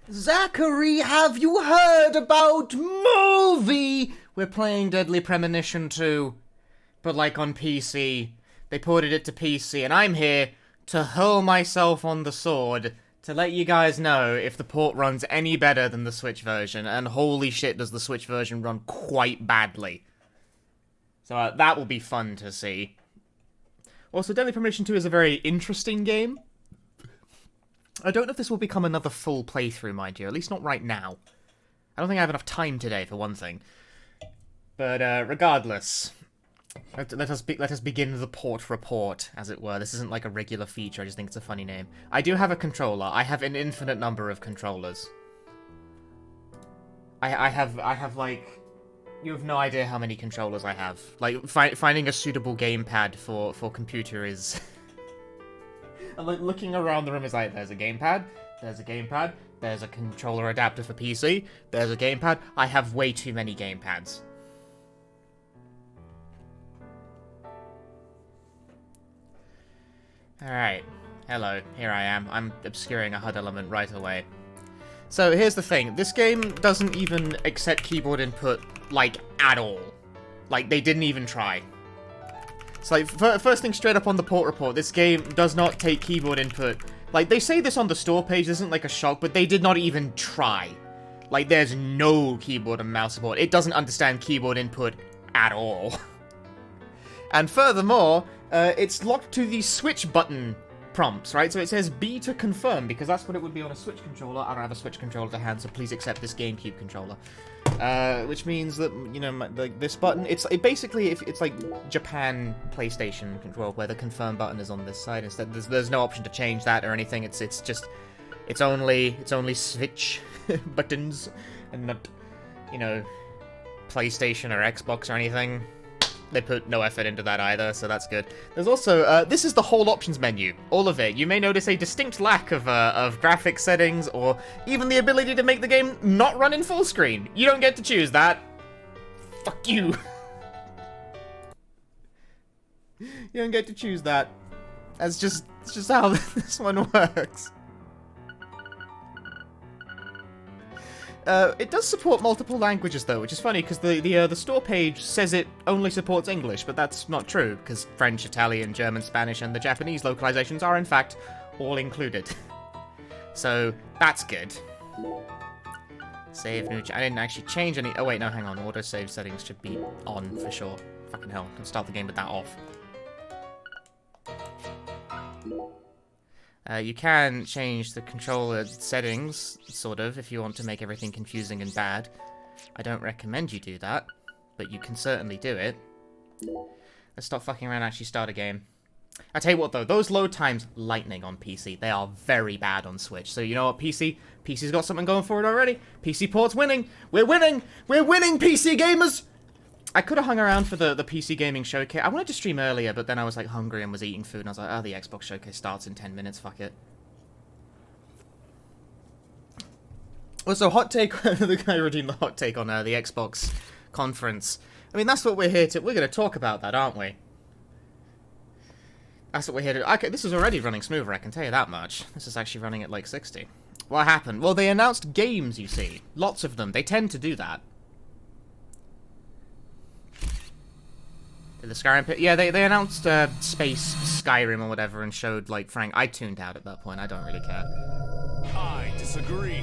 Zachary, have you heard about movie? We're playing Deadly Premonition 2, but like on PC. They ported it to PC, and I'm here to hurl myself on the sword to let you guys know if the port runs any better than the Switch version, and holy shit does the Switch version run quite badly. So that will be fun to see. Also, Deadly Premonition 2 is a very interesting game. I don't know if this will become another full playthrough, mind you. At least not right now. I don't think I have enough time today, for one thing. But regardless, let us begin the port report, as it were. This isn't like a regular feature. I just think it's a funny name. I do have a controller. I have an infinite number of controllers. I have like, you have no idea how many controllers I have. Like finding a suitable gamepad for computer is. And like looking around the room is like, there's a gamepad, there's a controller adapter for PC, there's a gamepad. I have way too many gamepads. Alright, hello, here I am. I'm obscuring a HUD element right away. So here's the thing, this game doesn't even accept keyboard input, like, at all. Like, they didn't even try. So, like, first thing straight up on the port report, this game does not take keyboard input. Like, they say this on the store page, this isn't like a shock, but they did not even try. Like, there's no keyboard and mouse support. It doesn't understand keyboard input at all. And furthermore, it's locked to the switch button prompts, right? So it says B to confirm, because that's what it would be on a Switch controller. I don't have a Switch controller to hand, so please accept this GameCube controller. Which means that, you know, like this button, it's like Japan PlayStation control, where the confirm button is on this side instead. There's no option to change that or anything. It's only Switch buttons and not, you know, PlayStation or Xbox or anything. They put no effort into that either, so that's good. There's also, this is the whole options menu, all of it. You may notice a distinct lack of graphics settings, or even the ability to make the game not run in full screen. You don't get to choose that. Fuck you. You don't get to choose that. It's just how this one works. It does support multiple languages, though, which is funny, because the store page says it only supports English, but that's not true, because French, Italian, German, Spanish, and the Japanese localizations are, in fact, all included. So, that's good. Save new... I didn't actually change any... Oh, wait, no, hang on. Autosave settings should be on, for sure. Fucking hell, I can start the game with that off. You can change the controller settings, sort of, if you want to make everything confusing and bad. I don't recommend you do that, but you can certainly do it. Let's stop fucking around and actually start a game. I tell you what, though, those load times, lightning on PC. They are very bad on Switch. So you know what, PC's got something going for it already. PC port's winning. We're winning! We're winning, PC gamers! I could have hung around for the PC gaming showcase. I wanted to stream earlier, but then I was like hungry and was eating food, and I was like, oh, the Xbox showcase starts in 10 minutes, fuck it. Also, hot take, the guy redeemed the hot take on the Xbox conference. I mean, that's what we're here to, we're going to talk about that, aren't we? That's what we're here to, okay, this is already running smoother, I can tell you that much. This is actually running at like 60. What happened? Well, they announced games, you see. Lots of them. They tend to do that. The Skyrim pit? Yeah, they announced Space Skyrim or whatever and showed, like, Frank. I tuned out at that point. I don't really care. I disagree.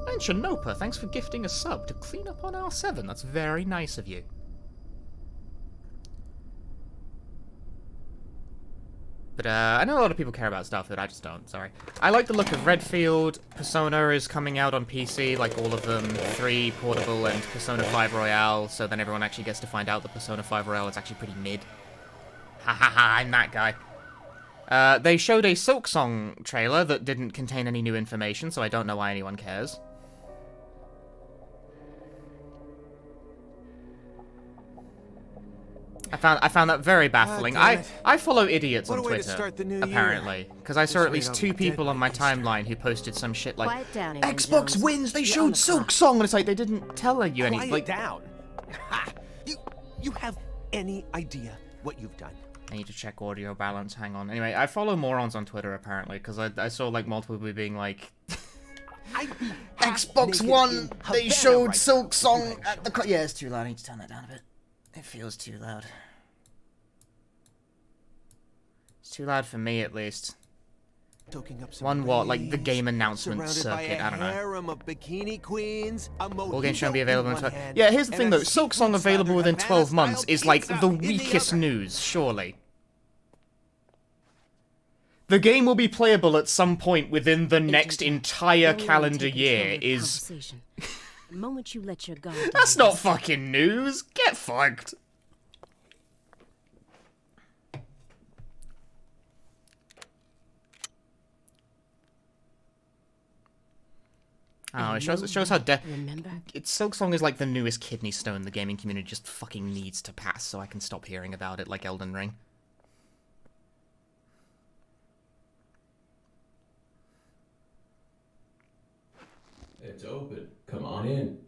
And Shanopa, thanks for gifting a sub to clean up on R7. That's very nice of you. But, I know a lot of people care about Starfield, I just don't, sorry. I like the look of Redfield. Persona is coming out on PC, like all of them. 3 Portable and Persona 5 Royale, so then everyone actually gets to find out that Persona 5 Royale is actually pretty mid. Ha ha ha, I'm that guy. They showed a Silksong trailer that didn't contain any new information, so I don't know why anyone cares. I found that very baffling. I follow idiots on Twitter, apparently, because I saw at least 2 people on my timeline who posted some shit like, Xbox wins, they showed Silksong, and it's like, they didn't tell you anything. Quiet down. You have any idea what you've done? I need to check audio balance, hang on. Anyway, I follow morons on Twitter, apparently, because I saw, like, multiple people being like, I'd be half Xbox naked One, in they Havana showed right Silk now, Song if you had at the... shown. Yeah, it's too loud. I need to turn that down a bit. It feels too loud. It's too loud for me, at least. Soaking up some One what? Like the rays, game announcement surrounded by circuit, a I don't know. harem of bikini queens, a All games shall mojito be available in in one 12... hand, Yeah, here's the and thing a though. Silk Song seafood available slathered within 12 Havana-style months is like pizza the in the weakest other. news, surely. The game will be playable at some point within the next entire calendar year is... The moment you let your guard down, That's not fucking news. Get fucked. Oh, it shows how Silk Song is like the newest kidney stone the gaming community just fucking needs to pass so I can stop hearing about it like Elden Ring. It's open. Come on in.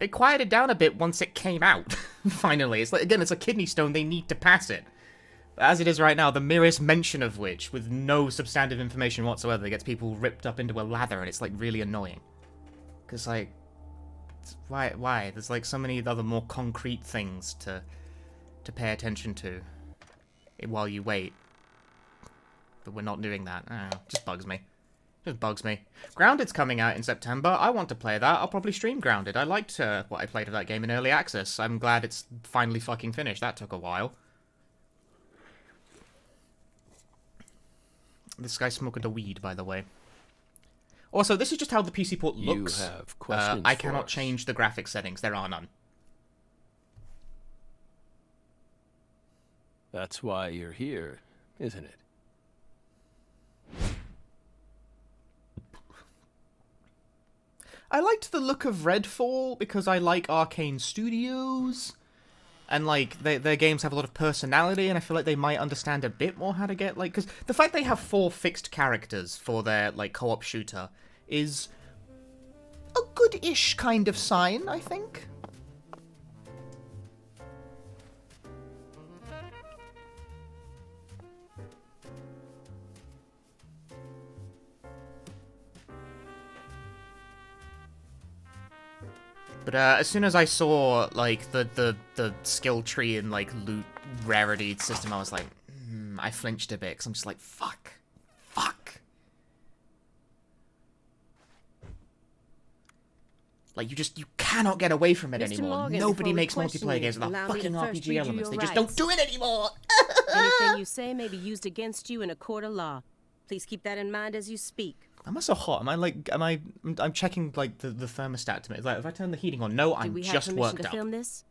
It quieted down a bit once it came out, finally. It's like, again, it's a kidney stone, they need to pass it. But as it is right now, the merest mention of which, with no substantive information whatsoever, gets people ripped up into a lather, and it's, like, really annoying. Because, like, why? There's, like, so many other more concrete things to pay attention to while you wait. But we're not doing that. I don't know, it just bugs me. Just bugs me. Grounded's coming out in September. I want to play that. I'll probably stream Grounded. I liked what I played of that game in early access. I'm glad it's finally fucking finished. That took a while. This guy's smoking the weed, by the way. Also, this is just how the PC port looks. You have questions I for cannot us. change the graphics settings. There are none. That's why you're here, isn't it? I liked the look of Redfall because I like Arcane Studios. And, like, their games have a lot of personality, and I feel like they might understand a bit more how to get, like... Because the fact they have 4 fixed characters for their, like, co-op shooter is a good-ish kind of sign, I think. But as soon as I saw, like, the skill tree and, like, loot rarity system, I was like, I flinched a bit, because I'm just like, fuck. Like, you cannot get away from it anymore. Morgan, Nobody before we makes question multiplayer you, games without allow me fucking to first RPG read you elements. your They just don't rights. do it anymore. Anything you say may be used against you in a court of law. Please keep that in mind as you speak. Am I so hot? I'm checking, like, the thermostat to me. Like, if I turn the heating on, no, Do I'm we have just permission worked to up. film this?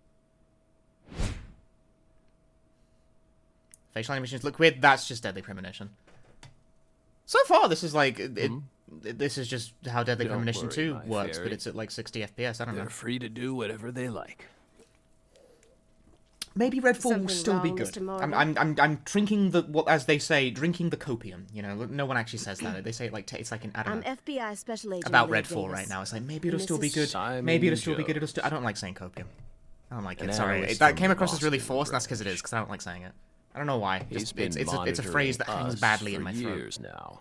Facial animations look weird. That's just Deadly Premonition. So far, this is like this is just how Deadly Don't Premonition worry, 2 my works, fairy. but it's at like 60 FPS. I don't know. They're free to do whatever they like. Maybe Redfall will Something still be wrong, good. Mr. Morgan? I'm drinking the what, as they say, drinking the copium. You know, no one actually says that. They say it like it's like an I don't I'm know. FBI Special Agent About Lily Redfall Davis. right now. It's like maybe it'll And still be this good. is Simon Maybe it'll still be Joe. good. I don't like saying copium. I don't like An it. Sorry, analyst that from came the across as really Boston forced. And that's because it is. branch. Because I don't like saying it. I don't know why. He's Just, been it's a phrase that hangs monitoring badly us in my for throat. years now.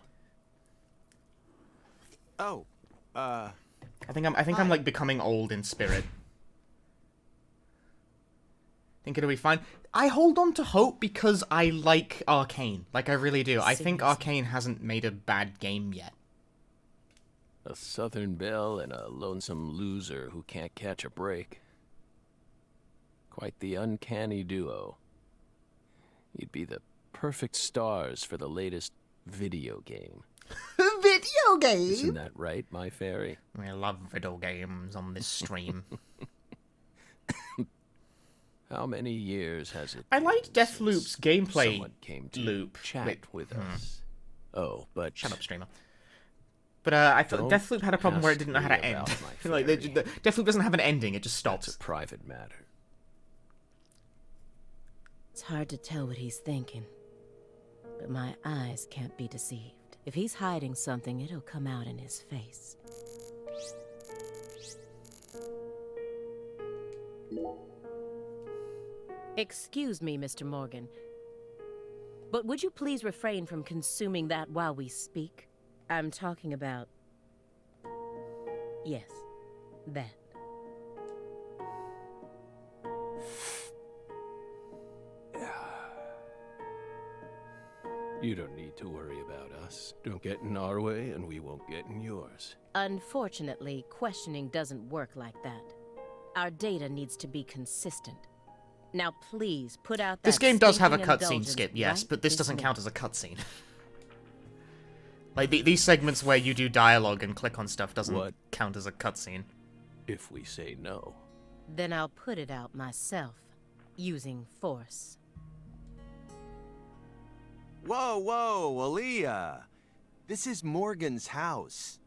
Oh, I think I'm like becoming old in spirit. Think it'll be fine. I hold on to hope because I like Arcane. Like I really do. I think Seriously. Arcane hasn't made a bad game yet. A Southern belle and a lonesome loser who can't catch a break. Quite the uncanny duo. You'd be the perfect stars for the latest video game. Video game. Isn't that right, my fairy? I love video games on this stream. How many years has it I been liked Deathloop's since gameplay someone came to loop. chat Wait, with us? Oh, but shut up, streamer. But I thought Don't Deathloop had a problem where it ask didn't know how to me end. about my Like fairy. Deathloop doesn't have an ending; it just that's stops. a private matter. It's hard to tell what he's thinking. But my eyes can't be deceived. If he's hiding something, it'll come out in his face. Excuse me, Mr. Morgan, but would you please refrain from consuming that while we speak? I'm talking about... Yes, that. You don't need to worry about us. Don't get in our way, and we won't get in yours. Unfortunately, questioning doesn't work like that. Our data needs to be consistent. Now please, put out that This game does have a stinking cutscene indulgence skip, yes, right but this this doesn't minute. count as a cutscene. Like, these segments where you do dialogue and click on stuff doesn't What? count as a cutscene. If we say no. Then I'll put it out myself, using force. Whoa, whoa, Aaliyah. This is Morgan's house.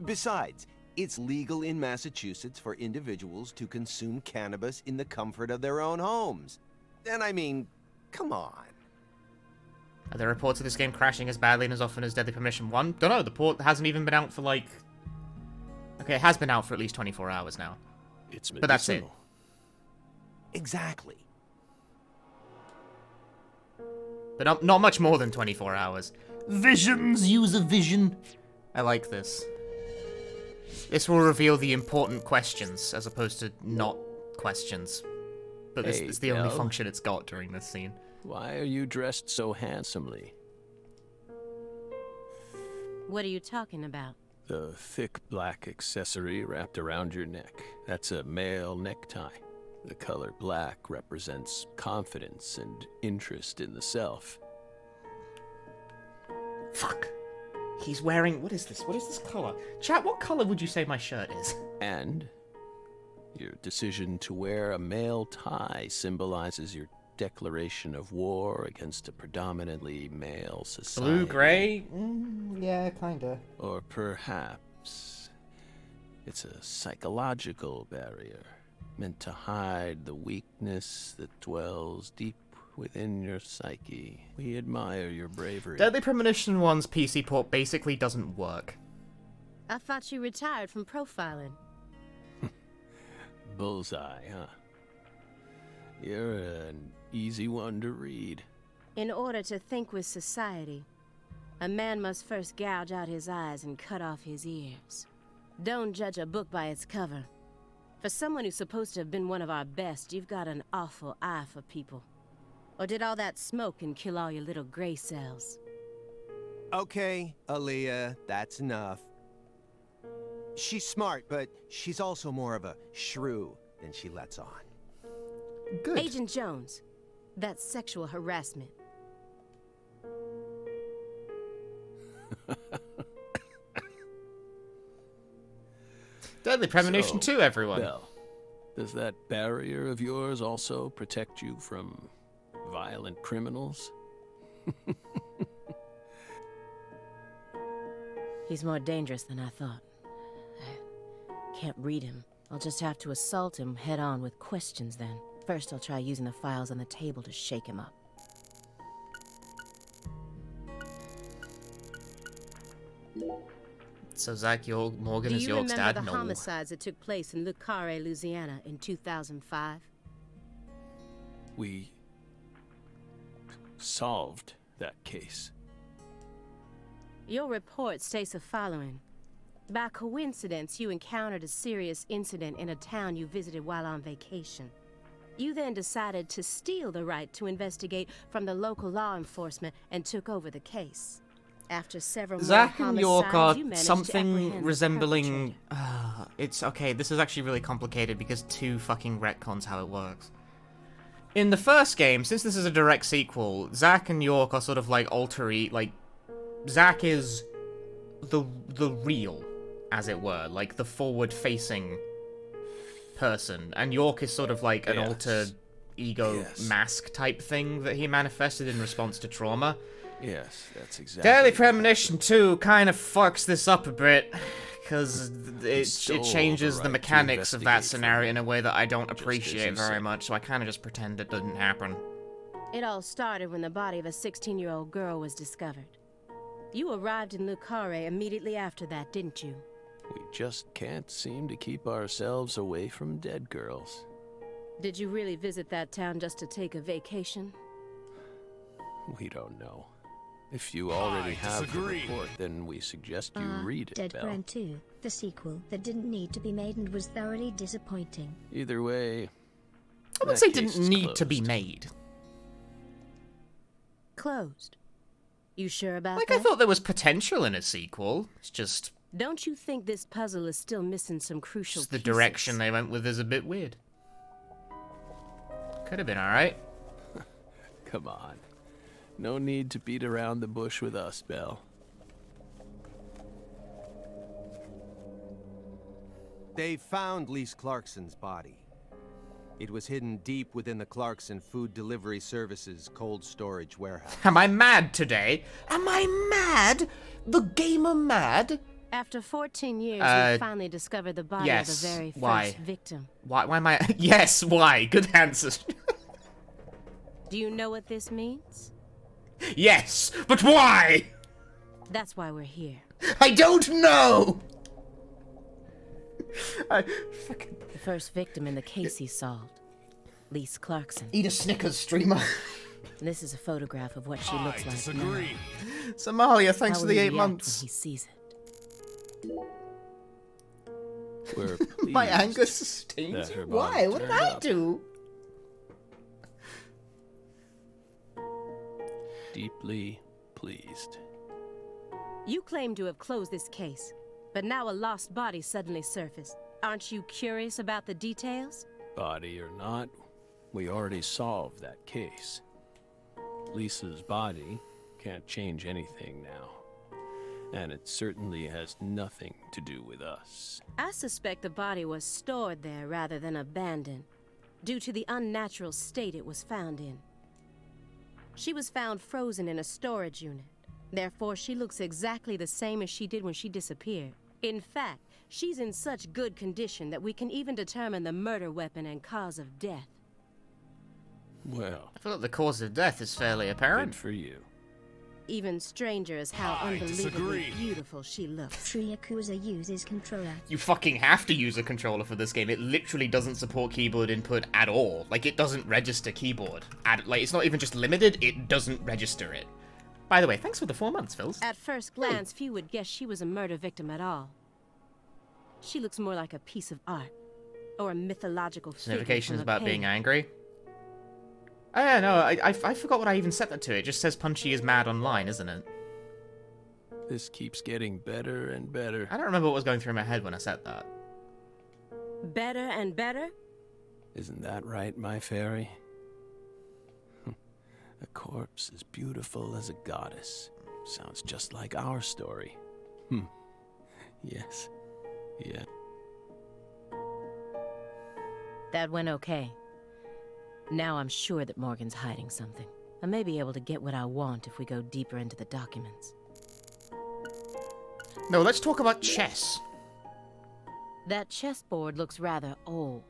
Besides, it's legal in Massachusetts for individuals to consume cannabis in the comfort of their own homes. And I mean, come on. Are there reports of this game crashing as badly and as often as Deadly Premonition 1? Don't know, the port hasn't even been out for like... Okay, it has been out for at least 24 hours now. It's medicinal. But that's it. Exactly. But not much more than 24 hours. Visions, use a vision. I like this. This will reveal the important questions, as opposed to not questions. But this Hey, is the only Del. function it's got during this scene. Why are you dressed so handsomely? What are you talking about? The thick black accessory wrapped around your neck. That's a male necktie. The color black represents confidence and interest in the self. Fuck. He's wearing... What is this? What is this color? Chat, what color would you say my shirt is? And your decision to wear a male tie symbolizes your declaration of war against a predominantly male society. Blue, grey? Yeah, kinda. Or perhaps it's a psychological barrier meant to hide the weakness that dwells deep within your psyche. We admire your bravery. Deadly Premonition 1's PC port basically doesn't work. I thought you retired from profiling. Bullseye, huh? You're an easy one to read. In order to think with society, a man must first gouge out his eyes and cut off his ears. Don't judge a book by its cover. For someone who's supposed to have been one of our best, you've got an awful eye for people. Or did all that smoke and kill all your little gray cells? Okay, Aaliyah, that's enough. She's smart, but she's also more of a shrew than she lets on. Good. Agent Jones, that's sexual harassment. Deadly Premonition So, 2, everyone. Well, does that barrier of yours also protect you from violent criminals? He's more dangerous than I thought. I can't read him. I'll just have to assault him head on with questions then. First, I'll try using the files on the table to shake him up. So Zach Morgan Do is you York's remember dad? the No. homicides that took place in Carré, Louisiana in 2005? We solved that case. Your report states the following. By coincidence, you encountered a serious incident in a town you visited while on vacation. You then decided to steal the right to investigate from the local law enforcement and took over the case. After several more Zach and York are homicides, you managed to something apprehend the resembling... perpetrator. It's okay, this is actually really complicated because two fucking retcons how it works. In the first game, since this is a direct sequel, Zach and York are sort of like like... Zach is the real, as it were, like the forward-facing person, and York is sort of like an alter ego mask type thing that he manifested in response to trauma. Yes, that's exactly. Deadly Premonition 2 kind of fucks this up a bit, because it stole changes the the right to mechanics of that investigate from scenario in a way that I don't just as appreciate you very said. much, so I kind of just pretend it didn't happen. It all started when the body of a 16-year-old girl was discovered. You arrived in Le Carré immediately after that, didn't you? We just can't seem to keep ourselves away from dead girls. Did you really visit that town just to take a vacation? We don't know. If you already have the report, then we suggest you read it, Dead Belle. Friend 2, the sequel that didn't need to be made and was thoroughly disappointing. Either way, I would that say case didn't is need to be closed. made. Closed. You sure about Like, that? I thought there was potential in a sequel. It's just Don't you think this puzzle is still missing some crucial the pieces? direction they went with is a bit weird. Could have been alright. Come on. No need to beat around the bush with us, Belle. They found Lise Clarkson's body. It was hidden deep within the Clarkson Food Delivery Services cold storage warehouse. Am I mad today? Am I mad? The gamer mad? After 14 years, we finally discovered the body of yes. the very Why? first victim. Why am I... Yes, why? Good answer. Do you know what this means? Yes, but why? That's why we're here. I don't know! The first victim in the case he solved. Lise Clarkson. Eat a Snickers, streamer. This is a photograph of what she looks like now. Somalia, thanks How for will the he 8 react months. when he sees it? We're My pleased anger sustains that you? her Why? body What did turned I up. do? Deeply pleased. You claim to have closed this case, but now a lost body suddenly surfaced. Aren't you curious about the details? Body or not, we already solved that case. Lisa's body can't change anything now. And it certainly has nothing to do with us. I suspect the body was stored there rather than abandoned, due to the unnatural state it was found in. She was found frozen in a storage unit. Therefore, she looks exactly the same as she did when she disappeared. In fact, she's in such good condition that we can even determine the murder weapon and cause of death. Well, I feel like the cause of death is fairly apparent. good for you. Even stranger is how unbelievably beautiful she looks. Yakuza uses controller. You fucking have to use a controller for this game. It literally doesn't support keyboard input at all. Like, it doesn't register keyboard. Like, it's not even just limited, it doesn't register it. By the way, thanks for the 4 months, Phils. At first glance, few would guess she was a murder victim at all. She looks more like a piece of art, or a mythological figure Notifications from a about being painting. angry. Oh yeah, no, I forgot what I even set that to. It just says Punchy is mad online, isn't it? This keeps getting better and better. I don't remember what was going through my head when I set that. Better and better? Isn't that right, my fairy? A corpse as beautiful as a goddess. Sounds just like our story. Yes. Yeah. That went okay. Now I'm sure that Morgan's hiding something. I may be able to get what I want if we go deeper into the documents. No, let's talk about chess. That chessboard looks rather old.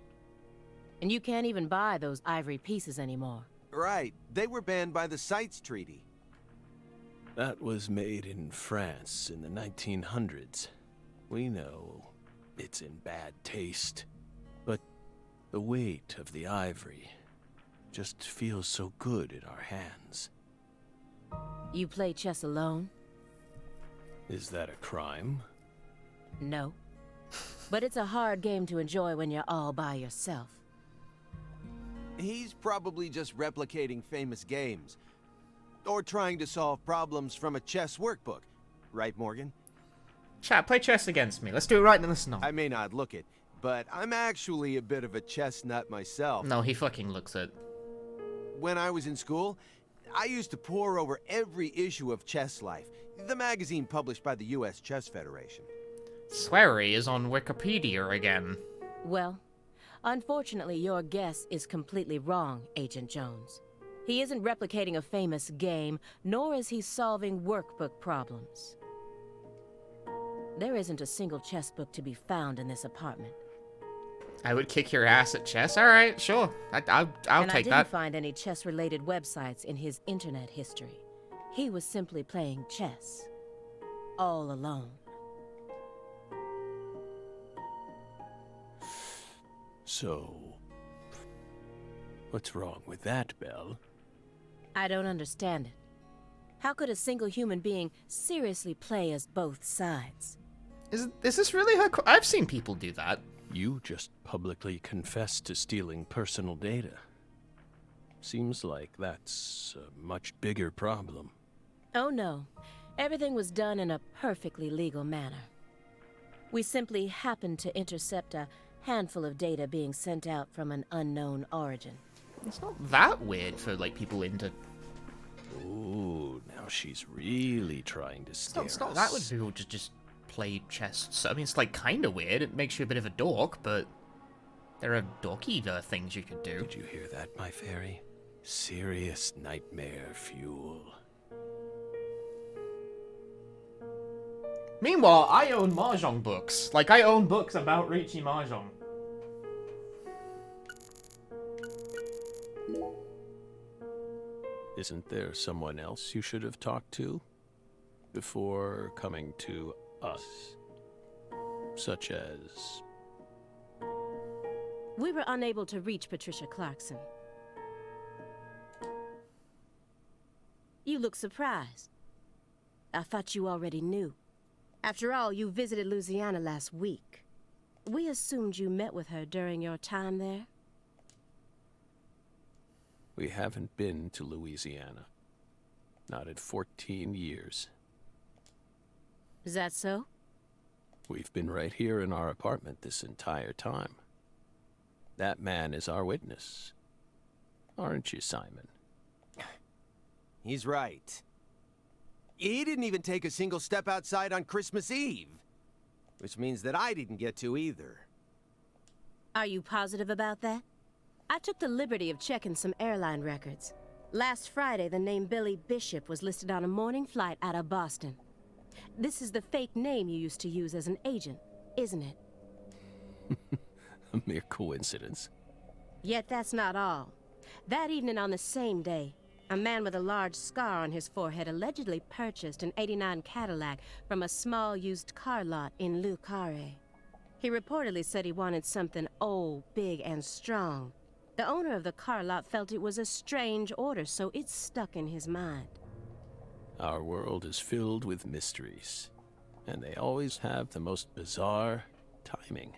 And you can't even buy those ivory pieces anymore. Right, they were banned by the CITES Treaty. That was made in France in the 1900s. We know it's in bad taste. But the weight of the ivory just feels so good in our hands. You play chess alone? Is that a crime? No. But it's a hard game to enjoy when you're all by yourself. He's probably just replicating famous games. Or trying to solve problems from a chess workbook. Right, Morgan? Chat, play chess against me. Let's do it right in this. No. I may not look it, but I'm actually a bit of a chess nut myself. No, he fucking looks it. When I was in school, I used to pore over every issue of Chess Life, the magazine published by the U.S. Chess Federation. Swery is on Wikipedia again. Well, unfortunately, your guess is completely wrong, Agent Jones. He isn't replicating a famous game, nor is he solving workbook problems. There isn't a single chess book to be found in this apartment. I would kick your ass at chess. All right, sure. I'll And I take didn't that. find any chess-related websites in his internet history. He was simply playing chess. All alone. So, What's wrong with that, Belle? I don't understand it. How could a single human being seriously play as both sides? Is this really her? I've seen people do that. You just publicly confessed to stealing personal data. Seems like that's a much bigger problem. Oh no. Everything was done in a perfectly legal manner. We simply happened to intercept a handful of data being sent out from an unknown origin. It's not that weird for, like, people into... Ooh, now she's really trying to scare us. It's not that weird for people to just play chess. So, I mean, it's, like, kind of weird. It makes you a bit of a dork, but there are dorky things you could do. Did you hear that, my fairy? Serious nightmare fuel. Meanwhile, I own Mahjong books. Like, I own books about Richie Mahjong. Isn't there someone else you should have talked to before coming to us? Such as... We were unable to reach Patricia Clarkson. You look surprised. I thought you already knew. After all, you visited Louisiana last week. We assumed you met with her during your time there. We haven't been to Louisiana. Not in 14 years. Is that so? We've been right here in our apartment this entire time. That man is our witness. Aren't you, Simon? He's right. He didn't even take a single step outside on Christmas Eve. Which means that I didn't get to either. Are you positive about that? I took the liberty of checking some airline records. Last Friday, the name Billy Bishop was listed on a morning flight out of Boston. This is the fake name you used to use as an agent, isn't it? A mere coincidence. Yet that's not all. That evening on the same day, a man with a large scar on his forehead allegedly purchased an '89 Cadillac from a small used car lot in Le Carré. He reportedly said he wanted something old, big, and strong. The owner of the car lot felt it was a strange order, so it stuck in his mind. Our world is filled with mysteries, and they always have the most bizarre timing.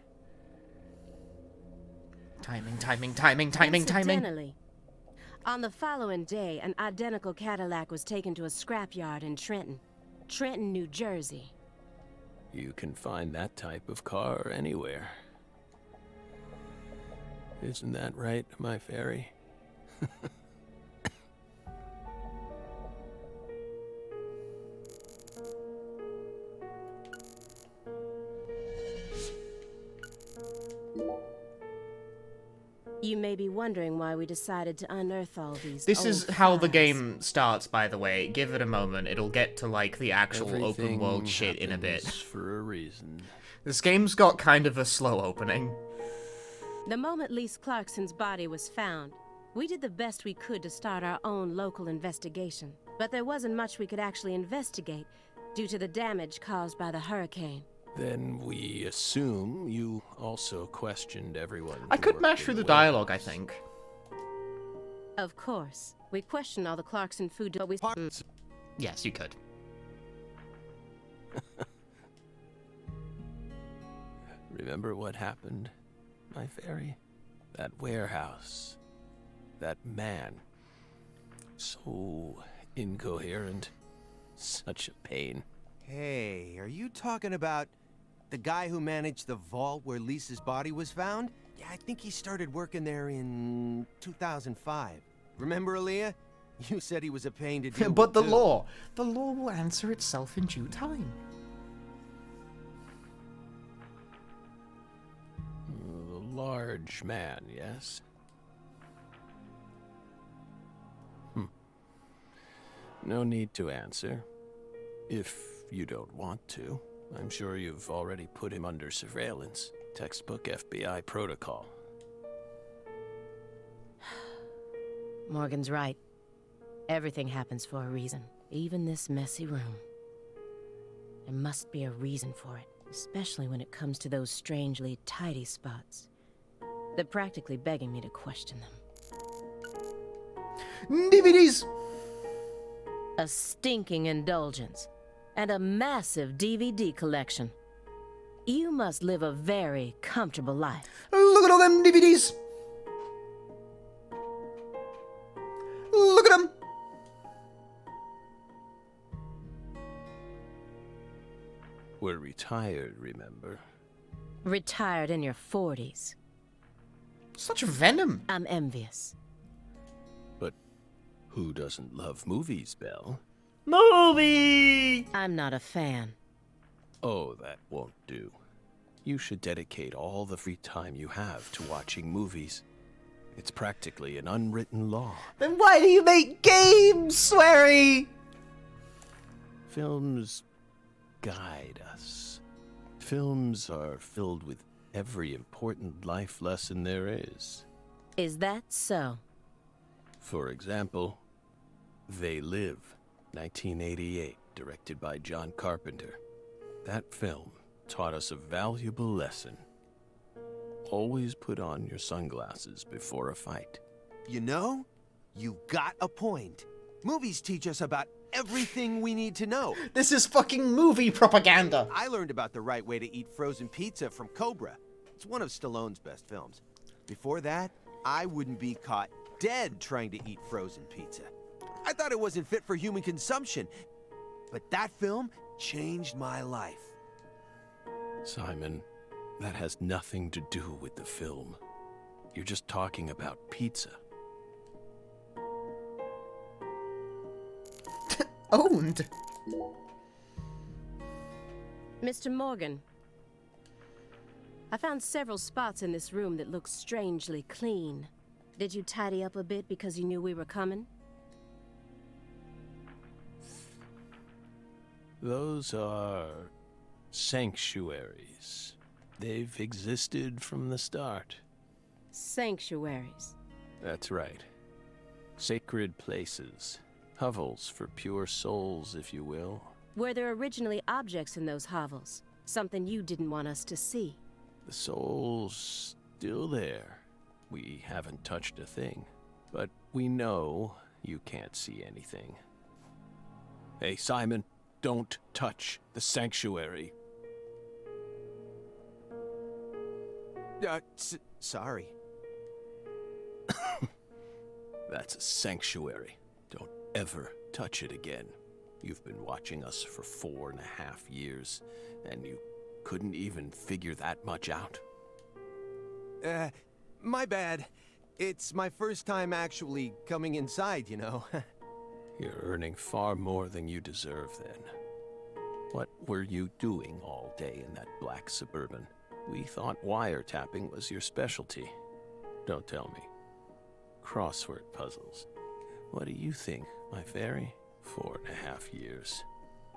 Timing. Incidentally, on the following day, an identical Cadillac was taken to a scrapyard in Trenton, New Jersey. You can find that type of car anywhere. Isn't that right, my fairy? You may be wondering why we decided to unearth all these This old is how the files. game starts, by the way. Give it a moment. It'll get to, like, the actual open Everything world shit in a bit. happens for a reason. This game's got kind of a slow opening. The moment Lise Clarkson's body was found, we did the best we could to start our own local investigation. But there wasn't much we could actually investigate due to the damage caused by the hurricane. Then we assume you also questioned everyone. I who could worked mash in through the warehouse. dialogue, I think. Of course, we questioned all the Clarkson food, but we... Yes, you could. Remember what happened, my fairy? That warehouse. That man. So incoherent. Such a pain. Hey, are you talking about the guy who managed the vault where Lisa's body was found? Yeah, I think he started working there in 2005. Remember, Aaliyah? You said he was a pain to deal But with, the too. law will answer itself in due time. The large man, yes? No need to answer. If you don't want to. I'm sure you've already put him under surveillance. Textbook FBI protocol. Morgan's right. Everything happens for a reason, even this messy room. There must be a reason for it, especially when it comes to those strangely tidy spots. They're practically begging me to question them. DVDs! A stinking indulgence. And a massive DVD collection. You must live a very comfortable life. Look at all them DVDs! Look at them! We're retired, remember? Retired in your 40s. Such venom. I'm envious. But who doesn't love movies, Belle? Movie! I'm not a fan. Oh, that won't do. You should dedicate all the free time you have to watching movies. It's practically an unwritten law. Then why do you make games, Swery? Films guide us. Films are filled with every important life lesson there is. Is that so? For example, They Live, 1988, directed by John Carpenter. That film taught us a valuable lesson. Always put on your sunglasses before a fight. You know, you got a point. Movies teach us about everything we need to know. This is fucking movie propaganda. I learned about the right way to eat frozen pizza from Cobra. It's one of Stallone's best films. Before that, I wouldn't be caught dead trying to eat frozen pizza. I thought it wasn't fit for human consumption. But that film changed my life. Simon, that has nothing to do with the film. You're just talking about pizza. Owned. Mr. Morgan, I found several spots in this room that look strangely clean. Did you tidy up a bit because you knew we were coming? Those are sanctuaries. They've existed from the start. Sanctuaries. That's right. Sacred places. Hovels for pure souls, if you will. Were there originally objects in those hovels? Something you didn't want us to see? The soul's still there. We haven't touched a thing. But we know you can't see anything. Hey, Simon, don't touch the sanctuary. Sorry. That's a sanctuary. Don't ever touch it again. You've been watching us for 4.5 years, and you couldn't even figure that much out? My bad. It's my first time actually coming inside, you know. You're earning far more than you deserve, then. What were you doing all day in that black Suburban? We thought wiretapping was your specialty. Don't tell me. Crossword puzzles. What do you think, my fairy? 4.5 years.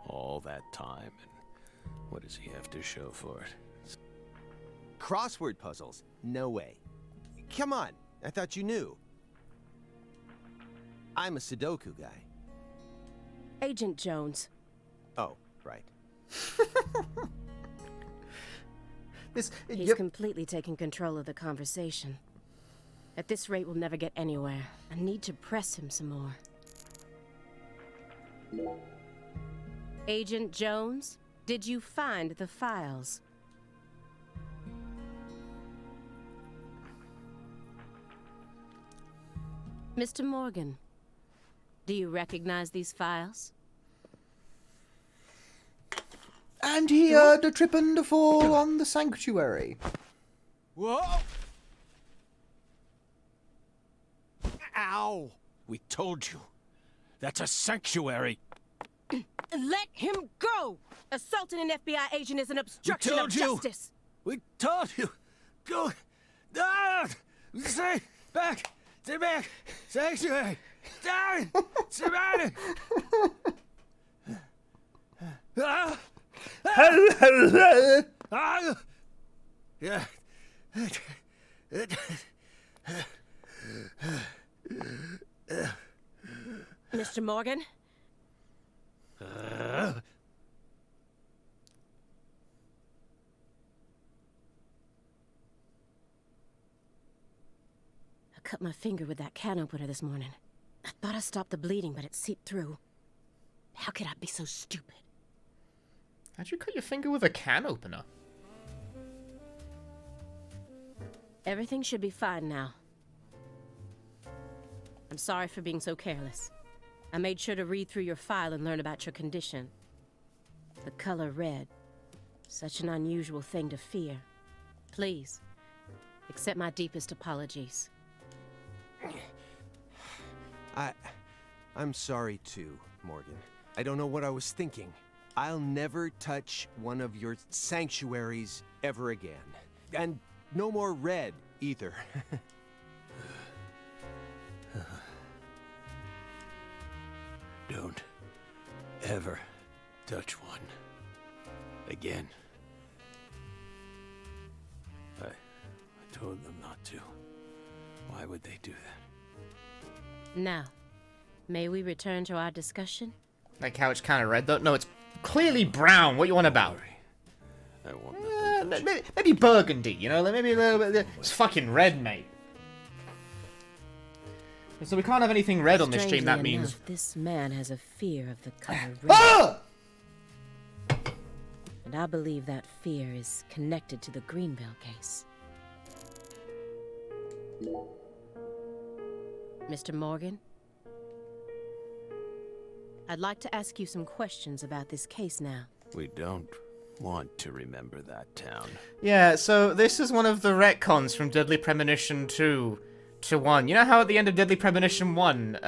All that time, and what does he have to show for it? Crossword puzzles? No way. Come on, I thought you knew. I'm a Sudoku guy. Agent Jones. Oh, right. He's completely taking control of the conversation. At this rate, we'll never get anywhere. I need to press him some more. Agent Jones, did you find the files? Mr. Morgan, do you recognize these files? And he heard a trip and a fall on the sanctuary. Whoa! Ow! We told you. That's a sanctuary. Let him go! Assaulting an FBI agent is an obstruction of justice. We told you. Go. Down. Stay back. Stay back. Sanctuary. Down. Stay back. Yeah. Mr. Morgan? Uh, I cut my finger with that can opener this morning. Thought I stopped the bleeding, but it seeped through. How could I be so stupid? How'd you cut your finger with a can opener? Everything should be fine now. I'm sorry for being so careless. I made sure to read through your file and learn about your condition. The color red. Such an unusual thing to fear. Please, accept my deepest apologies. I'm sorry too, Morgan. I don't know what I was thinking. I'll never touch one of your sanctuaries ever again. And no more red, either. Don't ever touch one again. I told them not to. Why would they do that? Now, may we return to our discussion? That couch kind of red, though. No, it's clearly brown. What you want about? I won't let them touch it. Maybe burgundy, you know? Like maybe a little bit. It's fucking red, mate. So we can't have anything red on this stream. That Strangely means. enough, this man has a fear of the color red. Ah! And I believe that fear is connected to the Greenville case. Mr. Morgan? I'd like to ask you some questions about this case now. We don't want to remember that town. Yeah, so this is one of the retcons from Deadly Premonition 2 to 1. You know how at the end of Deadly Premonition 1,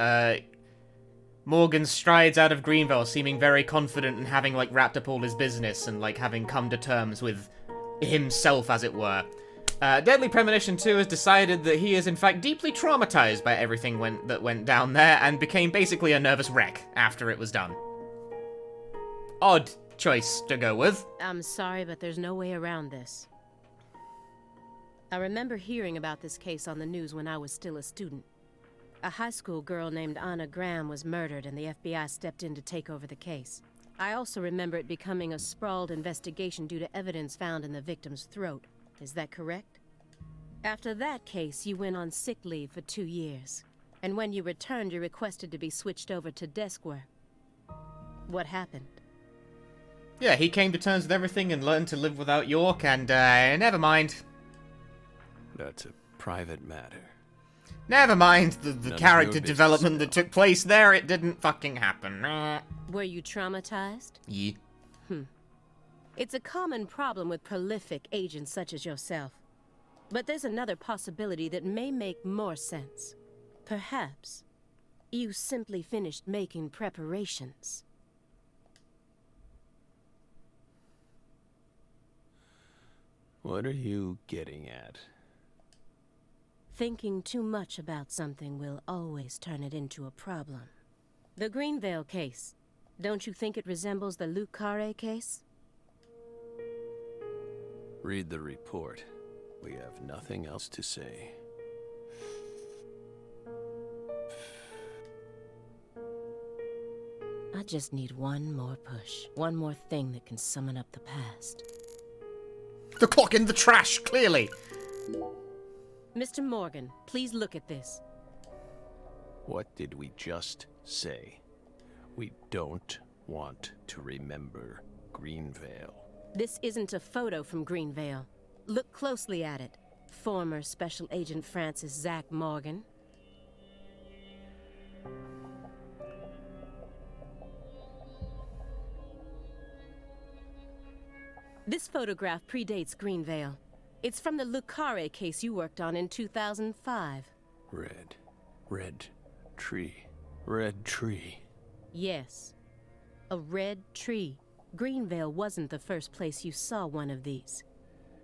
Morgan strides out of Greenville seeming very confident and having, like, wrapped up all his business and, like, having come to terms with himself, as it were. Deadly Premonition 2 has decided that he is, in fact, deeply traumatized by everything that went down there and became basically a nervous wreck after it was done. Odd choice to go with. I'm sorry, but there's no way around this. I remember hearing about this case on the news when I was still a student. A high school girl named Anna Graham was murdered and the FBI stepped in to take over the case. I also remember it becoming a sprawled investigation due to evidence found in the victim's throat. Is that correct? After that case, you went on sick leave for 2 years. And when you returned, you requested to be switched over to desk work. What happened? Yeah, he came to terms with everything and learned to live without York, and, never mind. That's a private matter. Never mind the None of character your business, development that though. took place there, it didn't fucking happen. Were you traumatized? Yeah. It's a common problem with prolific agents such as yourself. But there's another possibility that may make more sense. Perhaps you simply finished making preparations. What are you getting at? Thinking too much about something will always turn it into a problem. The Greenvale case. Don't you think it resembles the Luke Carré case? Read the report. We have nothing else to say. I just need one more push. One more thing that can summon up the past. The clock in the trash, clearly. Mr. Morgan, please look at this. What did we just say? We don't want to remember Greenvale. This isn't a photo from Greenvale. Look closely at it. Former Special Agent Francis Zach Morgan. This photograph predates Greenvale. It's from the Luke Carré case you worked on in 2005. Red tree. Yes. A red tree. Greenvale wasn't the first place you saw one of these.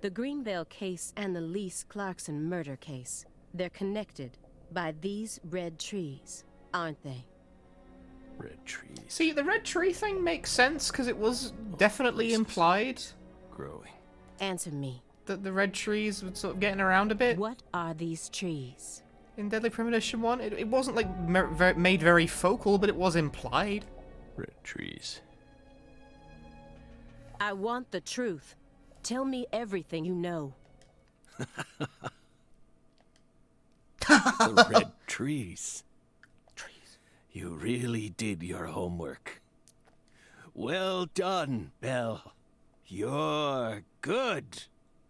The Greenvale case and the Lise Clarkson murder case. They're connected by these red trees, aren't they? Red trees. See, the red tree thing makes sense, because it was definitely implied Growing. Answer me. that the red trees were sort of getting around a bit. What are these trees? In Deadly Premonition 1, it wasn't, like, made very focal, but it was implied. Red trees. I want the truth. Tell me everything you know. The red trees. You really did your homework. Well done, Belle. You're good.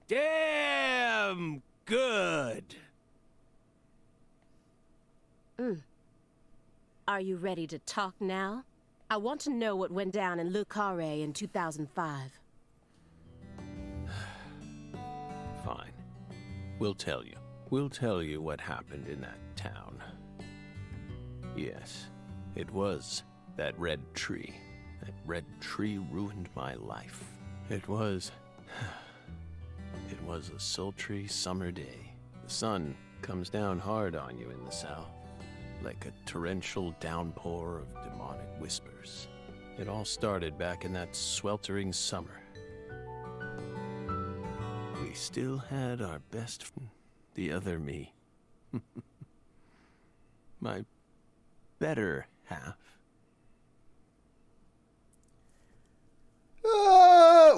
Damn good. Are you ready to talk now? I want to know what went down in Le Carré in 2005. Fine. We'll tell you. We'll tell you what happened in that town. Yes, it was that red tree. That red tree ruined my life. It was a sultry summer day. The sun comes down hard on you in the south, like a torrential downpour of demonic whispers. It all started back in that sweltering summer. We still had our best friend, the other me. My better half.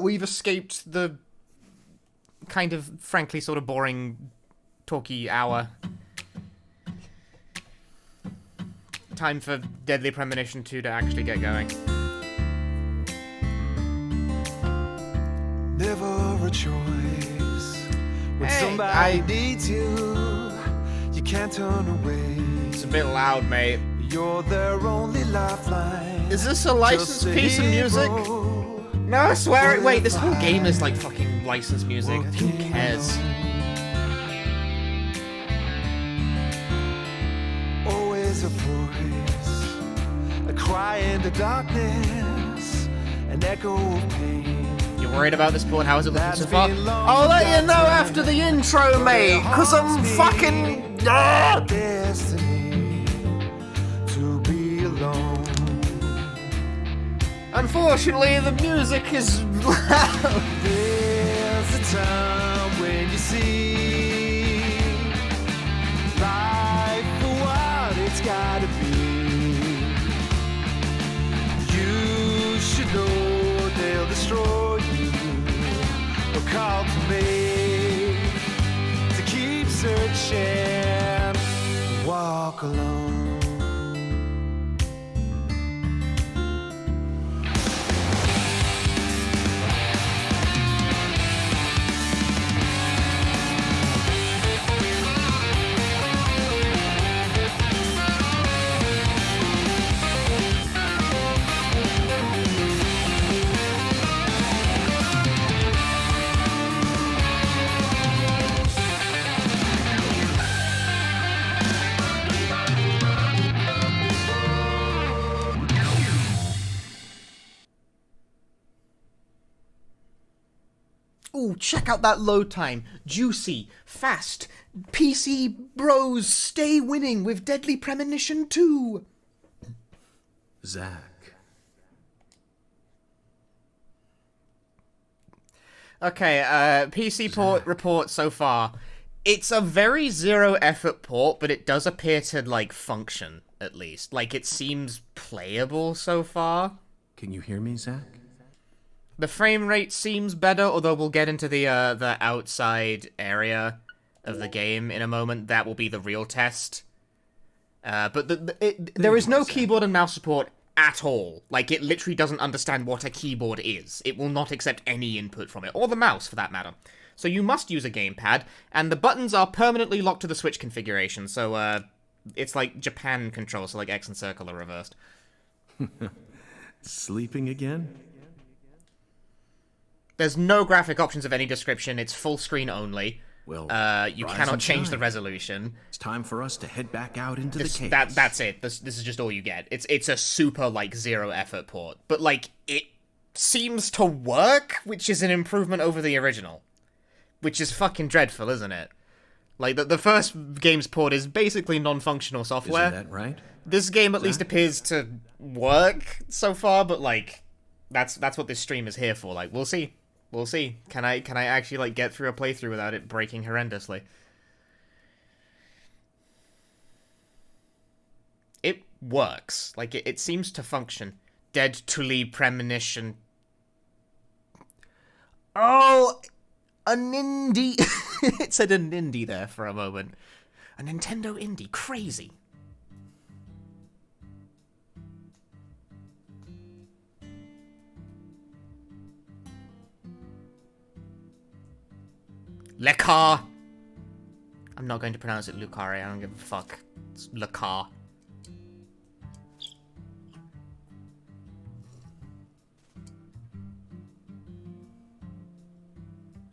We've escaped the kind of, frankly, sort of boring, talky hour. Time for Deadly Premonition 2 to actually get going. Never a choice. When Hey, somebody needs you, you can't turn away. It's a bit loud, mate. You're their only lifeline. Is this a licensed Just a piece of music? hero. No, I swear it. Wait, this whole game is like fucking licensed music. Who cares? Always a voice, a cry in the darkness, an echo of pain. You worried about this port? How is it looking so far? I'll let you know after the intro, mate, because I'm fucking... Destiny to be alone. Unfortunately, the music is loud. There's a time when you see life for what it's gotta be. You should know they'll destroy you. No call to make, to keep searching, walk alone. Ooh, check out that load time. Juicy, fast. PC bros stay winning with Deadly Premonition 2. Zach. Okay, PC port report so far. It's a very zero effort port, but it does appear to, like, function, at least. Like, it seems playable so far. Can you hear me, Zach? The frame rate seems better, although we'll get into the outside area of the game in a moment. That will be the real test. But there is no keyboard and mouse support at all. Like, it literally doesn't understand what a keyboard is. It will not accept any input from it, or the mouse, for that matter. So you must use a gamepad, and the buttons are permanently locked to the Switch configuration, so, it's like Japan controls, so like X and circle are reversed. Sleeping again? There's no graphic options of any description, it's full screen only. Well, you rise cannot and change the shine. resolution. It's time for us to head back out into the cave. That's it. This is just all you get. It's a super, like, zero effort port. But, like, it seems to work, which is an improvement over the original. Which is fucking dreadful, isn't it? Like, the first game's port is basically non-functional software. Isn't that right? This game at least appears to work so far, but, like, that's what this stream is here for. Like, we'll see. We'll see. Can I actually, like, get through a playthrough without it breaking horrendously? It works. Like, it seems to function. Deadly Premonition. Oh, an indie. It said an indie there for a moment. A Nintendo indie. Crazy. Le Carré. I'm not going to pronounce it Le Carré. I don't give a fuck. It's Le Carré.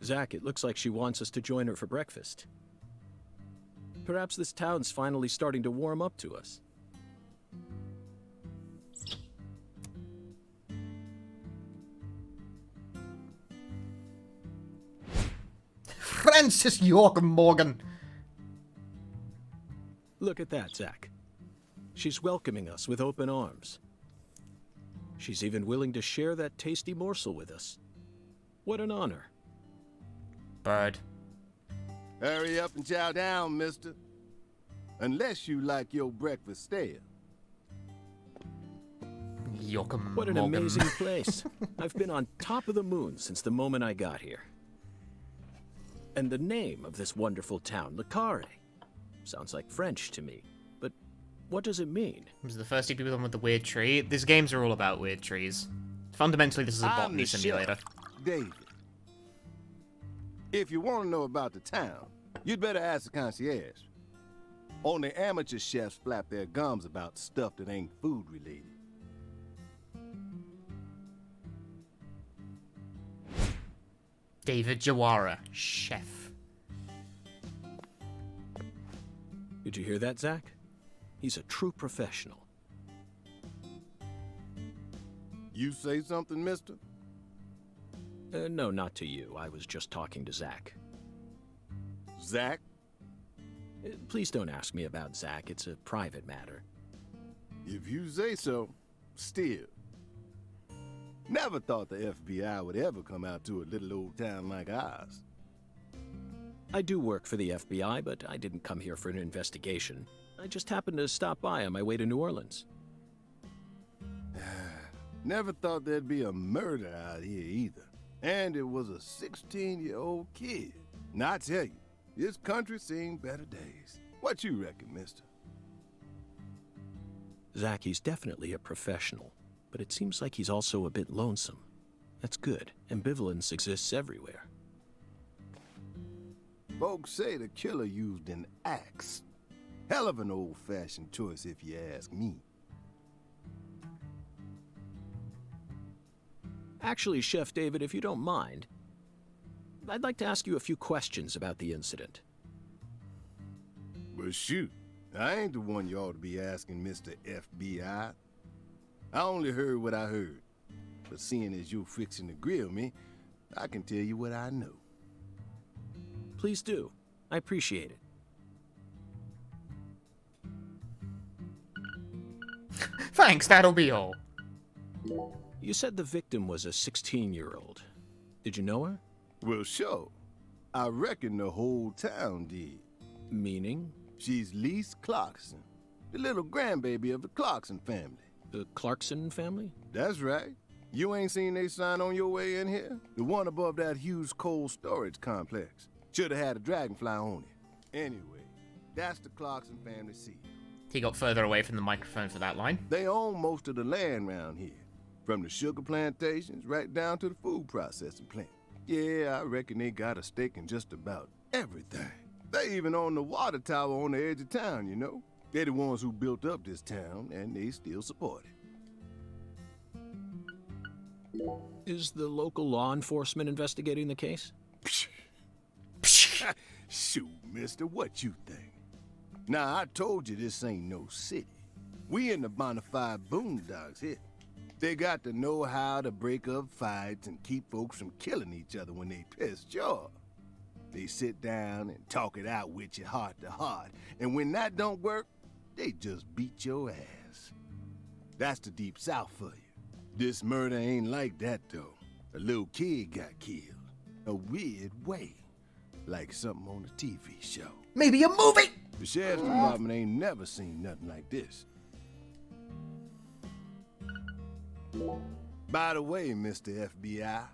Zach, it looks like she wants us to join her for breakfast. Perhaps this town's finally starting to warm up to us. Francis York Morgan. Look at that, Zach. She's welcoming us with open arms. She's even willing to share that tasty morsel with us. What an honor. Bird. Hurry up and chow down, mister. Unless you like your breakfast stale. York What an Morgan. amazing place. I've been on top of the moon since the moment I got here. And the name of this wonderful town, Le Carré, sounds like French to me. But what does it mean? This is the first people with the weird tree. These games are all about weird trees. Fundamentally, this is a I'm botany the simulator. chef, David. If you want to know about the town, you'd better ask the concierge. Only amateur chefs flap their gums about stuff that ain't food related. David Jawara, chef. Did you hear that, Zach? He's a true professional. You say something, mister? No, not to you. I was just talking to Zach. Zach? Please don't ask me about Zach. It's a private matter. If you say so, still. Never thought the FBI would ever come out to a little old town like ours. I do work for the FBI, but I didn't come here for an investigation. I just happened to stop by on my way to New Orleans. Never thought there'd be a murder out here either. And it was a 16-year-old kid. Now I tell you, this country's seen better days. What you reckon, mister? Zach, he's definitely a professional, but it seems like he's also a bit lonesome. That's good. Ambivalence exists everywhere. Folks say the killer used an axe. Hell of an old-fashioned choice if you ask me. Actually, Chef David, if you don't mind, I'd like to ask you a few questions about the incident. But shoot, I ain't the one you ought to be asking, Mr. FBI. I only heard what I heard. But seeing as you're fixing to grill me, I can tell you what I know. Please do. I appreciate it. Thanks, that'll be all. You said the victim was a 16-year-old. Did you know her? Well, sure. I reckon the whole town did. Meaning? She's Lise Clarkson, the little grandbaby of the Clarkson family. The Clarkson family? That's right. You ain't seen they sign on your way in here? The one above that huge cold storage complex. Should have had a dragonfly on it. Anyway, that's the Clarkson family seat. He got further away from the microphone for that line. They own most of the land around here. From the sugar plantations right down to the food processing plant. Yeah, I reckon they got a stake in just about everything. They even own the water tower on the edge of town, you know? They're the ones who built up this town, and they still support it. Is the local law enforcement investigating the case? Shoot, mister, what you think? Now, I told you this ain't no city. We in the bonafide boondocks here. They got to know how to break up fights and keep folks from killing each other when they pissed you off. They sit down and talk it out with you heart to heart, and when that don't work, they just beat your ass. That's the deep south for you. This murder ain't like that, though. A little kid got killed. A weird way. Like something on a TV show. Maybe a movie! The sheriff's department ain't never seen nothing like this. By the way, Mr. FBI,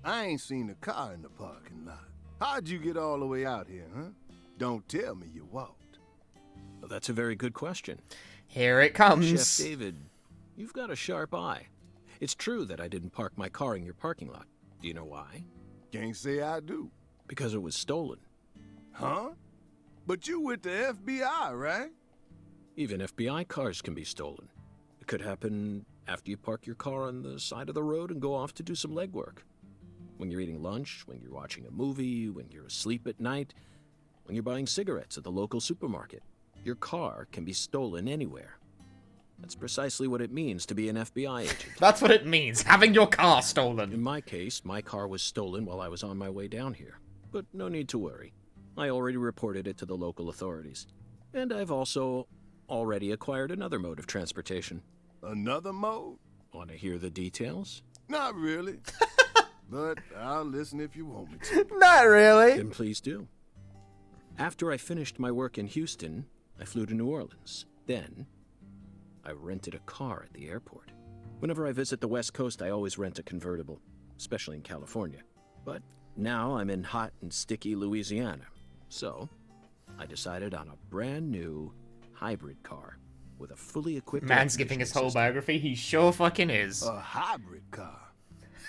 I ain't seen a car in the parking lot. How'd you get all the way out here, huh? Don't tell me you walked. Well, that's a very good question. Here it comes. Chef David, you've got a sharp eye. It's true that I didn't park my car in your parking lot. Do you know why? Can't say I do. Because it was stolen. Huh? But you with the FBI, right? Even FBI cars can be stolen. It could happen after you park your car on the side of the road and go off to do some legwork. When you're eating lunch, when you're watching a movie, when you're asleep at night, when you're buying cigarettes at the local supermarket. Your car can be stolen anywhere. That's precisely what it means to be an FBI agent. That's what it means, having your car stolen. In my case, my car was stolen while I was on my way down here. But no need to worry. I already reported it to the local authorities. And I've also already acquired another mode of transportation. Another mode? Want to hear the details? Not really. But I'll listen if you want me to. Not really. Then please do. After I finished my work in Houston, I flew to New Orleans. Then, I rented a car at the airport. Whenever I visit the West Coast, I always rent a convertible, especially in California. But now I'm in hot and sticky Louisiana. So, I decided on a brand new hybrid car with a fully equipped... Man's giving his whole biography. He sure fucking is. A hybrid car.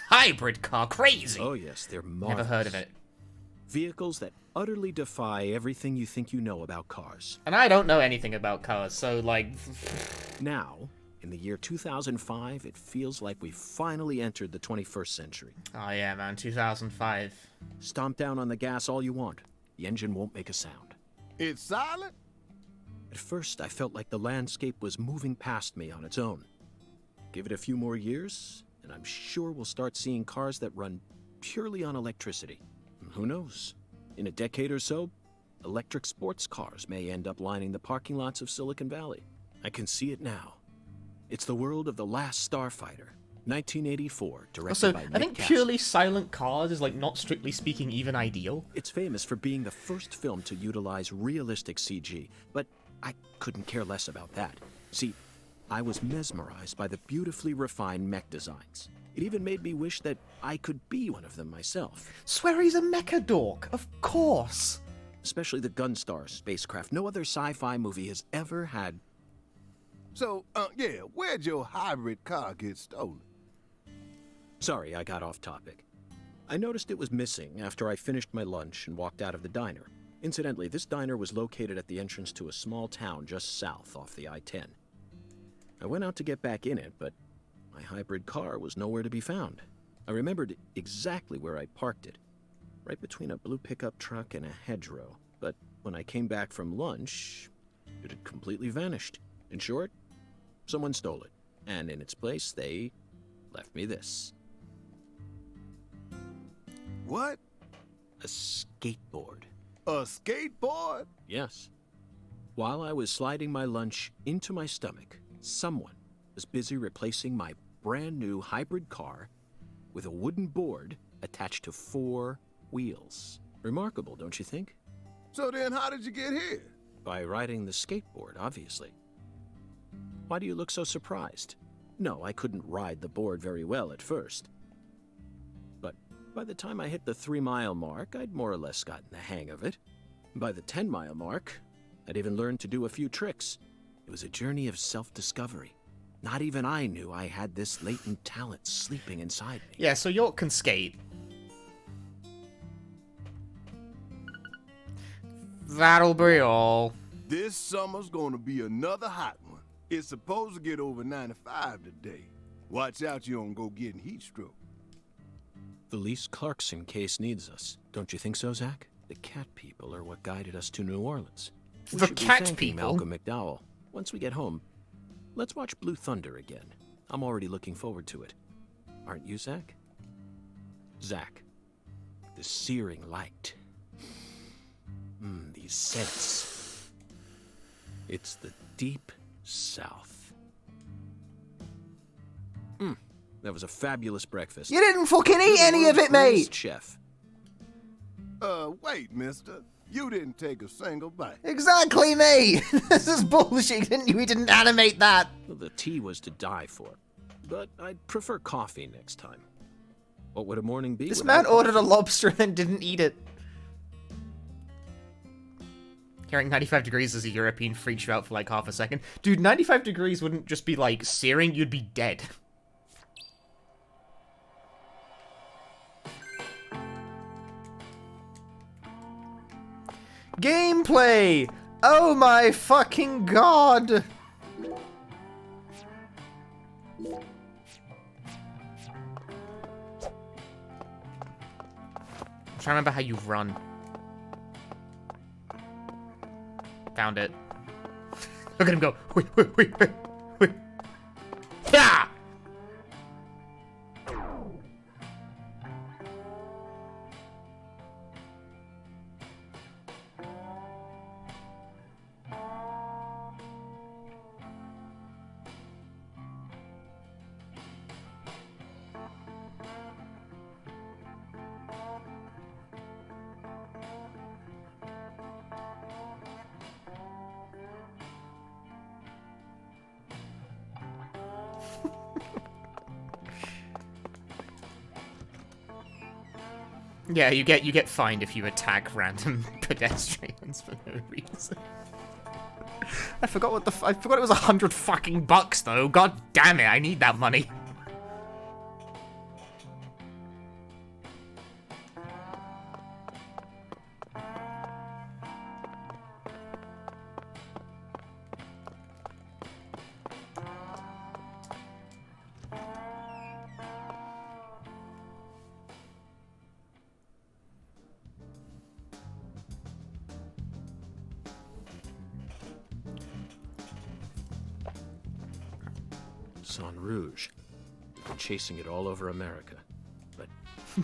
Hybrid car, crazy. Oh yes, they're marvelous. Never heard of it. Vehicles that utterly defy everything you think you know about cars. And I don't know anything about cars, so like... Now, in the year 2005, it feels like we've finally entered the 21st century. Oh yeah, man, 2005. Stomp down on the gas all you want. The engine won't make a sound. It's silent? At first, I felt like the landscape was moving past me on its own. Give it a few more years, and I'm sure we'll start seeing cars that run purely on electricity. Who knows? In a decade or so, electric sports cars may end up lining the parking lots of Silicon Valley. I can see it now. It's the world of The Last Starfighter, 1984, directed Also, by Nick I think Castle. purely silent cars is, like, not strictly speaking even ideal. It's famous for being the first film to utilize realistic CG, but I couldn't care less about that. See, I was mesmerized by the beautifully refined mech designs. It even made me wish that I could be one of them myself. Swear he's a mecha dork, of course. Especially the Gunstar spacecraft. No other sci-fi movie has ever had. So, yeah, where'd your hybrid car get stolen? Sorry, I got off topic. I noticed it was missing after I finished my lunch and walked out of the diner. Incidentally, this diner was located at the entrance to a small town just south off the I-10. I went out to get back in it, but my hybrid car was nowhere to be found. I remembered exactly where I parked it, right between a blue pickup truck and a hedgerow. But when I came back from lunch, it had completely vanished. In short, someone stole it, and in its place, they left me this. What? A skateboard. A skateboard? Yes. While I was sliding my lunch into my stomach, someone was busy replacing my brand new hybrid car with a wooden board attached to 4 wheels. Remarkable, don't you think? So then how did you get here? By riding the skateboard, obviously. Why do you look so surprised? No, I couldn't ride the board very well at first. But by the time I hit the 3-mile mark, I'd more or less gotten the hang of it. By the 10-mile mark, I'd even learned to do a few tricks. It was a journey of self-discovery. Not even I knew I had this latent talent sleeping inside me. Yeah, so York can skate. That'll be all. This summer's gonna be another hot one. It's supposed to get over 95 today. Watch out you don't go getting heat stroke. Felice Clarkson case needs us. Don't you think so, Zach? The cat people are what guided us to New Orleans. We The should be cat thanking people? Malcolm McDowell. Once we get home, let's watch Blue Thunder again. I'm already looking forward to it. Aren't you, Zach? Zach, the searing light. These scents. It's the deep South. That was a fabulous breakfast. You didn't fucking eat any of it, mate! Chef. Wait, mister. You didn't take a single bite. Exactly, mate! This is bullshit, didn't you? We didn't animate that. Well, the tea was to die for, but I'd prefer coffee next time. What would a morning be? This without man ordered a coffee? lobster and then didn't eat it. Hearing 95 degrees as a European freaks you out for like half a second. Dude, 95 degrees wouldn't just be like searing, you'd be dead. Gameplay! Oh my fucking god! I'm trying to remember how you run. Found it. Look at him go. Wait. Yeah! Yeah, you get fined if you attack random pedestrians for no reason. I forgot it was $100 fucking bucks though. God damn it, I need that money. San Rouge. We've been chasing it all over America. But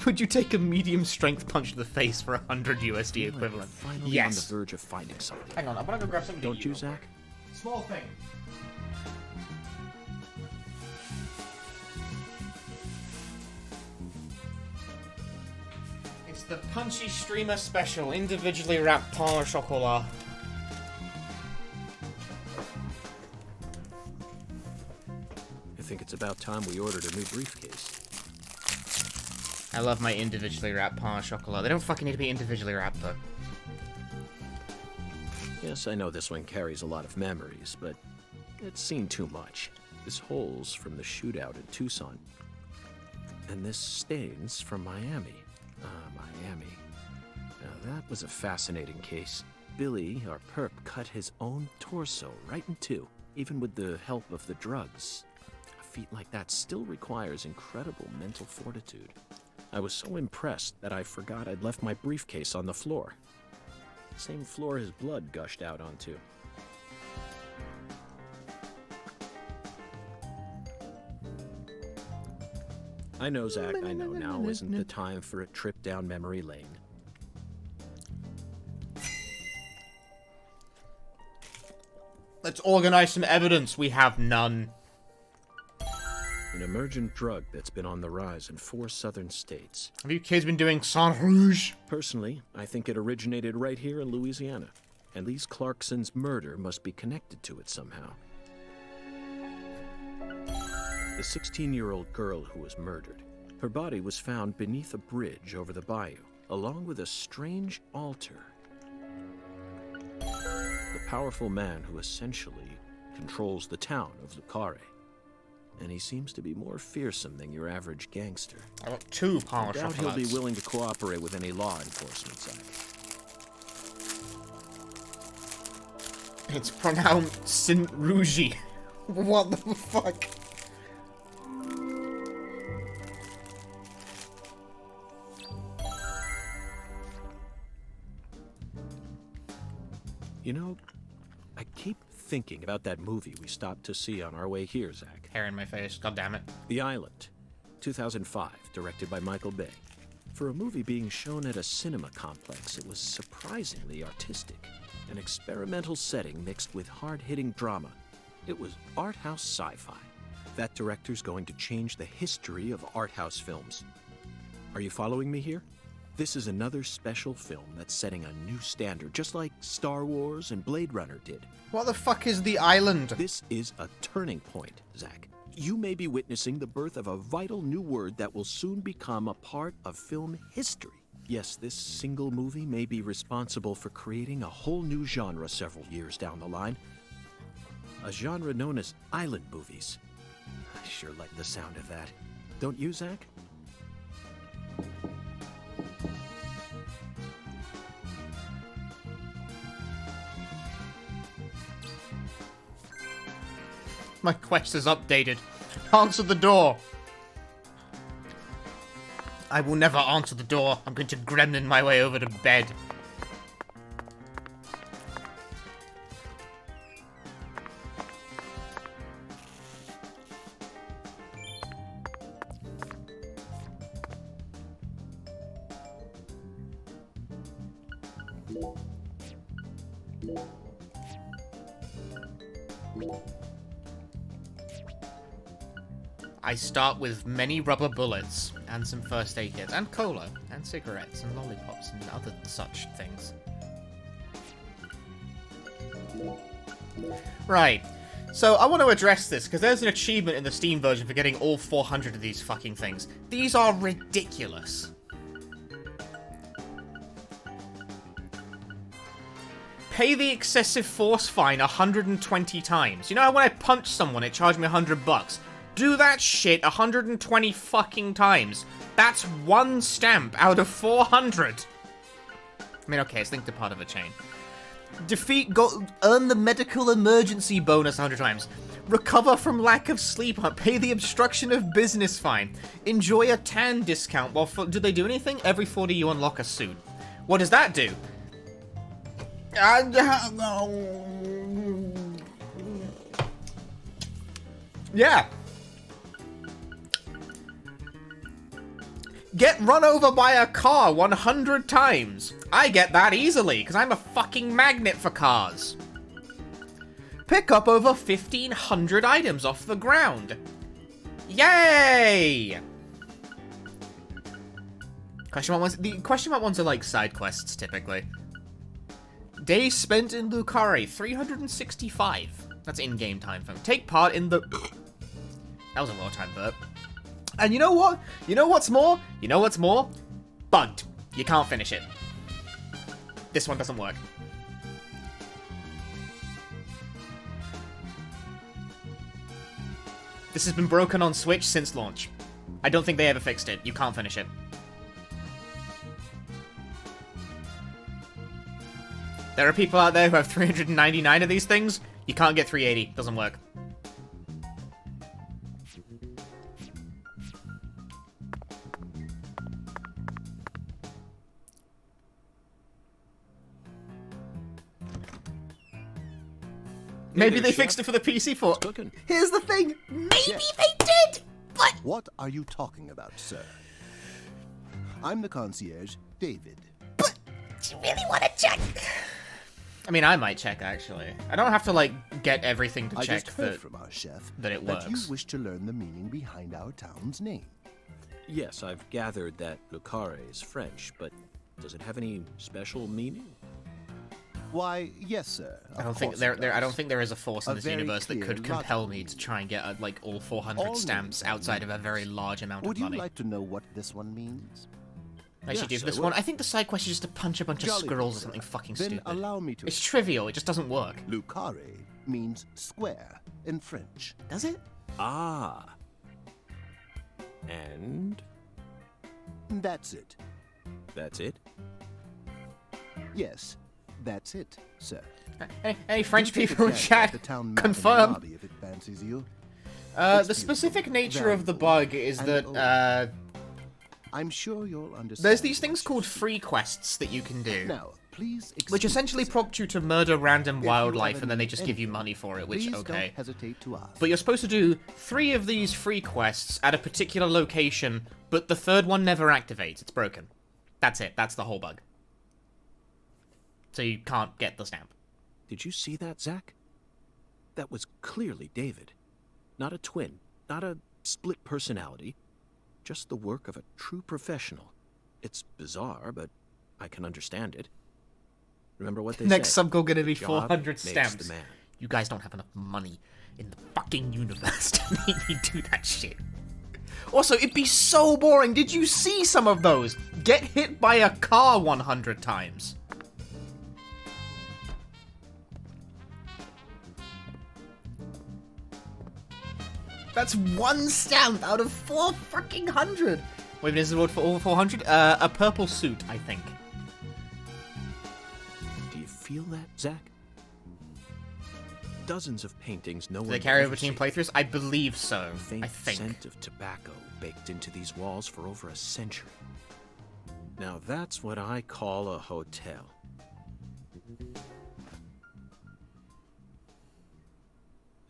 would you take a medium strength punch to the face for $100 USD equivalent? Finally yes. On the verge of finding something. Hang on, I'm gonna go grab something. Don't you, Zach? Small thing. It's the Punchy Streamer Special, individually wrapped pain au chocolat. I think it's about time we ordered a new briefcase. I love my individually wrapped pain au chocolat. They don't fucking need to be individually wrapped, though. Yes, I know this one carries a lot of memories, but it's seen too much. This hole's from the shootout in Tucson. And this stain's from Miami. Miami. Now, that was a fascinating case. Billy, our perp, cut his own torso right in two, even with the help of the drugs. A feat like that still requires incredible mental fortitude. I was so impressed that I forgot I'd left my briefcase on the floor. Same floor his blood gushed out onto. I know, Zach, I know. Now isn't the time for a trip down memory lane. Let's organize some evidence. We have none. An emergent drug that's been on the rise in 4 southern states. Have you kids been doing Sang Rouge? Personally, I think it originated right here in Louisiana. And Lise Clarkson's murder must be connected to it somehow. The 16-year-old girl who was murdered. Her body was found beneath a bridge over the bayou, along with a strange altar. The powerful man who essentially controls the town of Carré. And he seems to be more fearsome than your average gangster. I got 2 pain au I doubt chocolats. he'll be willing to cooperate with any law enforcement, Zach. It's pronounced Saint Rouge. What the fuck? You know, I keep thinking about that movie we stopped to see on our way here, Zach. Hair in my face. God damn it. The Island, 2005, directed by Michael Bay. For a movie being shown at a cinema complex, it was surprisingly artistic. An experimental setting mixed with hard-hitting drama. It was art house sci-fi. That director's going to change the history of art house films. Are you following me here? This is another special film that's setting a new standard, just like Star Wars and Blade Runner did. What the fuck is the island? This is a turning point, Zach. You may be witnessing the birth of a vital new word that will soon become a part of film history. Yes, this single movie may be responsible for creating a whole new genre several years down the line. A genre known as island movies. I sure like the sound of that. Don't you, Zach? My quest is updated. Answer the door. I will never answer the door. I'm going to gremlin my way over to bed. I start with many rubber bullets and some first aid kits and cola and cigarettes and lollipops and other such things. Right. So I want to address this because there's an achievement in the Steam version for getting all 400 of these fucking things. These are ridiculous. Pay the excessive force fine 120 times. You know how when I punch someone it charged me $100? Do that shit 120 fucking times. That's one stamp out of 400. I mean, okay, it's linked to part of a chain. Earn the medical emergency bonus 100 times. Recover from lack of sleep. Pay the obstruction of business fine. Enjoy a tan discount. Well, do they do anything? Every 40 you unlock a suit. What does that do? Yeah. Get run over by a car 100 times. I get that easily, because I'm a fucking magnet for cars. Pick up over 1,500 items off the ground. Yay! The question mark ones are like side quests, typically. Days spent in Carré, 365. That's in-game time. Take part in the... That was a well-timed burp. And you know what? You know what's more? You know what's more? Bugged. You can't finish it. This one doesn't work. This has been broken on Switch since launch. I don't think they ever fixed it. You can't finish it. There are people out there who have 399 of these things. You can't get 380. Doesn't work. Maybe they fixed it for the PC for... Here's the thing. Maybe they did, but... What are you talking about, sir? I'm the concierge, David. But do you really want to check? I mean, I might check, actually. I don't have to, like, get everything to check from our chef that it works. That you wish to learn the meaning behind our town's name. Yes, I've gathered that Le Carré is French, but does it have any special meaning? Why, yes, sir. I don't think there is a force in this universe that could compel me to try and get like all 400 stamps outside of a very large amount of money. Would you like to know what this one means? I should do this one. I think the side quest is just to punch a bunch of squirrels or something fucking stupid. Allow me to. It's trivial. It just doesn't work. Le Carré means square in French. Does it? Ah. And? That's it. That's it? Yes. That's it, sir. Any French people in chat? Confirm. If it fancies you. The specific nature of the bug is that I'm sure you'll understand. There's these things called free quests that you can do. Now, please. Which essentially prompt you to murder random wildlife, and then they just give you money for it. Which okay. Don't hesitate to ask. But you're supposed to do 3 of these free quests at a particular location, but the third one never activates. It's broken. That's it. That's the whole bug. So you can't get the stamp. Did you see that, Zach? That was clearly David. Not a twin, not a split personality, just the work of a true professional. It's bizarre, but I can understand it. Remember what they said? Next subgoal gonna be 400 makes stamps. the man. You guys don't have enough money in the fucking universe to make me do that shit. Also, it'd be so boring. Did you see some of those? Get hit by a car 100 times. That's 1 stamp out of 400. Wait, is the reward for all 400? A purple suit, I think. Do you feel that, Zach? dozens of paintings no Do one they will carry ever over team see. playthroughs? I believe so. The faint I think. scent of tobacco baked into these walls for over a century. Now that's what I call a hotel.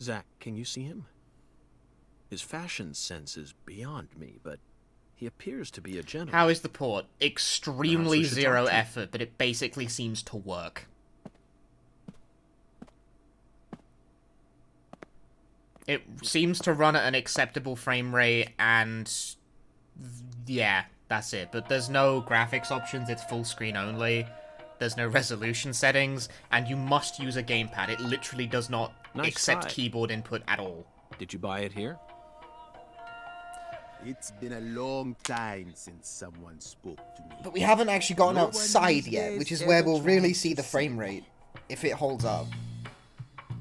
Zach, can you see him? His fashion sense is beyond me, but he appears to be a gentleman. How is the port? Extremely Perhaps we should zero talk to him. effort, but it basically seems to work. It seems to run at an acceptable frame rate, and yeah, that's it. But there's no graphics options, it's full screen only. There's no resolution settings, and you must use a gamepad. It literally does not Nice accept try. keyboard input at all. Did you buy it here? It's been a long time since someone spoke to me. But we haven't actually gotten No one outside these yet, days which is ever where we'll tried really to see the frame rate, if it holds up.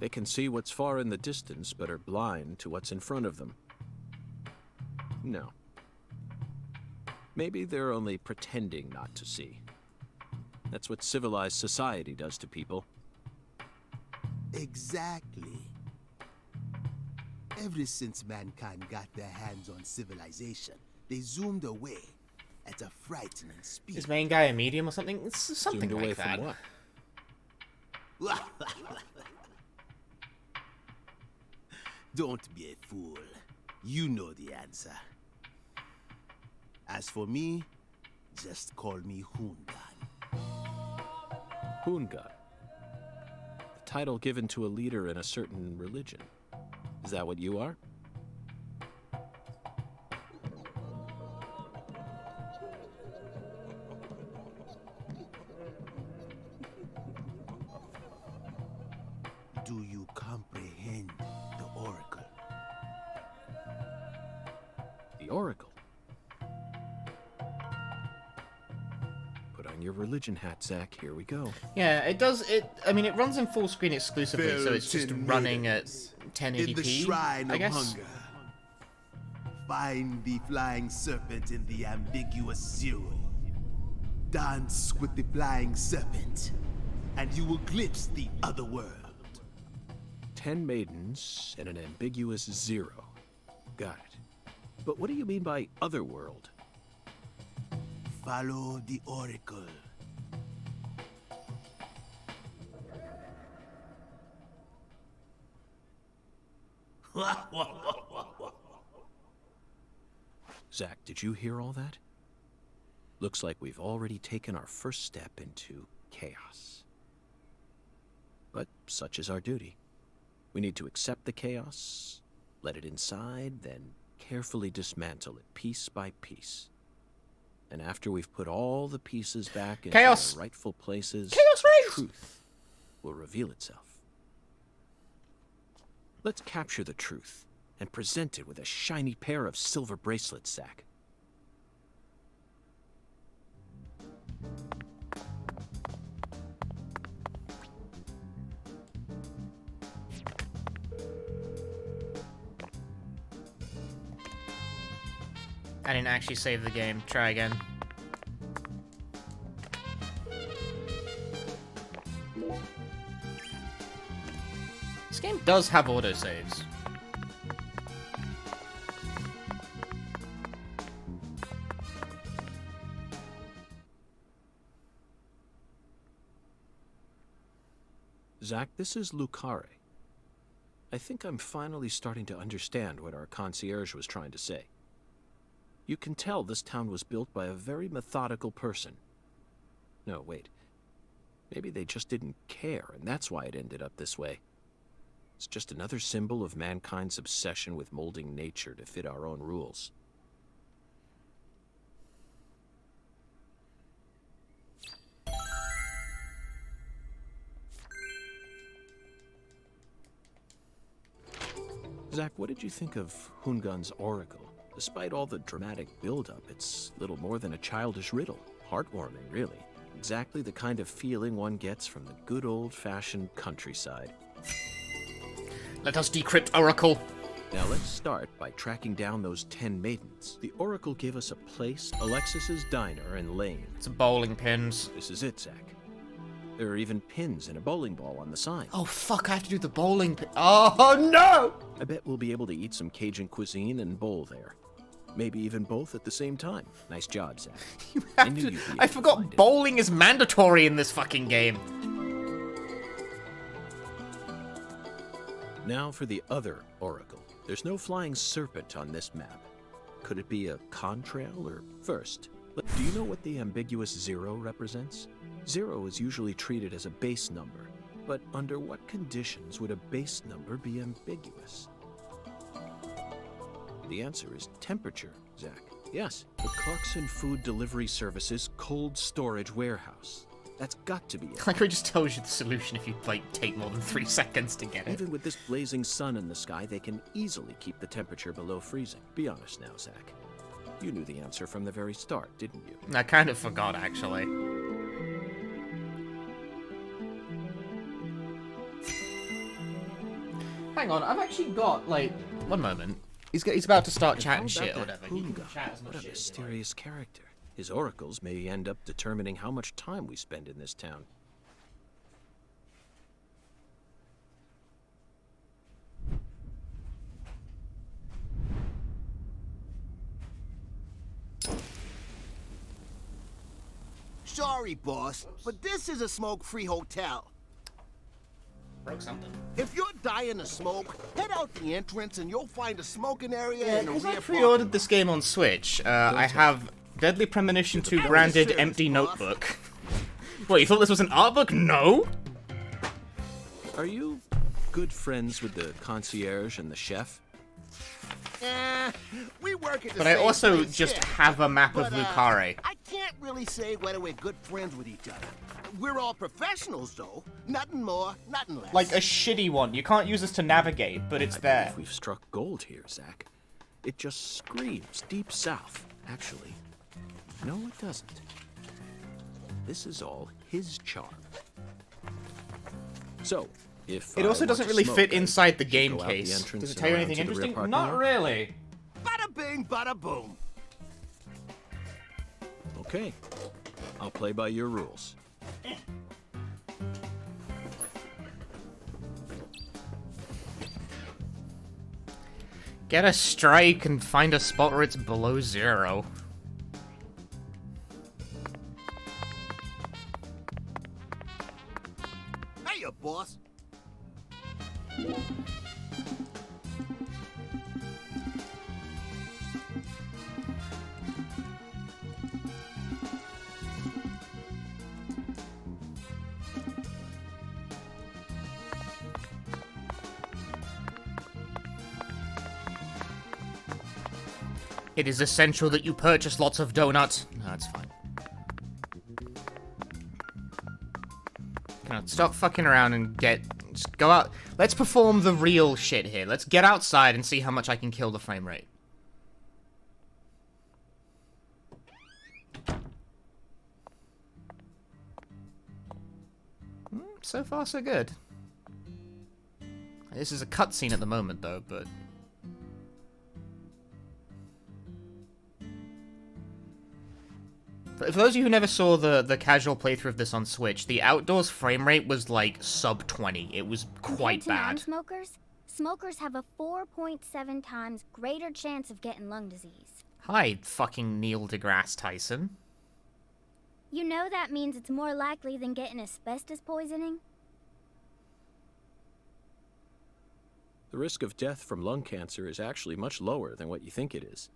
They can see what's far in the distance, but are blind to what's in front of them. No. Maybe they're only pretending not to see. That's what civilized society does to people. Exactly. Ever since mankind got their hands on civilization, they zoomed away at a frightening speed. Is main guy a medium or something? It's something Zoomed away like that. from what? Don't be a fool. You know the answer. As for me, just call me Hungan. Hungan. The title given to a leader in a certain religion. Is that what you are? Do you comprehend the Oracle? The Oracle. Put on your religion hat, Zach. Here we go. Yeah, it does. I mean, it runs in full screen exclusively, so it's just Ferritin running at maidens, 1080p. in the shrine I of guess. hunger. Find the flying serpent in the ambiguous zero. Dance with the flying serpent, and you will glimpse the other world. 10 maidens and an ambiguous zero. Got it. But what do you mean by otherworld? Follow the Oracle. Zach, did you hear all that? Looks like we've already taken our first step into chaos. But such is our duty. We need to accept the chaos, let it inside, then carefully dismantle it piece by piece. And after we've put all the pieces back into Chaos. their rightful places, Chaos race! truth will reveal itself. Let's capture the truth and present it with a shiny pair of silver bracelets, Zach. I didn't actually save the game. Try again. This game does have autosaves. Zach, this is Carré. I think I'm finally starting to understand what our concierge was trying to say. You can tell this town was built by a very methodical person. No, wait. Maybe they just didn't care, and that's why it ended up this way. It's just another symbol of mankind's obsession with molding nature to fit our own rules. Zach, what did you think of Hungan's Oracle? Despite all the dramatic build-up, it's little more than a childish riddle. Heartwarming, really. Exactly the kind of feeling one gets from the good old-fashioned countryside. Let us decrypt Oracle. Now let's start by tracking down those 10 maidens. The Oracle gave us a place, Alexis's Diner and Lane. It's bowling pins. This is it, Zach. There are even pins and a bowling ball on the sign. Oh fuck, I have to do the bowling pin. Oh no! I bet we'll be able to eat some Cajun cuisine and bowl there. Maybe even both at the same time. Nice job, Zach. You have to... I forgot bowling is mandatory in this fucking game. Now for the other oracle. There's no flying serpent on this map. Could it be a contrail or first? Do you know what the ambiguous 0 represents? 0 is usually treated as a base number, but under what conditions would a base number be ambiguous? The answer is temperature, Zach. Yes, the Clarkson Food Delivery Services cold storage warehouse. That's got to be it. Like, it just tells you the solution if you, like, take more than 3 seconds to get it. Even with this blazing sun in the sky, they can easily keep the temperature below freezing. Be honest now, Zach. You knew the answer from the very start, didn't you? I kind of forgot, actually. Hang on, I've actually got, like... One moment. He's about to start chatting shit or whatever. He can chat as much what a shit mysterious character. His oracles may end up determining how much time we spend in this town. Sorry, boss, but this is a smoke-free hotel. Broke something. If you're dying of smoke, head out the entrance and you'll find a smoking area Yeah, in the because rear I pre-ordered this game on Switch. I have Deadly Premonition 2 branded empty notebook. What, you thought this was an art book? No! Are you good friends with the concierge and the chef? We work at the But I same also place, just yeah. have a map of But, Blue Carré. I can't really say whether we're good friends with each other. We're all professionals, though. Nothing more, nothing less. Like a shitty one. You can't use this to navigate, but it's I there. believe we've struck gold here, Zach. It just screams deep south, actually. No, it doesn't. This is all his charm. So, if It also I want doesn't to really smoke, fit I inside the should game go out the case. entrance Does it and tell you around anything to the rear interesting? parking Not lot? really. Bada bing, bada boom. Okay. I'll play by your rules. Get a strike and find a spot where it's below 0. Hey, boss. It is essential that you purchase lots of donuts. No, that's fine. Come on, stop fucking around and just go out. Let's perform the real shit here. Let's get outside and see how much I can kill the frame rate. So far, so good. This is a cutscene at the moment, though, but... For those of you who never saw the casual playthrough of this on Switch, the outdoors frame rate was like sub 20. It was quite Compared to bad. non-smokers, smokers have a 4.7 times greater chance of getting lung disease. Hi, fucking Neil deGrasse Tyson. You know that means it's more likely than getting asbestos poisoning? The risk of death from lung cancer is actually much lower than what you think it is.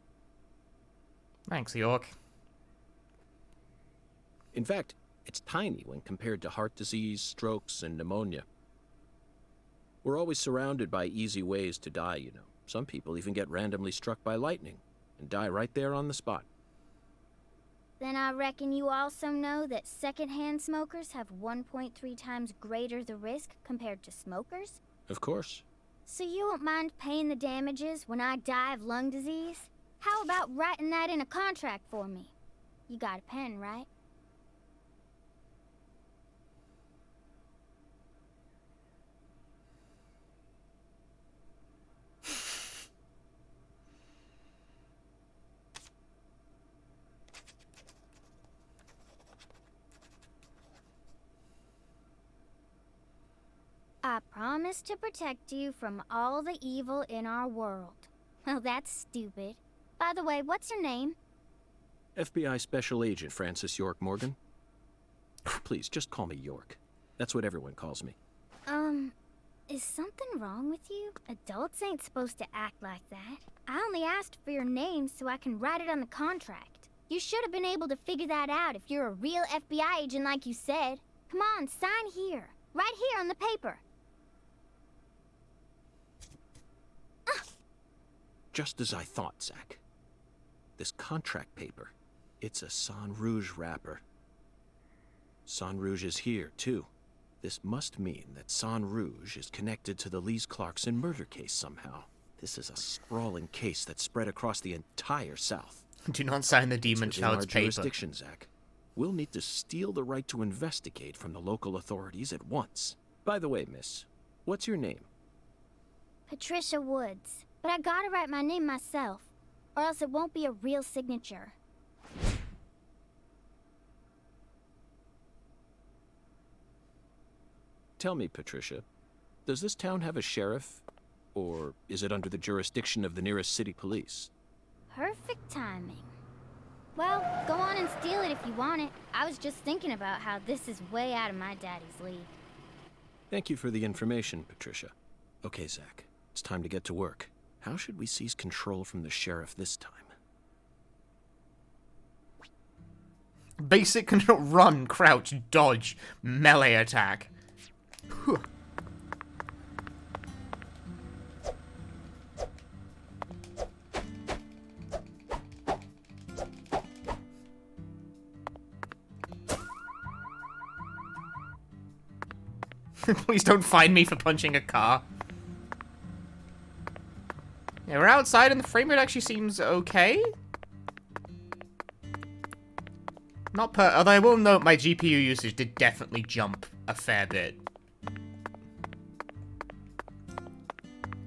Thanks, York. In fact, it's tiny when compared to heart disease, strokes, and pneumonia. We're always surrounded by easy ways to die, you know. Some people even get randomly struck by lightning and die right there on the spot. Then I reckon you also know that secondhand smokers have 1.3 times greater the risk compared to smokers? Of course. So you won't mind paying the damages when I die of lung disease? How about writing that in a contract for me? You got a pen, right? I promise to protect you from all the evil in our world. Well, that's stupid. By the way, what's your name? FBI Special Agent Francis York Morgan. Please, just call me York. That's what everyone calls me. Is something wrong with you? Adults ain't supposed to act like that. I only asked for your name so I can write it on the contract. You should have been able to figure that out if you're a real FBI agent like you said. Come on, sign here. Right here on the paper. Just as I thought, Zach. This contract paper, it's a Sang Rouge wrapper. Sang Rouge is here, too. This must mean that Sang Rouge is connected to the Lees Clarkson murder case somehow. This is a sprawling case that spread across the entire South. Do not sign the Demon It's within Child's our paper. jurisdiction, Zach. We'll need to steal the right to investigate from the local authorities at once. By the way, miss, what's your name? Patricia Woods. But I gotta write my name myself, or else it won't be a real signature. Tell me, Patricia, does this town have a sheriff? Or is it under the jurisdiction of the nearest city police? Perfect timing. Well, go on and steal it if you want it. I was just thinking about how this is way out of my daddy's league. Thank you for the information, Patricia. Okay, Zach, it's time to get to work. How should we seize control from the sheriff this time? Basic control: run, crouch, dodge, melee attack. Whew. Please don't find me for punching a car. Yeah, we're outside and the frame rate actually seems okay. Although I will note my GPU usage did definitely jump a fair bit.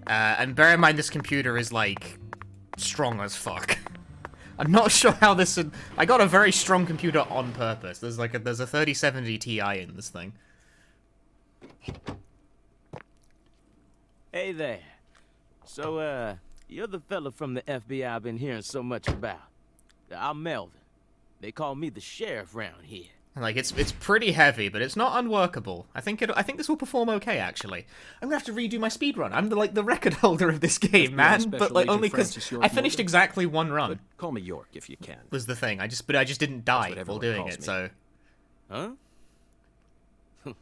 And bear in mind this computer is, like, strong as fuck. I'm not sure how this would... I got a very strong computer on purpose. There's a 3070 Ti in this thing. Hey there. So, you're the fella from the FBI I've been hearing so much about. I'm Melvin. They call me the sheriff round here. Like, it's pretty heavy, but it's not unworkable. I think this will perform okay, actually. I'm gonna have to redo my speedrun. I'm the record holder of this game, man. But like only because I finished exactly one run. But call me York if you can. Was the thing. I just didn't die while doing it. So. Huh?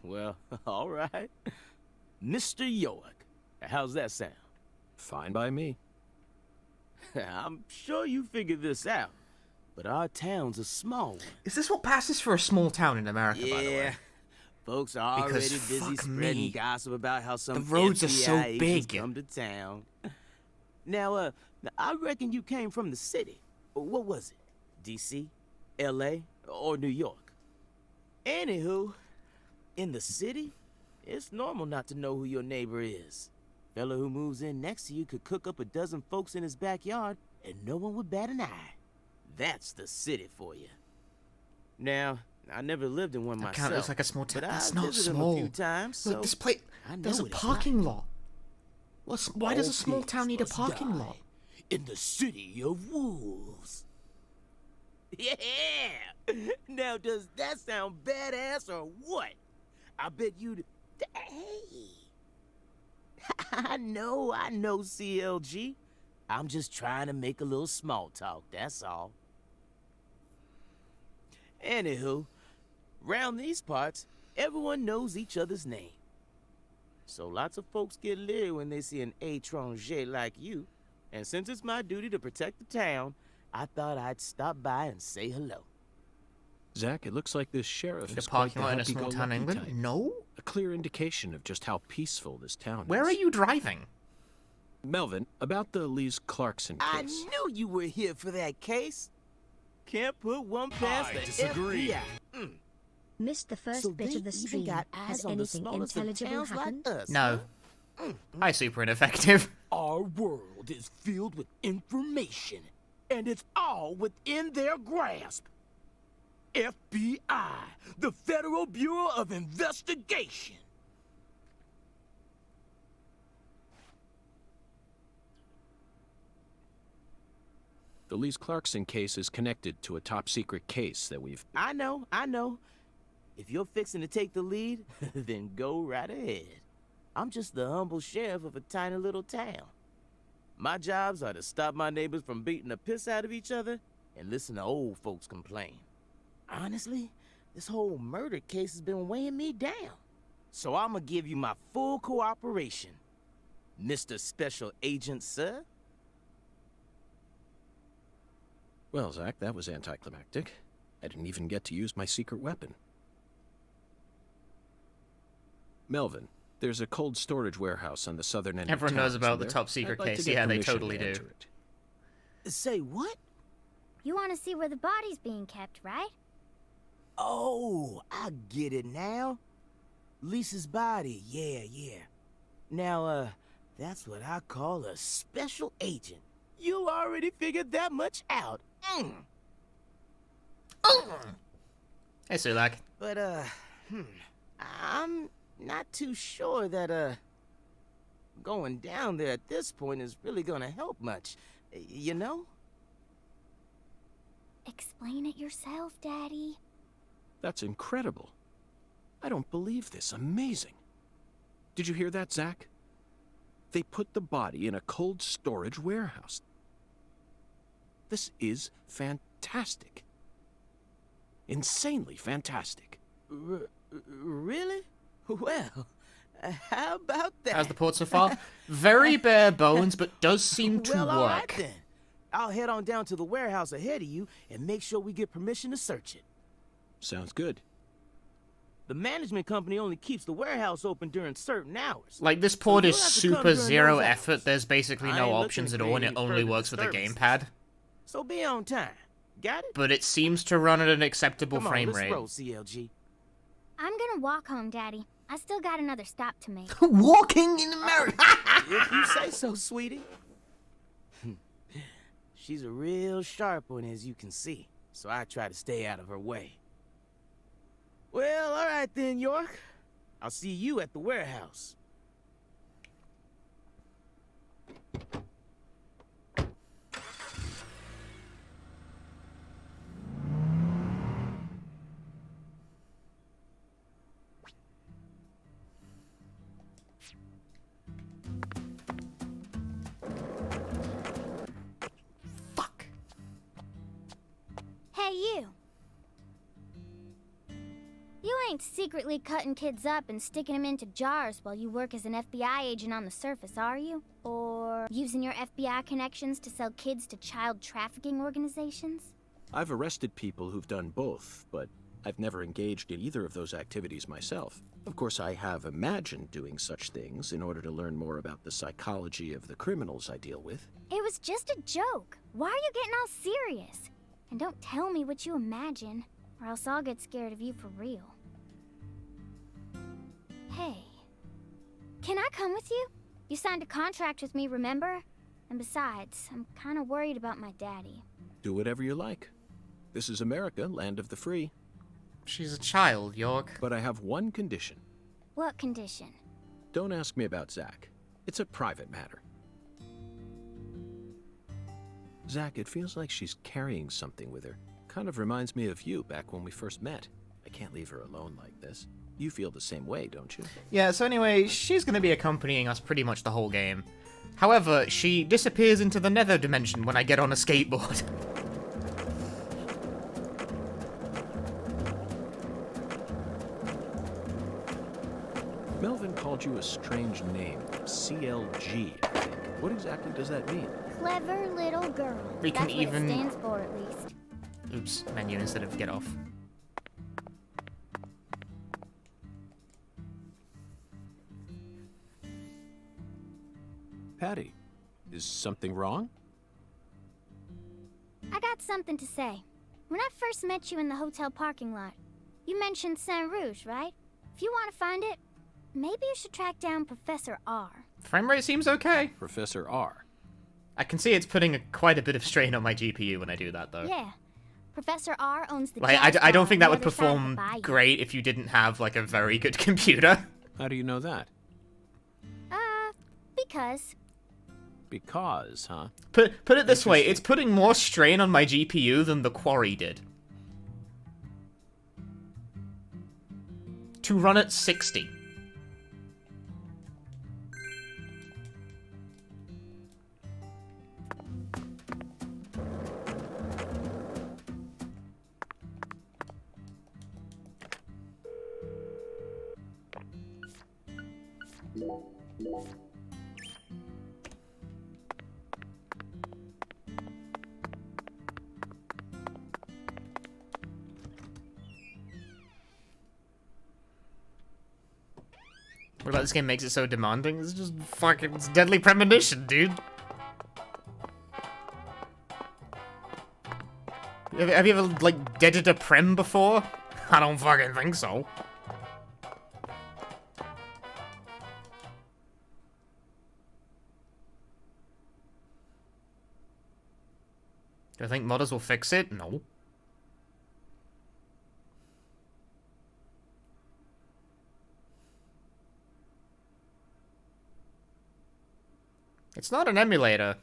Well, all right. Mr. York. How's that sound? Fine by me. I'm sure you figured this out. But our town's a small one. Is this what passes for a small town in America, yeah. by the way? Folks are already busy spreading gossip about how some the roads are so FBI big. Come to town. Now, I reckon you came from the city. What was it? D.C., L.A., or New York? Anywho, in the city, it's normal not to know who your neighbor is. Fella who moves in next to you could cook up a dozen folks in his backyard, and no one would bat an eye. That's the city for you. Now, I never lived in one myself. It looks like a small town. That's but I not visited small. Them a few times, so look, this place. There's a parking lot. Why does a small town need a parking lot? In the city of wolves. Yeah. Now, does that sound badass or what? I bet you'd. Hey. I know, CLG. I'm just trying to make a little small talk, that's all. Anywho, round these parts, everyone knows each other's name. So lots of folks get leery when they see an étranger like you. And since it's my duty to protect the town, I thought I'd stop by and say hello. Zach, it looks like this sheriff The is quite parking lot in a small town in England? type. No? A clear indication of just how peaceful this town is. Where are you driving? Melvin, about the Lees Clarkson case. I knew you were here for that case. Can't put one past the disagree. FBI. Missed the first bit of the stream. Has anything intelligible happened? Like us, No. huh? Hi, super ineffective. Our world is filled with information, and it's all within their grasp. FBI, the Federal Bureau of Investigation. The Lise Clarkson case is connected to a top-secret case that we've... I know. If you're fixing to take the lead, then go right ahead. I'm just the humble sheriff of a tiny little town. My jobs are to stop my neighbors from beating the piss out of each other and listen to old folks complain. Honestly, this whole murder case has been weighing me down. So I'm gonna give you my full cooperation, Mr. Special Agent, sir. Well, Zach, that was anticlimactic. I didn't even get to use my secret weapon. Melvin, there's a cold storage warehouse on the southern end Everyone of town. knows about the top secret case. Yeah, they totally do. Say what? You want to see where the body's being kept, right? Oh, I get it now. Lisa's body, yeah. Now, that's what I call a special agent. You already figured that much out. Hey, Sulak. But, I'm not too sure that, going down there at this point is really gonna help much. You know? Explain it yourself, Daddy. That's incredible. I don't believe this. Amazing. Did you hear that, Zach? They put the body in a cold storage warehouse. This is fantastic. Insanely fantastic. Really? Well, how about that? How's the port so far? Very bare bones, but does seem to well, work. All right, then. I'll head on down to the warehouse ahead of you and make sure we get permission to search it. Sounds good. The management company only keeps the warehouse open during certain hours. Like, this port So is you'll have to super come during zero those effort. hours. There's basically I no ain't options at looking to all, and it create any only further works with a disturbances. gamepad. So be on time. Got it? But it seems to run at an acceptable Come on, frame let's rate. roll, CLG. I'm gonna walk home, Daddy. I still got another stop to make. Walking in America. If you say so, sweetie. She's a real sharp one, as you can see, so I try to stay out of her way. Well, all right then, York. I'll see you at the warehouse. Fuck. Hey, you. You ain't secretly cutting kids up and sticking them into jars while you work as an FBI agent on the surface, are you? Or using your FBI connections to sell kids to child trafficking organizations? I've arrested people who've done both, but I've never engaged in either of those activities myself. Of course, I have imagined doing such things in order to learn more about the psychology of the criminals I deal with. It was just a joke. Why are you getting all serious? And don't tell me what you imagine, or else I'll get scared of you for real. Hey, can I come with you? You signed a contract with me, remember? And besides, I'm kind of worried about my daddy. Do whatever you like. This is America, land of the free. She's a child, York. But I have one condition. What condition? Don't ask me about Zach. It's a private matter. Zach, it feels like she's carrying something with her. Kind of reminds me of you back when we first met. I can't leave her alone like this. You feel the same way, don't you? Yeah, so anyway, she's going to be accompanying us pretty much the whole game. However, she disappears into the nether dimension when I get on a skateboard. Melvin called you a strange name. CLG, I think. What exactly does that mean? Clever little girl. We can That's what even- it stands for, at least. Oops, menu instead of get off. Patty, is something wrong? I got something to say. When I first met you in the hotel parking lot, you mentioned Saint Rouge, right? If you want to find it, maybe you should track down Professor R. Frame rate seems okay. Professor R. I can see it's putting quite a bit of strain on my GPU when I do that, though. Yeah. Professor R owns the Like, jazz I don't bar think on that would the other side of the perform bayou. great if you didn't have, like, a very good computer. How do you know that? Because Because, huh? Put it this way, it's putting more strain on my GPU than the Quarry did. To run at 60. What about this game makes it so demanding? It's just fucking, it's deadly premonition, dude. Have you ever, like, deaded a prem before? I don't fucking think so. Do I think modders will fix it? No. It's not an emulator.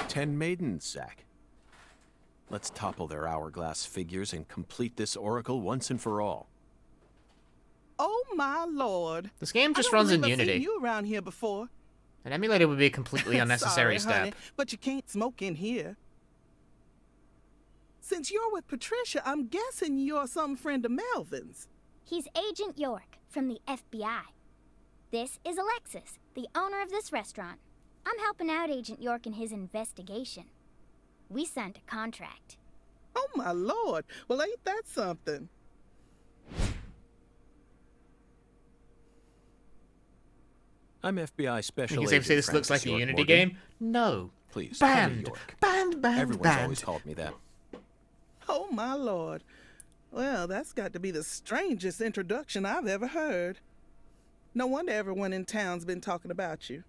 Ten maidens, Zach. Let's topple their hourglass figures and complete this oracle once and for all. Oh my lord! This game just runs in I've Unity. seen you around here before. An emulator would be a completely unnecessary Sorry, honey, step. but you can't smoke in here. Since you're with Patricia, I'm guessing you're some friend of Melvin's. He's Agent York from the FBI. This is Alexis, the owner of this restaurant. I'm helping out Agent York in his investigation. We signed a contract. Oh my lord! Well, ain't that something? I'm FBI Special You Agent say this looks Francis like a York Unity Morgan. game? No. Please, call me Banned. York. Banned. Everyone's always called me that. Oh my lord! Well, that's got to be the strangest introduction I've ever heard. No wonder everyone in town's been talking about you.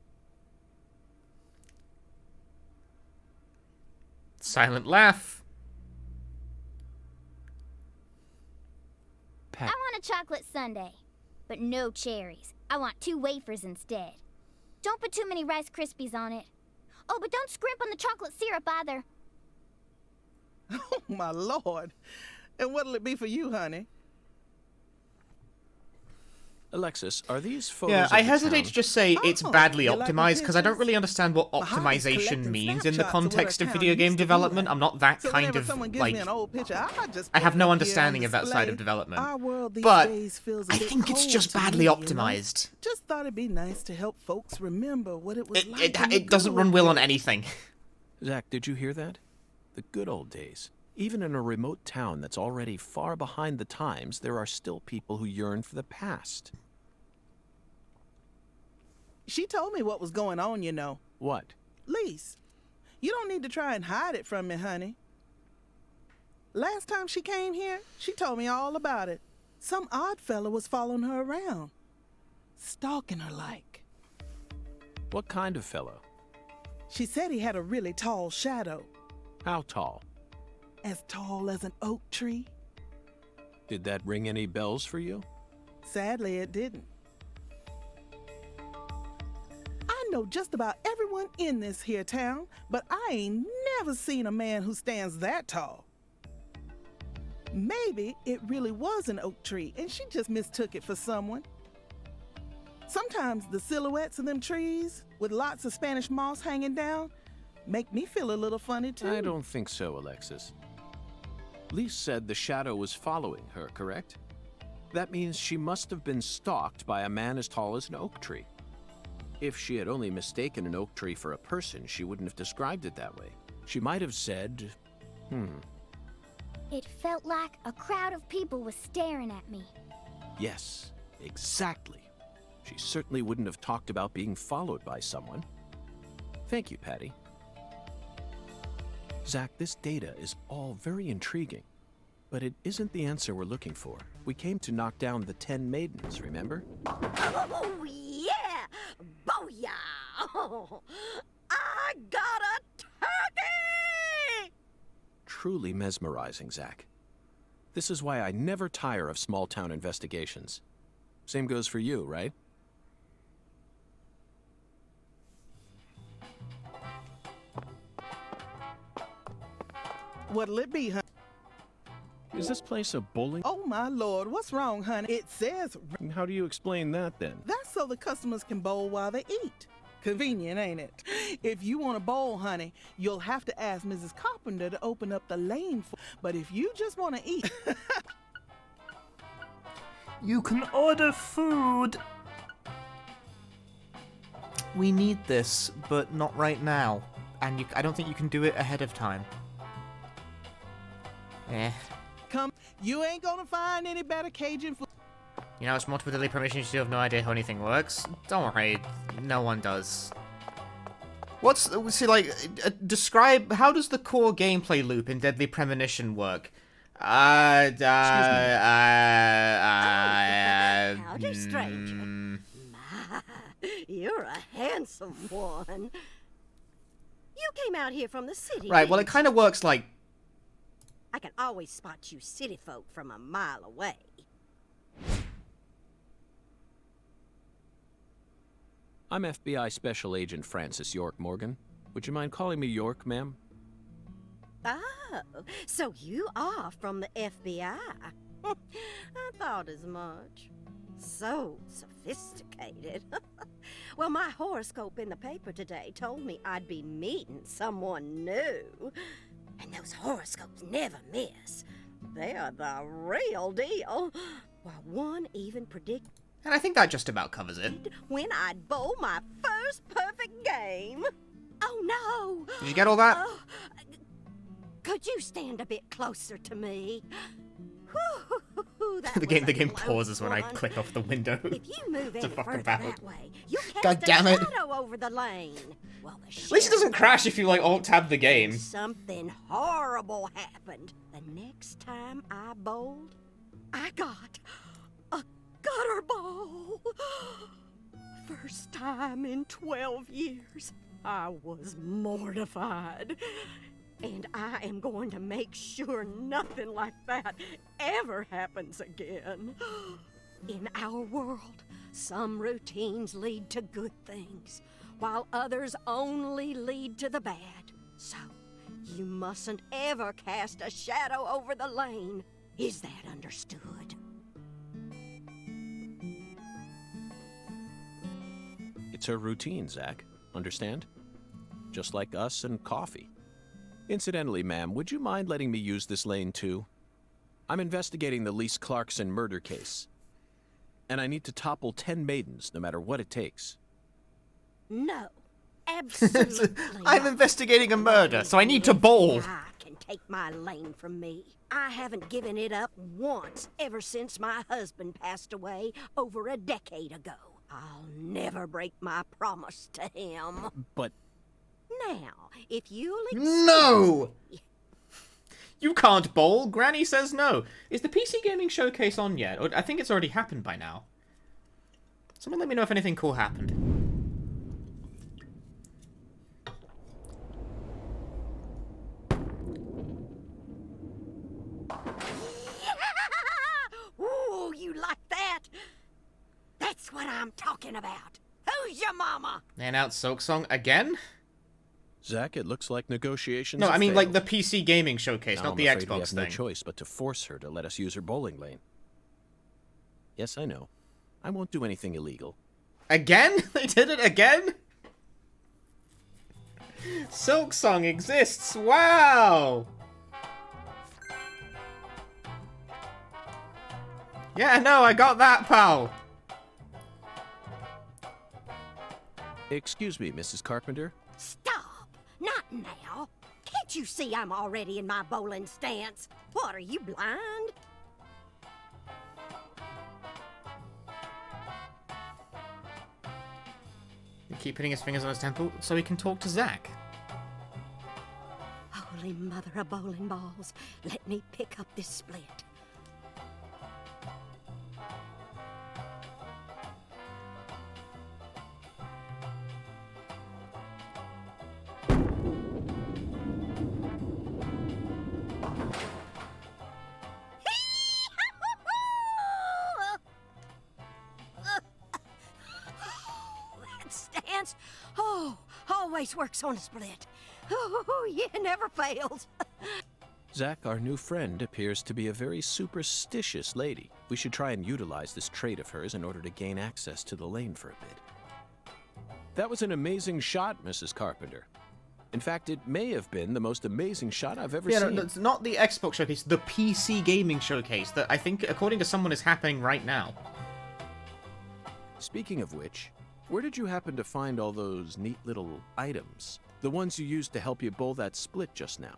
Silent laugh. I want a chocolate sundae, but no cherries. I want 2 wafers instead. Don't put too many Rice Krispies on it. Oh, but don't scrimp on the chocolate syrup either. Oh my lord! And what'll it be for you, honey? Alexis, are these photos Yeah, of I the hesitate town? to just say it's Oh, badly you like the optimized because I don't pictures? really understand what Behind is optimization collecting means in the snapshots of what context a of town video game used to be development. like. I'm not that So kind whenever of someone gives like. me an old picture, I just I have put it no up here on understanding of that side of display. development. Our world these But days feels a I bit think it's cold just to badly me, you know? optimized. Just thought it'd be nice to help folks remember what it was It, like. it, in the it doesn't good run old well on days. anything. Zach, did you hear that? The good old days. Even in a remote town that's already far behind the times, there are still people who yearn for the past. She told me what was going on, you know. What? Lise, you don't need to try and hide it from me, honey. Last time she came here, she told me all about it. Some odd fella was following her around, stalking her like. What kind of fellow? She said he had a really tall shadow, How tall? as tall as an oak tree. Did that ring any bells for you? Sadly, it didn't. I know just about everyone in this here town, but I ain't never seen a man who stands that tall. Maybe it really was an oak tree and she just mistook it for someone. Sometimes the silhouettes of them trees with lots of Spanish moss hanging down make me feel a little funny too. I don't think so, Alexis. Lise said the shadow was following her, correct? That means she must have been stalked by a man as tall as an oak tree. If she had only mistaken an oak tree for a person, she wouldn't have described it that way. She might have said, It felt like a crowd of people was staring at me. yes, exactly. She certainly wouldn't have talked about being followed by someone. Thank you, Patty. Zach, this data is all very intriguing, but it isn't the answer we're looking for. We came to knock down the 10 maidens, remember? Oh, yeah! Booyah! Oh, I got a turkey! Truly mesmerizing, Zach. This is why I never tire of small-town investigations. Same goes for you, right? What'll it be, honey? Is this place a bowling? Oh, my lord, what's wrong, honey? It says... How do you explain that, then? That's so the customers can bowl while they eat. Convenient, ain't it? If you want to bowl, honey, you'll have to ask Mrs. Carpenter to open up the lane for... But if you just want to eat... You can order food. We need this, but not right now. And I don't think you can do it ahead of time. Eh. Come, you ain't gonna find any better Cajun food. You know, it's multiple daily permission, you still have no idea how anything works. Don't worry, no one does. Describe, how does the core gameplay loop in Deadly Premonition work? Howdy, stranger. My, you're a handsome one. You came out here from the city. Right, well, it kind of works like... I can always spot you city folk from a mile away. I'm FBI Special Agent Francis York Morgan. Would you mind calling me York, ma'am? Oh, so you are from the FBI. I thought as much. So sophisticated. Well, my horoscope in the paper today told me I'd be meeting someone new. And those horoscopes never miss. They're the real deal. Well, one even predicted... And I think that just about covers it. ...when I'd bowl my first perfect game. Oh, no! Did you get all that? Could you stand a bit closer to me? The game pauses when I click off the window. If you move any further that way, you God cast damn a it. shadow over the lane. Well, the At least it doesn't crash if you, like, alt-tab the game. Something horrible happened. The next time I bowled, I got a gutter ball. First time in 12 years. I was mortified. And I am going to make sure nothing like that ever happens again. In our world, some routines lead to good things, while others only lead to the bad. So, you mustn't ever cast a shadow over the lane. Is that understood? It's her routine, Zach. Understand? Just like us and coffee. Incidentally, ma'am, would you mind letting me use this lane too? I'm investigating the Lise Clarkson murder case. And I need to topple 10 maidens, no matter what it takes. No. Absolutely I'm investigating a murder, so I need to bowl. I can take my lane from me. I haven't given it up once ever since my husband passed away over a decade ago. I'll never break my promise to him. But... Now, if you'll No! You can't bowl. Granny says no. Is the PC Gaming Showcase on yet? Or I think it's already happened by now. Someone let me know if anything cool happened. Ooh, you like that? That's what I'm talking about. Who's your mama? And out Silk Song again? Zach, it looks like negotiations. No, I mean failed. like the PC Gaming Showcase, Now not I'm the afraid we Xbox have thing. no choice but to force her to let us use her bowling lane. Yes, I know. I won't do anything illegal. Again? They did it again? Silk Song exists. Wow. Yeah, no, I got that, pal. Excuse me, Mrs. Carpenter. Stop! Not now. Can't you see I'm already in my bowling stance? What, are you blind? You keep putting his fingers on his temple so he can talk to Zach. Holy mother of bowling balls, let me pick up this split. always works on a split. Oh, yeah, never fails. Zack, our new friend, appears to be a very superstitious lady. We should try and utilize this trait of hers in order to gain access to the lane for a bit. That was an amazing shot, Mrs. Carpenter. In fact, it may have been the most amazing shot I've ever seen. No, it's not the Xbox showcase, the PC gaming showcase that I think, according to someone, is happening right now. Speaking of which, where did you happen to find all those neat little items? The ones you used to help you bowl that split just now?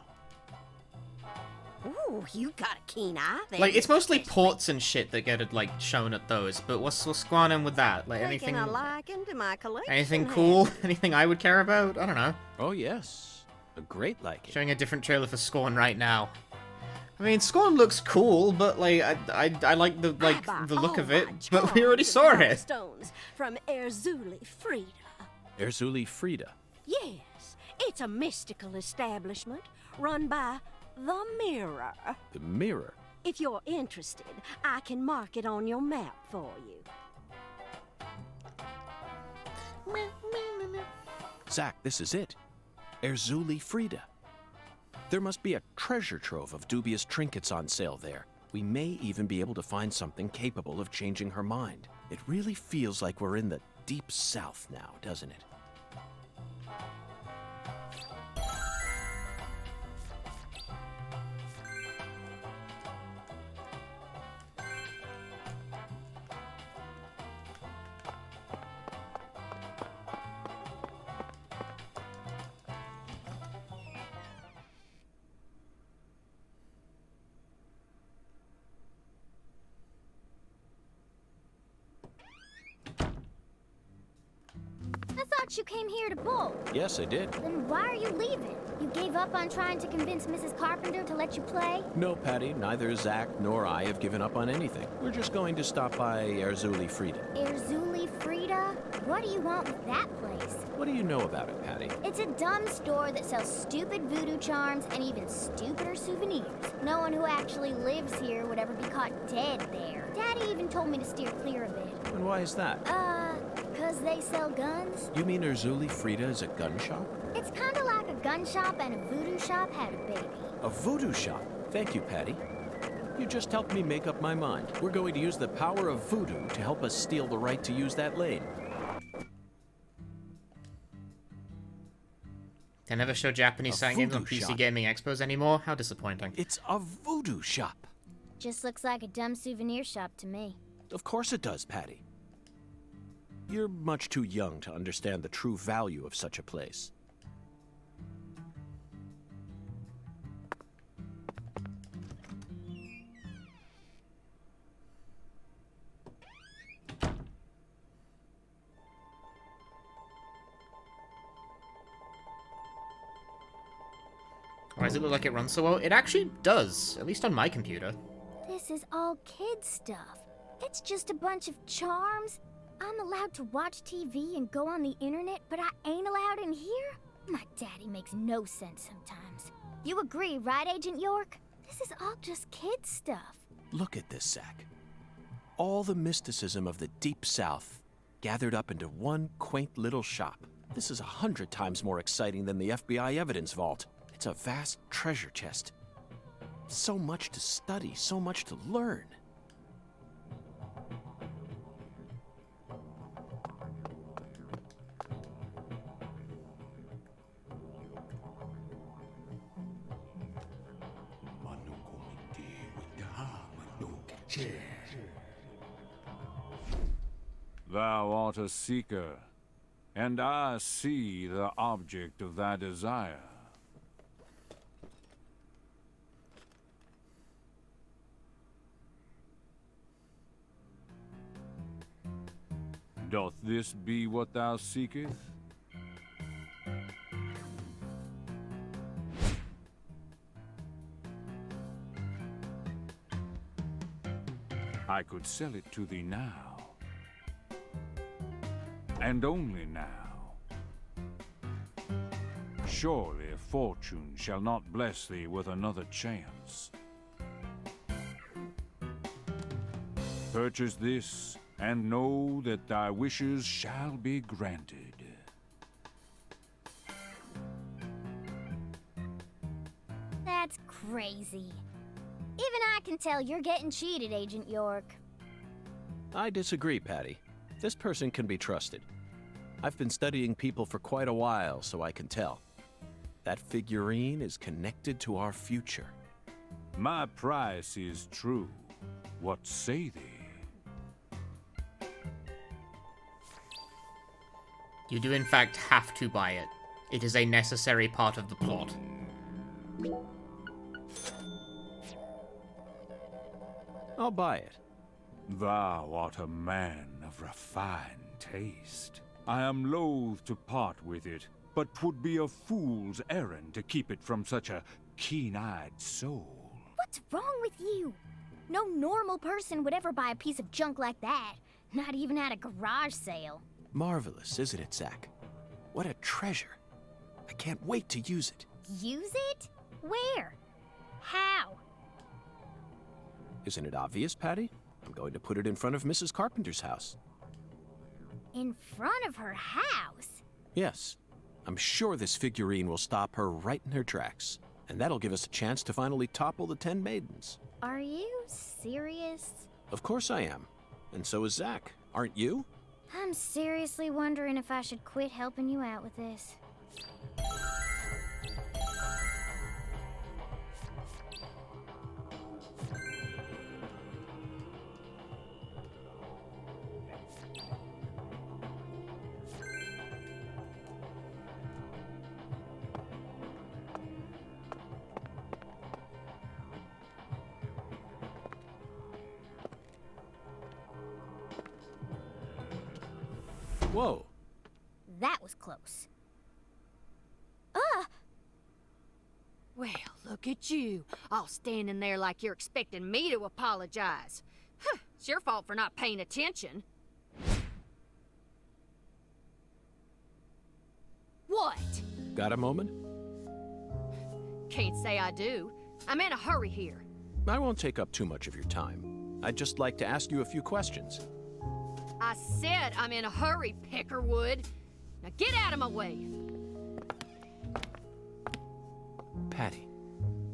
Ooh, you got a keen eye there. Like, it's mostly ports and shit that get, like, shown at those, but what's going on with that? Like, anything... a liking to my collection. Anything cool? Anything I would care about? I don't know. Oh, yes. A great liking. Showing a different trailer for Scorn right now. I mean, Scorn looks cool, but, like, I like the look of it, but we already saw it. Stones from Erzuli Frida. Erzuli Frida? Yes, it's a mystical establishment run by the Mirror. The Mirror? If you're interested, I can mark it on your map for you. Zack, this is it. Erzuli Frida. There must be a treasure trove of dubious trinkets on sale there. We may even be able to find something capable of changing her mind. It really feels like we're in the deep south now, doesn't it? You came here to bowl. Yes, I did. Then why are you leaving? You gave up on trying to convince Mrs. Carpenter to let you play? No, Patty. Neither Zack nor I have given up on anything. We're just going to stop by Erzuli Frida. Erzuli Frida? What do you want with that place? What do you know about it, Patty? It's a dumb store that sells stupid voodoo charms and even stupider souvenirs. No one who actually lives here would ever be caught dead there. Daddy even told me to steer clear of it. And why is that? Because they sell guns. You mean Erzuli Frida is a gun shop? It's kind of like a gun shop and a voodoo shop had a baby. A voodoo shop? Thank you, Patty. You just helped me make up my mind. We're going to use the power of voodoo to help us steal the right to use that lane. They never show Japanese sound games on PC gaming expos anymore? How disappointing. It's a voodoo shop. Just looks like a dumb souvenir shop to me. Of course it does, Patty. You're much too young to understand the true value of such a place. Why does it look like it runs so well? It actually does, at least on my computer. This is all kid stuff. It's just a bunch of charms. I'm allowed to watch TV and go on the internet, but I ain't allowed in here? My daddy makes no sense sometimes. You agree, right, Agent York? This is all just kid stuff. Look at this, Zack. All the mysticism of the Deep South gathered up into one quaint little shop. This is 100 times more exciting than the FBI evidence vault. It's a vast treasure chest. So much to study, so much to learn. Thou art a seeker, and I see the object of thy desire. Doth this be what thou seekest? I could sell it to thee now, and only now. Surely fortune shall not bless thee with another chance. Purchase this, and know that thy wishes shall be granted. crazy. Even I can tell you're getting cheated, Agent York. I disagree, Patty. This person can be trusted. I've been studying people for quite a while, so I can tell. That figurine is connected to our future. My price is true. What say thee? You do in fact have to buy it. It is a necessary part of the plot. I'll buy it. Thou art a man of refined taste. I am loath to part with it, but 'twould be a fool's errand to keep it from such a keen-eyed soul. What's wrong with you? No normal person would ever buy a piece of junk like that. Not even at a garage sale. Marvelous, isn't it, Zach? What a treasure. I can't wait to use it. Use it? Where? How? Isn't it obvious, Patty? I'm going to put it in front of Mrs. Carpenter's house. In front of her house? Yes. I'm sure this figurine will stop her right in her tracks. And that'll give us a chance to finally topple the 10 maidens. Are you serious? Of course I am. And so is Zach. Aren't you? I'm seriously wondering if I should quit helping you out with this. Whoa. That was close. Well, look at you, all standing there like you're expecting me to apologize. Huh, it's your fault for not paying attention. What? Got a moment? Can't say I do. I'm in a hurry here. I won't take up too much of your time. I'd just like to ask you a few questions. I said I'm in a hurry, Peckerwood. Now get out of my way. Patty,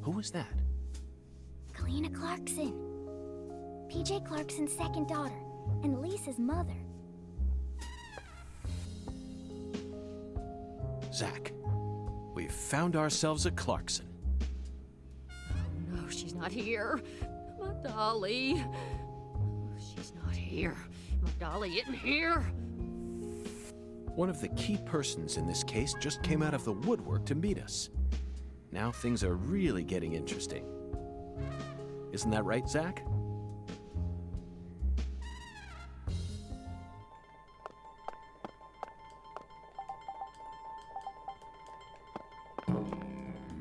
who was that? Kalina Clarkson. PJ Clarkson's second daughter, and Lisa's mother. Zach, we've found ourselves a Clarkson. Oh no, she's not here. My dolly. She's not here. My dolly isn't here. One of the key persons in this case just came out of the woodwork to meet us. Now things are really getting interesting. Isn't that right, Zach?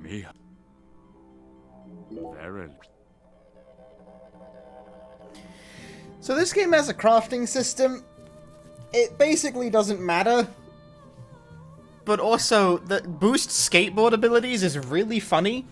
Mia. Verily. So this game has a crafting system. It basically doesn't matter. But also, the boost skateboard abilities is really funny.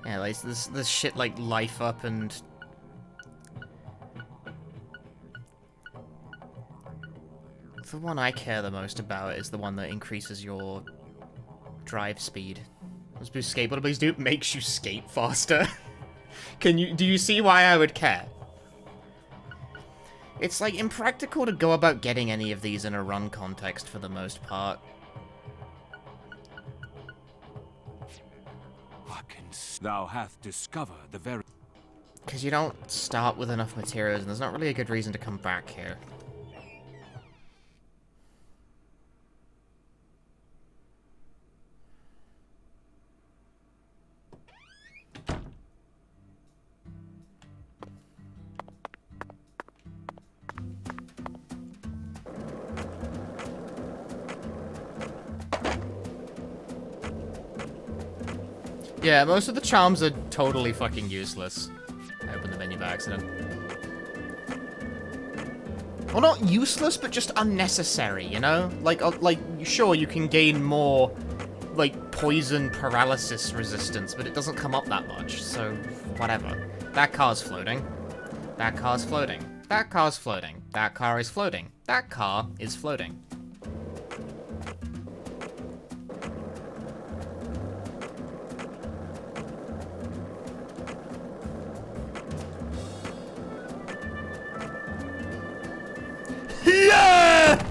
Yeah, like this shit like life up and the one I care the most about is the one that increases your drive speed. Those boost skateboard abilities do makes you skate faster. Do you see why I would care? It's like impractical to go about getting any of these in a run context for the most part. Thou hath discovered the very... Because you don't start with enough materials and there's not really a good reason to come back here. Yeah, most of the charms are totally fucking useless. I opened the menu by accident. Well, not useless, but just unnecessary, you know? Like, sure, you can gain more, like, poison paralysis resistance, but it doesn't come up that much, so whatever. That car's floating. That car's floating. That car's floating. That car is floating. That car is floating. Yeah!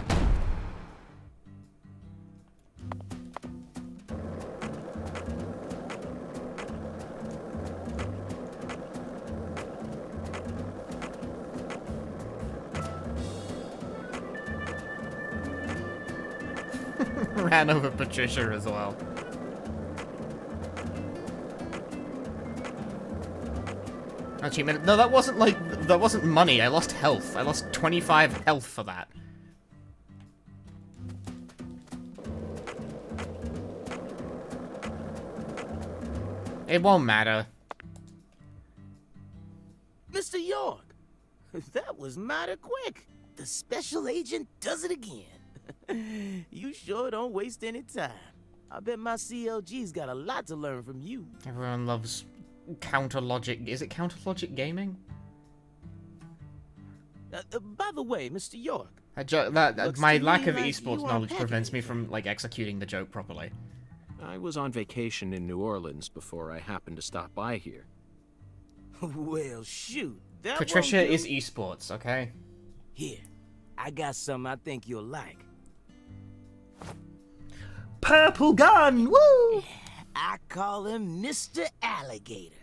Ran over Patricia as well. Actually, no, that wasn't money. I lost health. I lost 25 health for that. It won't matter. Mr. York, that was mighty quick. The special agent does it again. You sure don't waste any time. I bet my CLG's got a lot to learn from you. Everyone loves counter logic. Is it counter logic gaming? By the way, Mr. York. My lack of esports knowledge prevents me from like executing the joke properly. I was on vacation in New Orleans before I happened to stop by here. Well, shoot. Patricia is esports, okay? Here, I got something I think you'll like. Purple gun! Woo! I call him Mr. Alligator.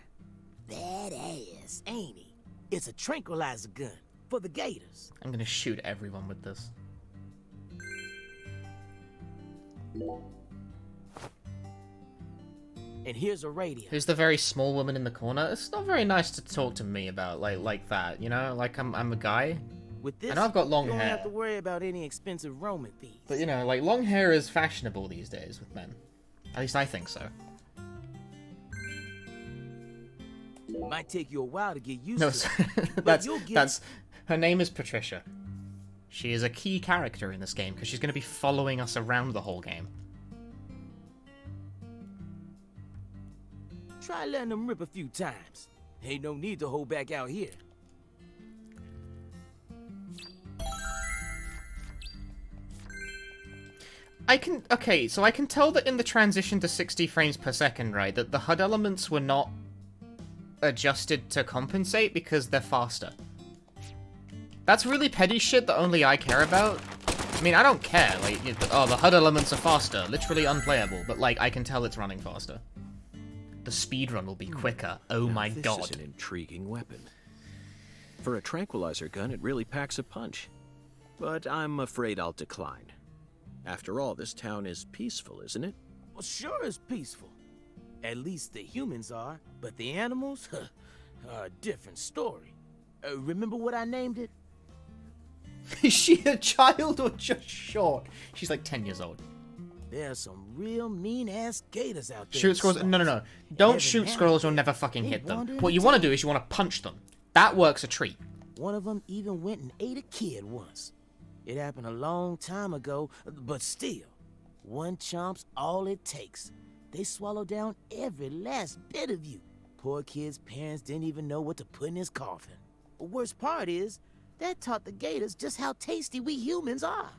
That ass, ain't he? It's a tranquilizer gun for the gators. I'm gonna shoot everyone with this. And here's a radio. Who's the very small woman in the corner? It's not very nice to talk to me about, like that, you know? Like, I'm a guy. With this, and I've got long you don't hair. have to worry about any expensive roaming fees. But, you know, like, long hair is fashionable these days with men. At least I think so. It might take you a while to get used No, to it. that's... Her name is Patricia. She is a key character in this game, because she's going to be following us around the whole game. Try letting them rip a few times. Ain't no need to hold back out here. Okay, so I can tell that in the transition to 60 frames per second, right, that the HUD elements were not adjusted to compensate because they're faster. That's really petty shit that only I care about. I mean, I don't care, like, oh, the HUD elements are faster, literally unplayable, but, like, I can tell it's running faster. The speedrun will be quicker, oh my god. This is an intriguing weapon. For a tranquilizer gun, it really packs a punch. But I'm afraid I'll decline. After all, this town is peaceful, isn't it? Well, sure is peaceful. At least the humans are, but the animals, are a different story. Remember what I named it? Is she a child or just short? She's like 10 years old. There's some real mean-ass gators out there. Shoot squirrels? No. Don't shoot squirrels, you'll never fucking hit them. What you want to do is you want to punch them. That works a treat. One of them even went and ate a kid once. It happened a long time ago, but still, one chomp's all it takes. They swallow down every last bit of you. Poor kid's parents didn't even know what to put in his coffin. The worst part is, that taught the gators just how tasty we humans are.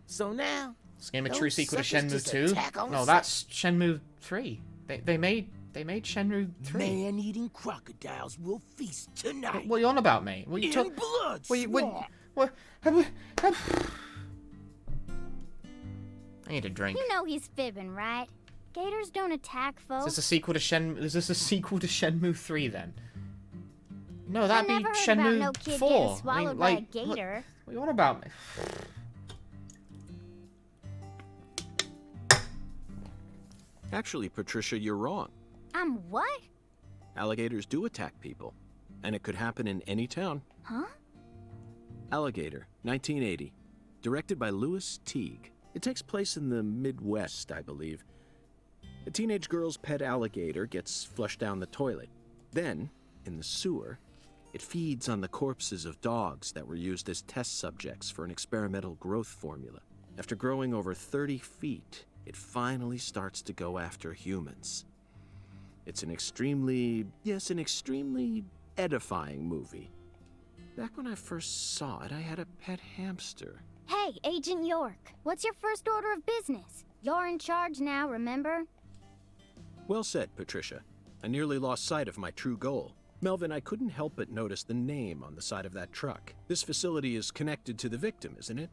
So now... This game a true sequel to Shenmue 2? No, that's Shenmue 3. They made Shenmue 3. Man-eating crocodiles will feast tonight. What are you on about, mate? What are you in blood, what? I need a drink. You know he's fibbing, right? Gators don't attack folks. Is this a sequel to Shenmue 3 then? No, that'd be I never heard Shenmue about no kid 4. getting swallowed I mean, by a like, gator. What are you on about? Actually, Patricia, you're wrong. I'm what? Alligators do attack people, and it could happen in any town. Huh? Alligator, 1980. Directed by Louis Teague. It takes place in the Midwest, I believe. A teenage girl's pet alligator gets flushed down the toilet. Then, in the sewer, it feeds on the corpses of dogs that were used as test subjects for an experimental growth formula. After growing over 30 feet, it finally starts to go after humans. It's an extremely edifying movie. Back when I first saw it, I had a pet hamster. Hey, Agent York, what's your first order of business? You're in charge now, remember? Well said, Patricia. I nearly lost sight of my true goal. Melvin, I couldn't help but notice the name on the side of that truck. This facility is connected to the victim, isn't it?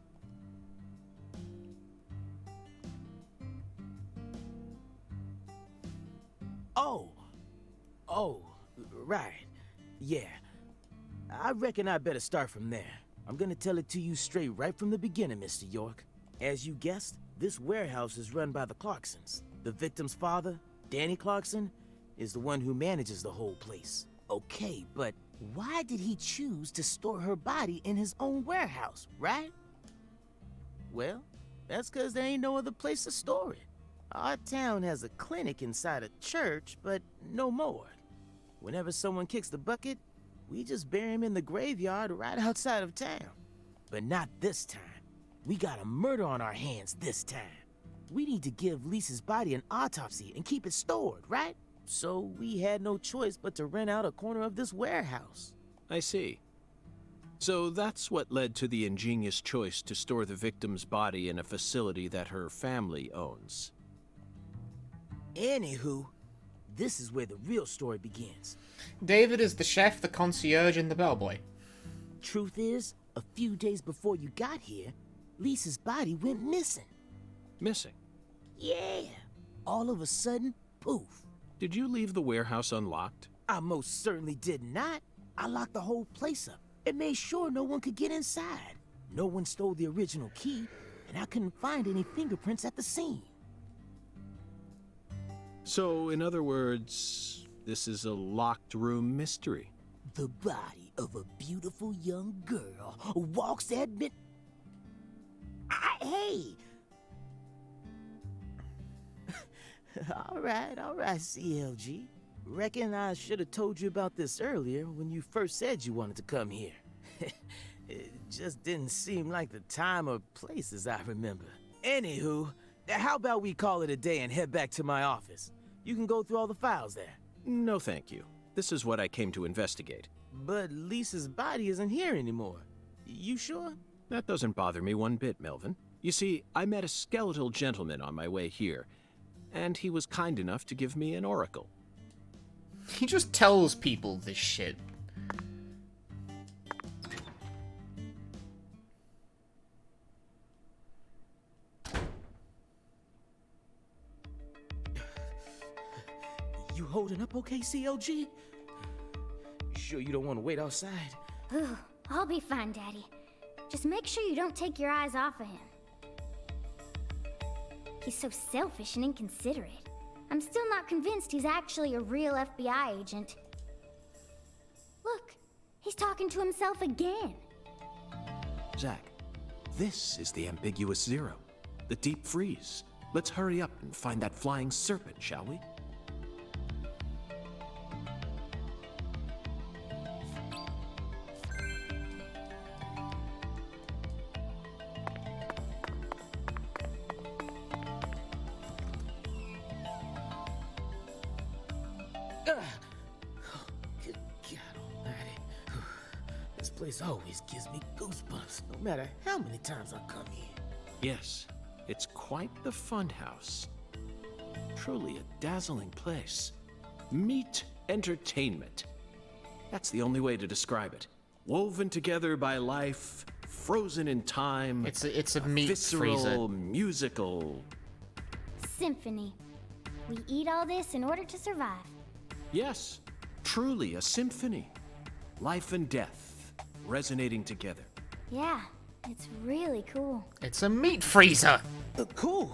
Oh, right. Yeah. I reckon I better start from there. I'm gonna tell it to you straight right from the beginning, Mr. York. As you guessed, this warehouse is run by the Clarksons. The victim's father, Danny Clarkson, is the one who manages the whole place. Okay, but why did he choose to store her body in his own warehouse, right? Well, that's 'cause there ain't no other place to store it. Our town has a clinic inside a church, but no more. Whenever someone kicks the bucket, we just bury him in the graveyard right outside of town. But not this time. We got a murder on our hands this time. We need to give Lisa's body an autopsy and keep it stored, right? So we had no choice but to rent out a corner of this warehouse. I see. So that's what led to the ingenious choice to store the victim's body in a facility that her family owns. Anywho, this is where the real story begins. David is the chef, the concierge, and the bellboy. Truth is, a few days before you got here, Lisa's body went missing. Missing? Yeah. All of a sudden, poof. Did you leave the warehouse unlocked? I most certainly did not. I locked the whole place up and made sure no one could get inside. No one stole the original key, and I couldn't find any fingerprints at the scene. So, in other words, this is a locked room mystery. The body of a beautiful young girl walks at mid... Hey! All right, CLG. Reckon I should have told you about this earlier when you first said you wanted to come here. It just didn't seem like the time or place as I remember. Anywho, how about we call it a day and head back to my office? You can go through all the files there. No, thank you. This is what I came to investigate. But Lisa's body isn't here anymore. You sure? That doesn't bother me one bit, Melvin. You see, I met a skeletal gentleman on my way here, and he was kind enough to give me an oracle. He just tells people this shit. You holding up okay, CLG? You sure you don't want to wait outside? Ooh, I'll be fine, Daddy. Just make sure you don't take your eyes off of him. He's so selfish and inconsiderate. I'm still not convinced he's actually a real FBI agent. Look, he's talking to himself again. Zach, this is the ambiguous zero, the deep freeze. Let's hurry up and find that flying serpent, shall we? Good God almighty. This place always gives me goosebumps, no matter how many times I come here. Yes, it's quite the funhouse. Truly a dazzling place. Meet entertainment. That's the only way to describe it. Woven together by life, frozen in time. It's a meat visceral, freezer. musical. Symphony. We eat all this in order to survive. Yes, truly a symphony. Life and death resonating together. Yeah, it's really cool. It's a meat freezer. Cool.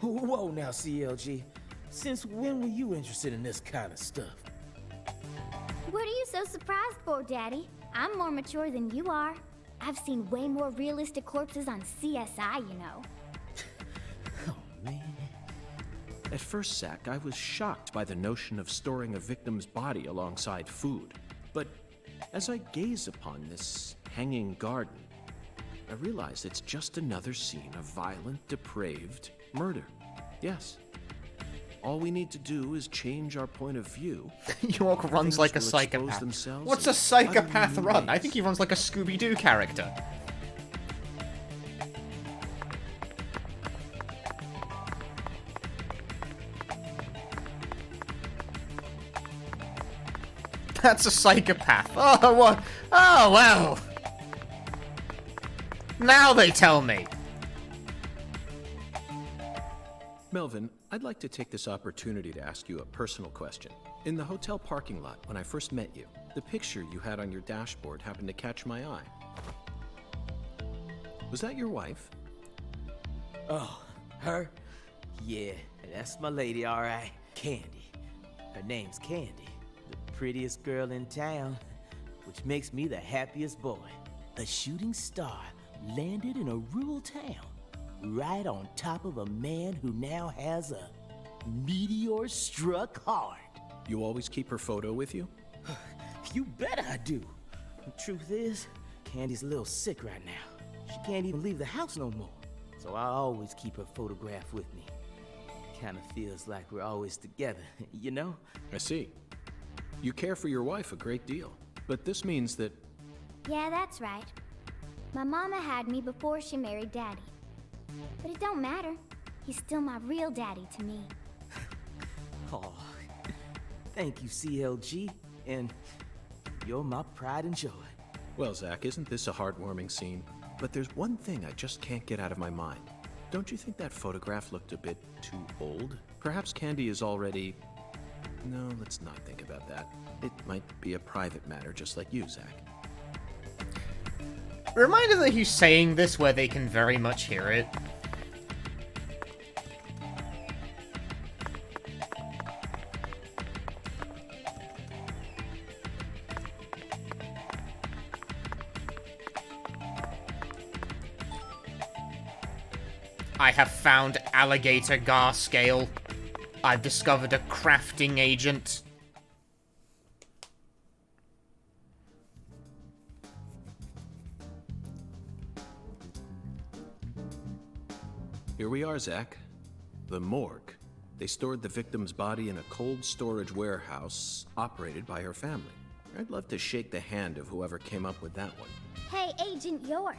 Whoa now, CLG. Since when were you interested in this kind of stuff? What are you so surprised for, Daddy? I'm more mature than you are. I've seen way more realistic corpses on CSI, you know. Oh, man. At first, Zach, I was shocked by the notion of storing a victim's body alongside food. But as I gaze upon this hanging garden, I realize it's just another scene of violent, depraved Murder. Yes. All we need to do is change our point of view. York runs like a Things will expose psychopath. themselves What's in a psychopath utterly new run? I ways. think he runs like a Scooby-Doo character. That's a psychopath. Oh, what? Oh, well. Now they tell me. Melvin, I'd like to take this opportunity to ask you a personal question. In the hotel parking lot, when I first met you, the picture you had on your dashboard happened to catch my eye. Was that your wife? Oh, her? Yeah, that's my lady, all right. Candy. Her name's Candy. The prettiest girl in town, which makes me the happiest boy. A shooting star landed in a rural town, right on top of a man who now has a meteor struck hard. You always keep her photo with you? You bet I do. The truth is, Candy's a little sick right now. She can't even leave the house no more. So I always keep her photograph with me. Kinda feels like we're always together, you know? I see. You care for your wife a great deal. But this means that... Yeah, that's right. My mama had me before she married Daddy. But it don't matter. He's still my real daddy to me. Oh, thank you, CLG. And you're my pride and joy. Well, Zach, isn't this a heartwarming scene? But there's one thing I just can't get out of my mind. Don't you think that photograph looked a bit too old? Perhaps Candy is already... No, let's not think about that. It might be a private matter, just like you, Zach. Reminder that he's saying this where they can very much hear it. I have found alligator gar scale. I've discovered a crafting agent. Here we are, Zach. The morgue. They stored the victim's body in a cold storage warehouse operated by her family. I'd love to shake the hand of whoever came up with that one. Hey, Agent York.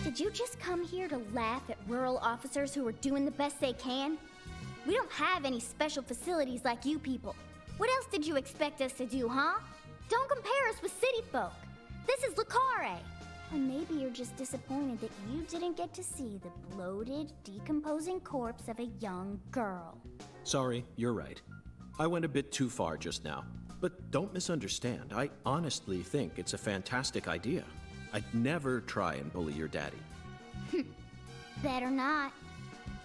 Did you just come here to laugh at rural officers who are doing the best they can? We don't have any special facilities like you people. What else did you expect us to do, huh? Don't compare us with city folk. This is Carré. Or maybe you're just disappointed that you didn't get to see the bloated, decomposing corpse of a young girl. Sorry, you're right. I went a bit too far just now. But don't misunderstand. I honestly think it's a fantastic idea. I'd never try and bully your daddy. Better not.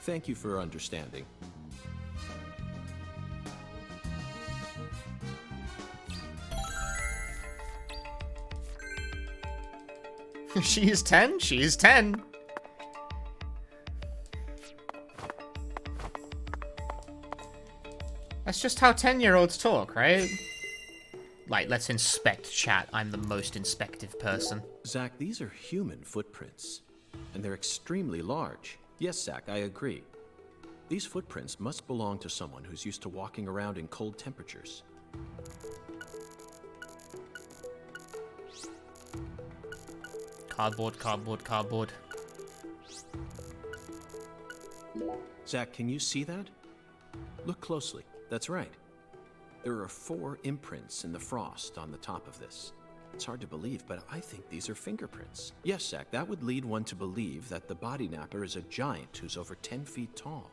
Thank you for understanding. She is 10? She is 10. That's just how 10-year-olds talk, right? Like, let's inspect chat. I'm the most inspective person. Zach, these are human footprints. And they're extremely large. Yes, Zach, I agree. These footprints must belong to someone who's used to walking around in cold temperatures. Cardboard, cardboard, cardboard. Zach, can you see that? Look closely. That's right. There are 4 imprints in the frost on the top of this. It's hard to believe, but I think these are fingerprints. Yes, Zach, that would lead one to believe that the body napper is a giant who's over 10 feet tall.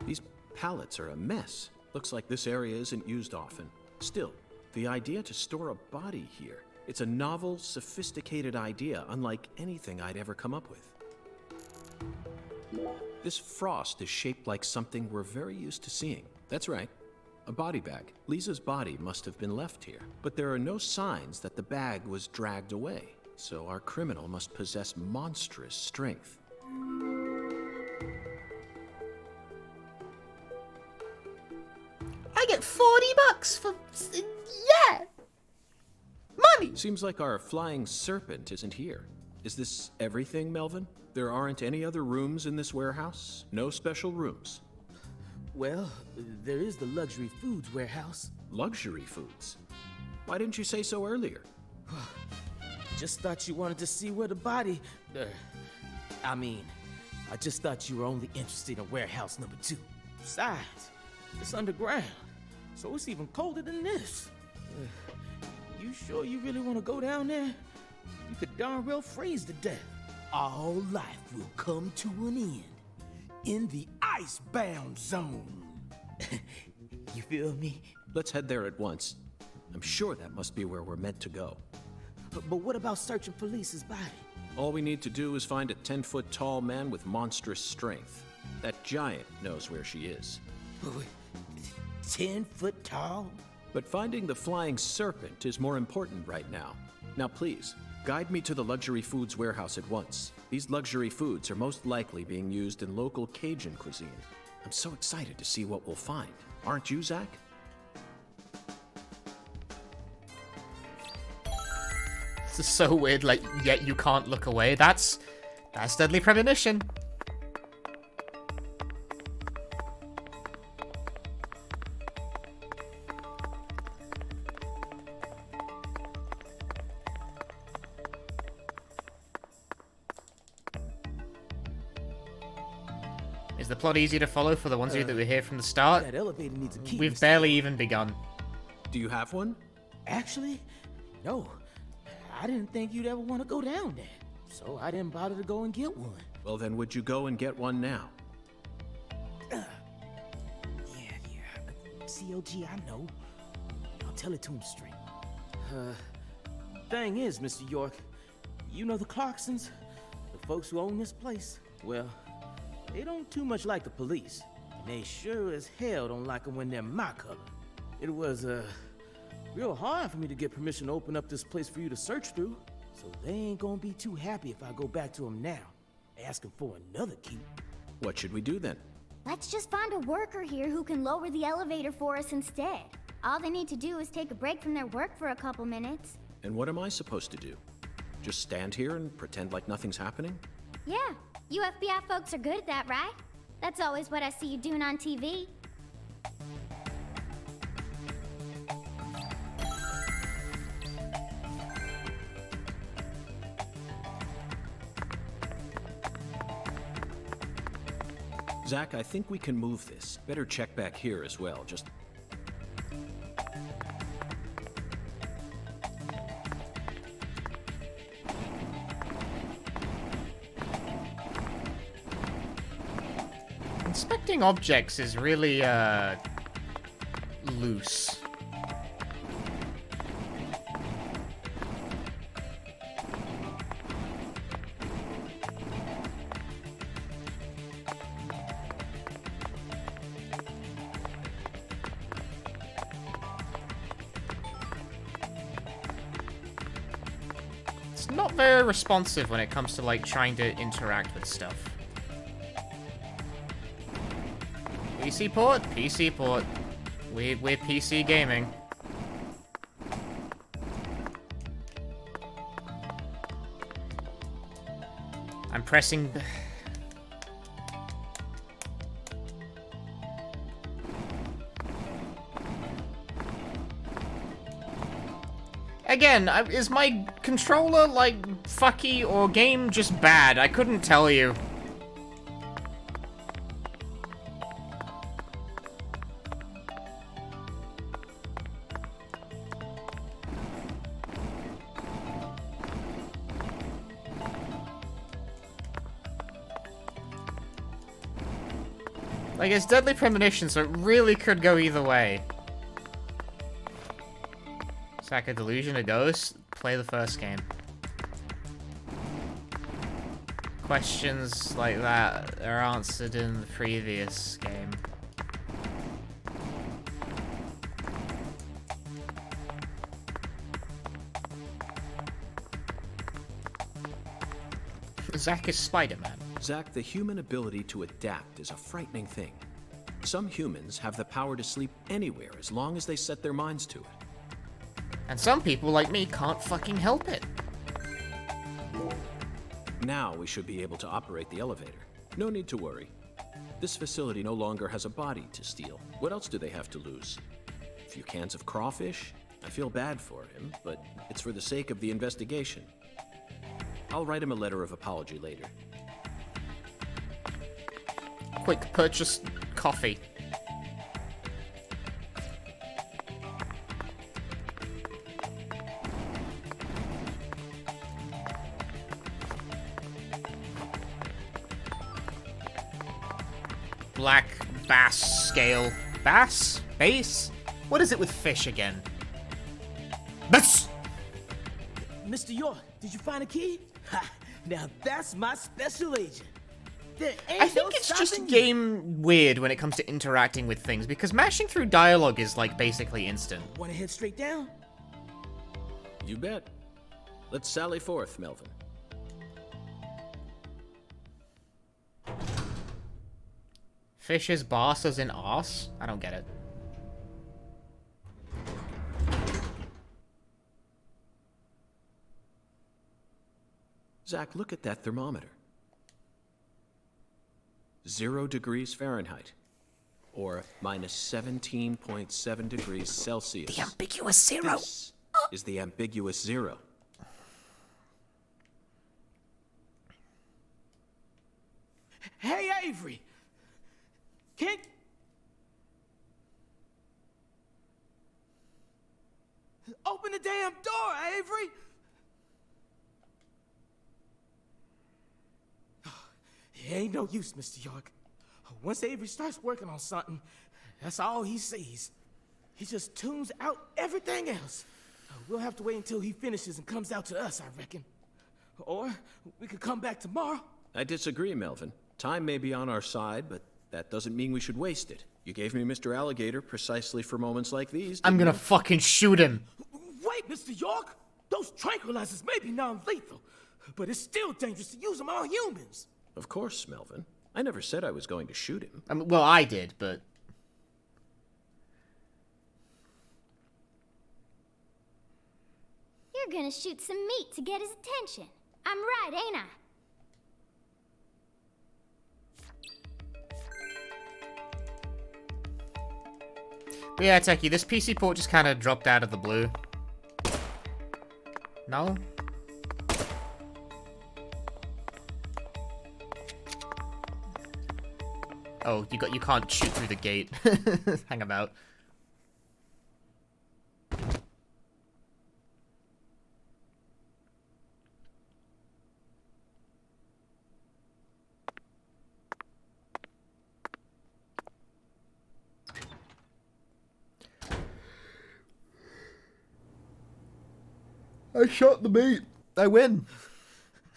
These pallets are a mess. Looks like this area isn't used often. Still, the idea to store a body here, it's a novel, sophisticated idea, unlike anything I'd ever come up with. This frost is shaped like something we're very used to seeing. That's right, a body bag. Lisa's body must have been left here, but there are no signs that the bag was dragged away. So our criminal must possess monstrous strength. I get $40 for... yeah! money. Seems like our flying serpent isn't here. Is this everything, Melvin? There aren't any other rooms in this warehouse? No special rooms? Well, there is the luxury foods warehouse. Luxury foods? Why didn't you say so earlier? Just thought you wanted to see where the body... I just thought you were only interested in warehouse number 2. Besides, it's underground, so it's even colder than this. You sure you really want to go down there? You could darn well freeze to death. All life will come to an end in the icebound zone. You feel me? Let's head there at once. I'm sure that must be where we're meant to go. But what about searching for Lisa's body? All we need to do is find a 10-foot tall man with monstrous strength. That giant knows where she is. 10 foot tall? But finding the flying serpent is more important right now. Now please, guide me to the luxury foods warehouse at once. These luxury foods are most likely being used in local Cajun cuisine. I'm so excited to see what we'll find. Aren't you, Zach? This is so weird, like, yet you can't look away. That's Deadly Premonition. Is the plot easy to follow for the ones of you that were here from the start? That elevator needs a key. We've barely even begun. Do you have one? Actually, no. I didn't think you'd ever want to go down there, so I didn't bother to go and get one. Well, then would you go and get one now? Yeah. COG, I know. I'll tell it to him straight. Thing is, Mr. York, you know the Clarksons? The folks who own this place? Well, they don't too much like the police. And they sure as hell don't like them when they're my color. It was, real hard for me to get permission to open up this place for you to search through. So they ain't gonna be too happy if I go back to them now, asking for another key. What should we do then? Let's just find a worker here who can lower the elevator for us instead. All they need to do is take a break from their work for a couple minutes. And what am I supposed to do? Just stand here and pretend like nothing's happening? Yeah, you FBI folks are good at that, right? That's always what I see you doing on TV. Zach, I think we can move this. Better check back here as well, just... Inspecting objects is really, loose. It's not very responsive when it comes to, like, trying to interact with stuff. PC port? PC port. We're PC gaming. I'm pressing... Again, is my controller, like, fucky or game just bad? I couldn't tell you. Like, it's Deadly Premonition, so it really could go either way. Sack a delusion, a ghost. Play the first game. Questions like that are answered in the previous game. Zach is Spider-Man. Zach, the human ability to adapt is a frightening thing. Some humans have the power to sleep anywhere as long as they set their minds to it. And some people like me can't fucking help it. Now we should be able to operate the elevator. No need to worry. This facility no longer has a body to steal. What else do they have to lose? A few cans of crawfish? I feel bad for him, but it's for the sake of the investigation. I'll write him a letter of apology later. Quick, purchase coffee. Black bass scale. Bass? Bass? What is it with fish again? Bass! Mr. York, did you find a key? Ha! Now that's my special agent. There ain't I think no it's just stopping you. game weird when it comes to interacting with things, because mashing through dialogue is, like, basically instant. Wanna head straight down? You bet. Let's sally forth, Melvin. Fish's boss as in arse? I don't get it. Zach, look at that thermometer. 0 degrees Fahrenheit. Or minus 17.7 degrees Celsius. The ambiguous zero! This is the ambiguous zero. Hey, Avery! Can't... Open the damn door, Avery! It ain't no use, Mr. York. Once Avery starts working on something, that's all he sees. He just tunes out everything else. We'll have to wait until he finishes and comes out to us, I reckon. Or we could come back tomorrow. I disagree, Melvin. Time may be on our side, but that doesn't mean we should waste it. You gave me Mr. Alligator precisely for moments like these. I'm gonna didn't fucking shoot him! Wait, Mr. York! Those tranquilizers may be non-lethal, but it's still dangerous to use them on humans. you? Of course, Melvin. I never said I was going to shoot him. I mean, well, I did, but... You're gonna shoot some meat to get his attention. I'm right, ain't I? But yeah, Techie, this PC port just kind of dropped out of the blue. No? Oh, you can't shoot through the gate. Hang about. I shot the meat. I win.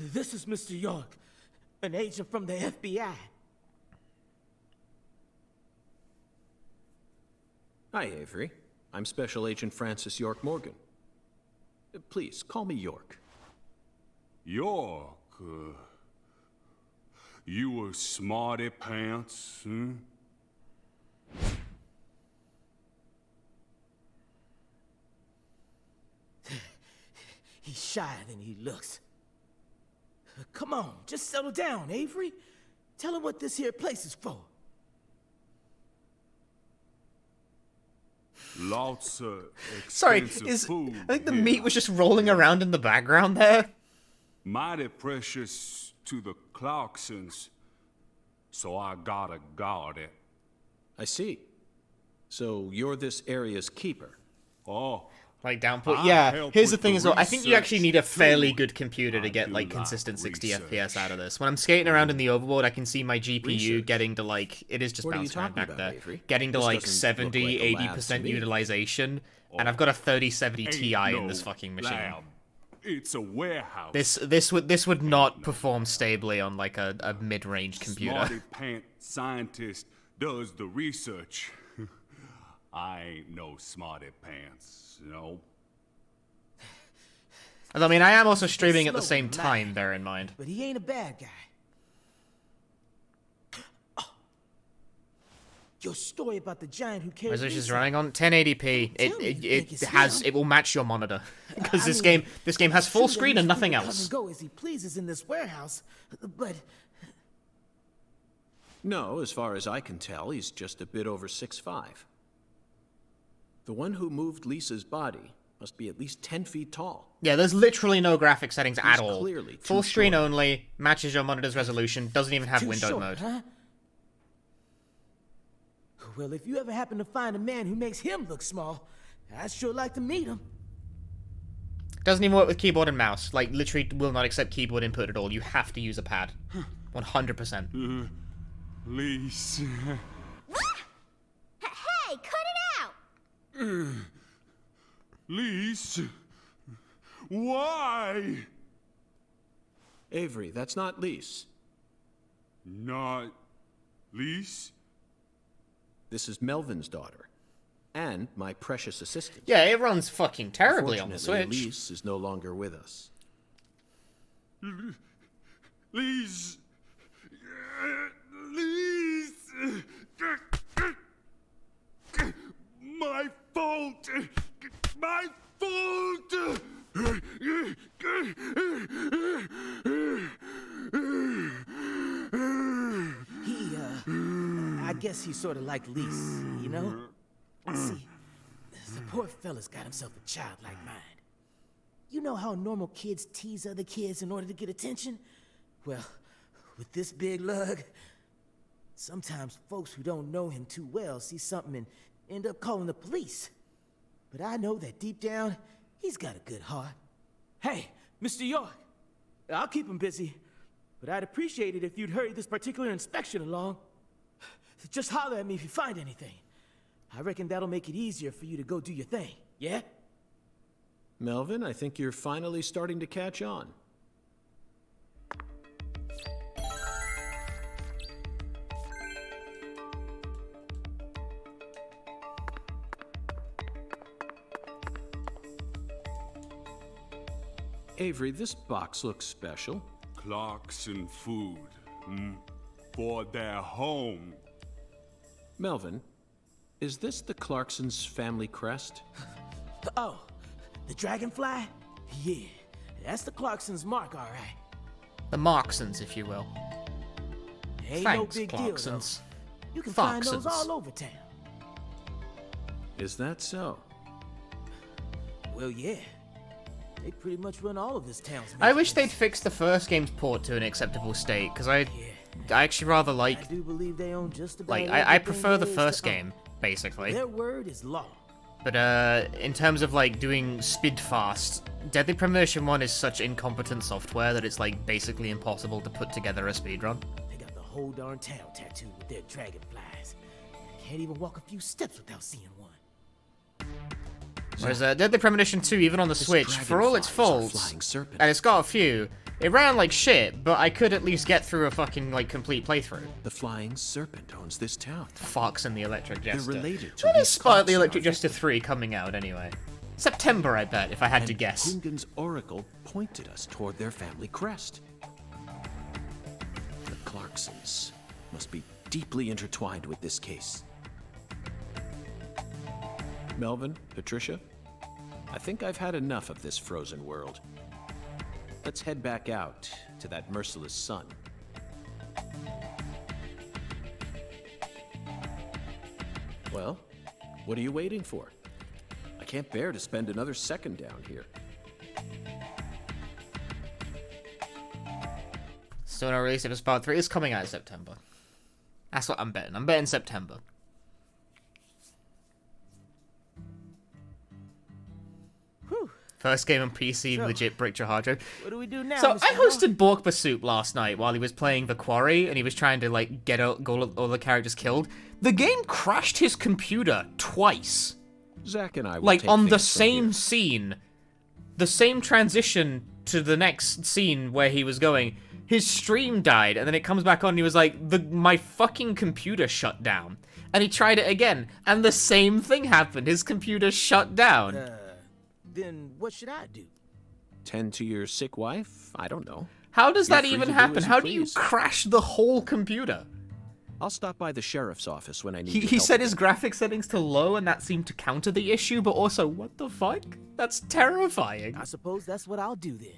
This is Mr. York, an agent from the FBI. Hi, Avery. I'm Special Agent Francis York Morgan. Please, call me York. York, you a smarty pants, huh? He's shyer than he looks. Come on, just settle down, Avery. Tell him what this here place is for. Lots of Sorry, expensive food I think the here. meat was just rolling around in the background there. Mighty precious to the Clarksons, so I gotta guard it. I see. So you're this area's keeper. Oh. Like downput. I Yeah, help here's the with thing the as well. I think you actually need a fairly research, good computer to get do like like consistent 60 research. FPS out of this. When I'm skating around in the overworld, I can see my GPU Research? getting to like, it is just What are you bouncing around talking back about, there, Avery? getting to This like doesn't look 70, like a lab to 80% me. utilization, and I've got a 3070 Ain't Ti in no this fucking machine. lab. It's a warehouse. This would not perform stably on like a mid-range computer. Smarty pants scientist does the research. I ain't no smarty pants, you know. I mean, I am also streaming at the Slow same man. time, bear in mind. But he ain't a bad guy. Your story about the giant who carried Resolution's Lisa. running on 1080p. It will match your monitor because this game has full screen and nothing Come else. and go as he pleases in this warehouse, but No, as far as I can tell, he's just a bit over 6'5". The one who moved Lisa's body must be at least 10 feet tall. Yeah, there's literally no graphic settings at all. Clearly Full too screen short. only, matches your monitor's resolution, doesn't even have too windowed short, mode. huh? Well, if you ever happen to find a man who makes him look small, I'd sure like to meet him. Doesn't even work with keyboard and mouse. Like, literally will not accept keyboard input at all. You have to use a pad. 100%. Lise. Hey, cut it out! Lise. Why? Avery, that's not Lise. Not Lise? This is Melvin's daughter. And my precious assistant. Yeah, it runs fucking terribly on the Unfortunately, Switch. Lise is no longer with us. Lise. Lise. My fault. My fault. I guess he's sort of like Lise, you know? See, the poor fella's got himself a childlike mind. You know how normal kids tease other kids in order to get attention? Well, with this big lug, sometimes folks who don't know him too well see something and end up calling the police. But I know that deep down, he's got a good heart. Hey, Mr. York, I'll keep him busy, but I'd appreciate it if you'd hurry this particular inspection along. Just holler at me if you find anything. I reckon that'll make it easier for you to go do your thing, yeah? Melvin, I think you're finally starting to catch on. Avery, this box looks special. Clarkson food. For their home. Melvin, is this the Clarksons' family crest? Oh, the dragonfly? Yeah, that's the Clarksons' mark, all right. The Marksons, if you will. Ain't Thanks, no big Clarksons. deal, though. You can find those Foxons. all over town. Is that so? Well, yeah. They pretty much run all of this town's I wish they'd fix the first game's port to an acceptable state, because I actually rather like... I do believe they own just about Like, I everything prefer the there is first to own. game, basically. Their word is law. But, in terms of, like, doing speed fast, Deadly Premonition 1 is such incompetent software that it's, like, basically impossible to put together a speedrun. They got the whole darn town tattooed with their dragonflies. Can't even walk a few steps without seeing one. Whereas, Deadly Premonition 2, even on the Switch, for all its faults, flying serpent. and it's got a few, it ran like shit, but I could at least get through a fucking, like, complete playthrough. The flying serpent owns this town. Fox and the Electric Jester. They're related to When is these Spot the Clarkson, Electric are they? Jester 3 coming out, anyway? September, I bet, if I had to guess. Hungan's oracle pointed us toward their family crest. The Clarksons must be deeply intertwined with this case. Melvin, Patricia, I think I've had enough of this frozen world. Let's head back out to that merciless sun. Well, what are you waiting for? I can't bear to spend another second down here. Still no release of Spot 3 is coming out in September. That's what I'm betting. I'm betting September. First game on PC, legit bricked your hard drive. What do we do now, So Mr. I hosted Borkba Soup last night while he was playing The Quarry, and he was trying to like get all the characters killed. The game crashed his computer twice. Zach and I will Like take on the things from same here. scene, the same transition to the next scene where he was going. His stream died, and then it comes back on. And he was like, "My fucking computer shut down." And he tried it again, and the same thing happened. His computer shut down. Then what should I do? Tend to your sick wife? I don't know. How does You're that free even to do happen? as you How do you please. crash the whole computer? I'll stop by the sheriff's office when I need He help set again. his graphic settings to low, and that seemed to counter the issue, but also, what the fuck? That's terrifying. I suppose that's what I'll do then.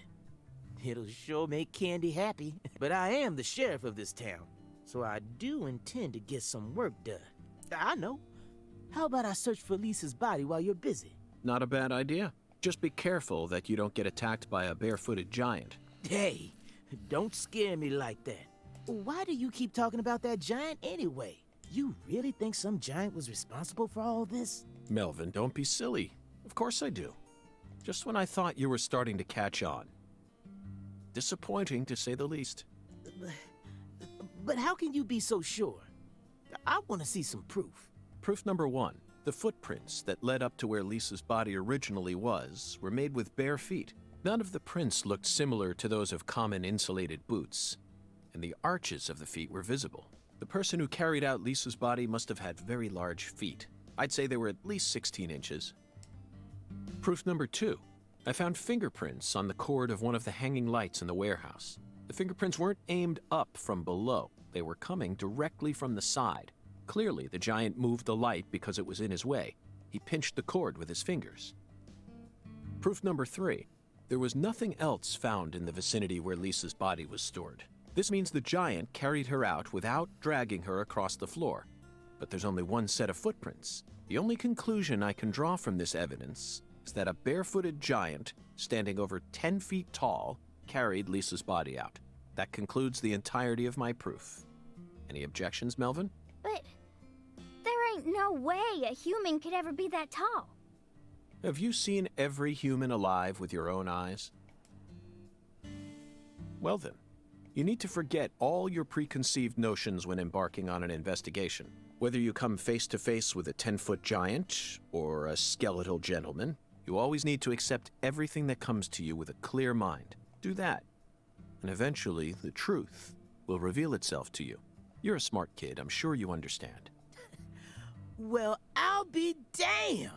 It'll sure make Candy happy. But I am the sheriff of this town, so I do intend to get some work done. I know. How about I search for Lisa's body while you're busy? Not a bad idea. Just be careful that you don't get attacked by a barefooted giant. Hey, don't scare me like that. Why do you keep talking about that giant anyway? You really think some giant was responsible for all this? Melvin, don't be silly. Of course I do. Just when I thought you were starting to catch on. Disappointing, to say the least. But how can you be so sure? I want to see some proof. Proof number 1. The footprints that led up to where Lisa's body originally was were made with bare feet. None of the prints looked similar to those of common insulated boots, and the arches of the feet were visible. The person who carried out Lisa's body must have had very large feet. I'd say they were at least 16 inches. Proof number 2. I found fingerprints on the cord of one of the hanging lights in the warehouse. The fingerprints weren't aimed up from below. They were coming directly from the side. Clearly, the giant moved the light because it was in his way. He pinched the cord with his fingers. Proof number 3. There was nothing else found in the vicinity where Lisa's body was stored. This means the giant carried her out without dragging her across the floor. But there's only one set of footprints. The only conclusion I can draw from this evidence is that a barefooted giant, standing over 10 feet tall, carried Lisa's body out. That concludes the entirety of my proof. Any objections, Melvin? But there ain't no way a human could ever be that tall. Have you seen every human alive with your own eyes? Well then, you need to forget all your preconceived notions when embarking on an investigation. Whether you come face to face with a 10-foot giant or a skeletal gentleman, you always need to accept everything that comes to you with a clear mind. Do that, and eventually the truth will reveal itself to you. You're a smart kid, I'm sure you understand. Well, I'll be damned.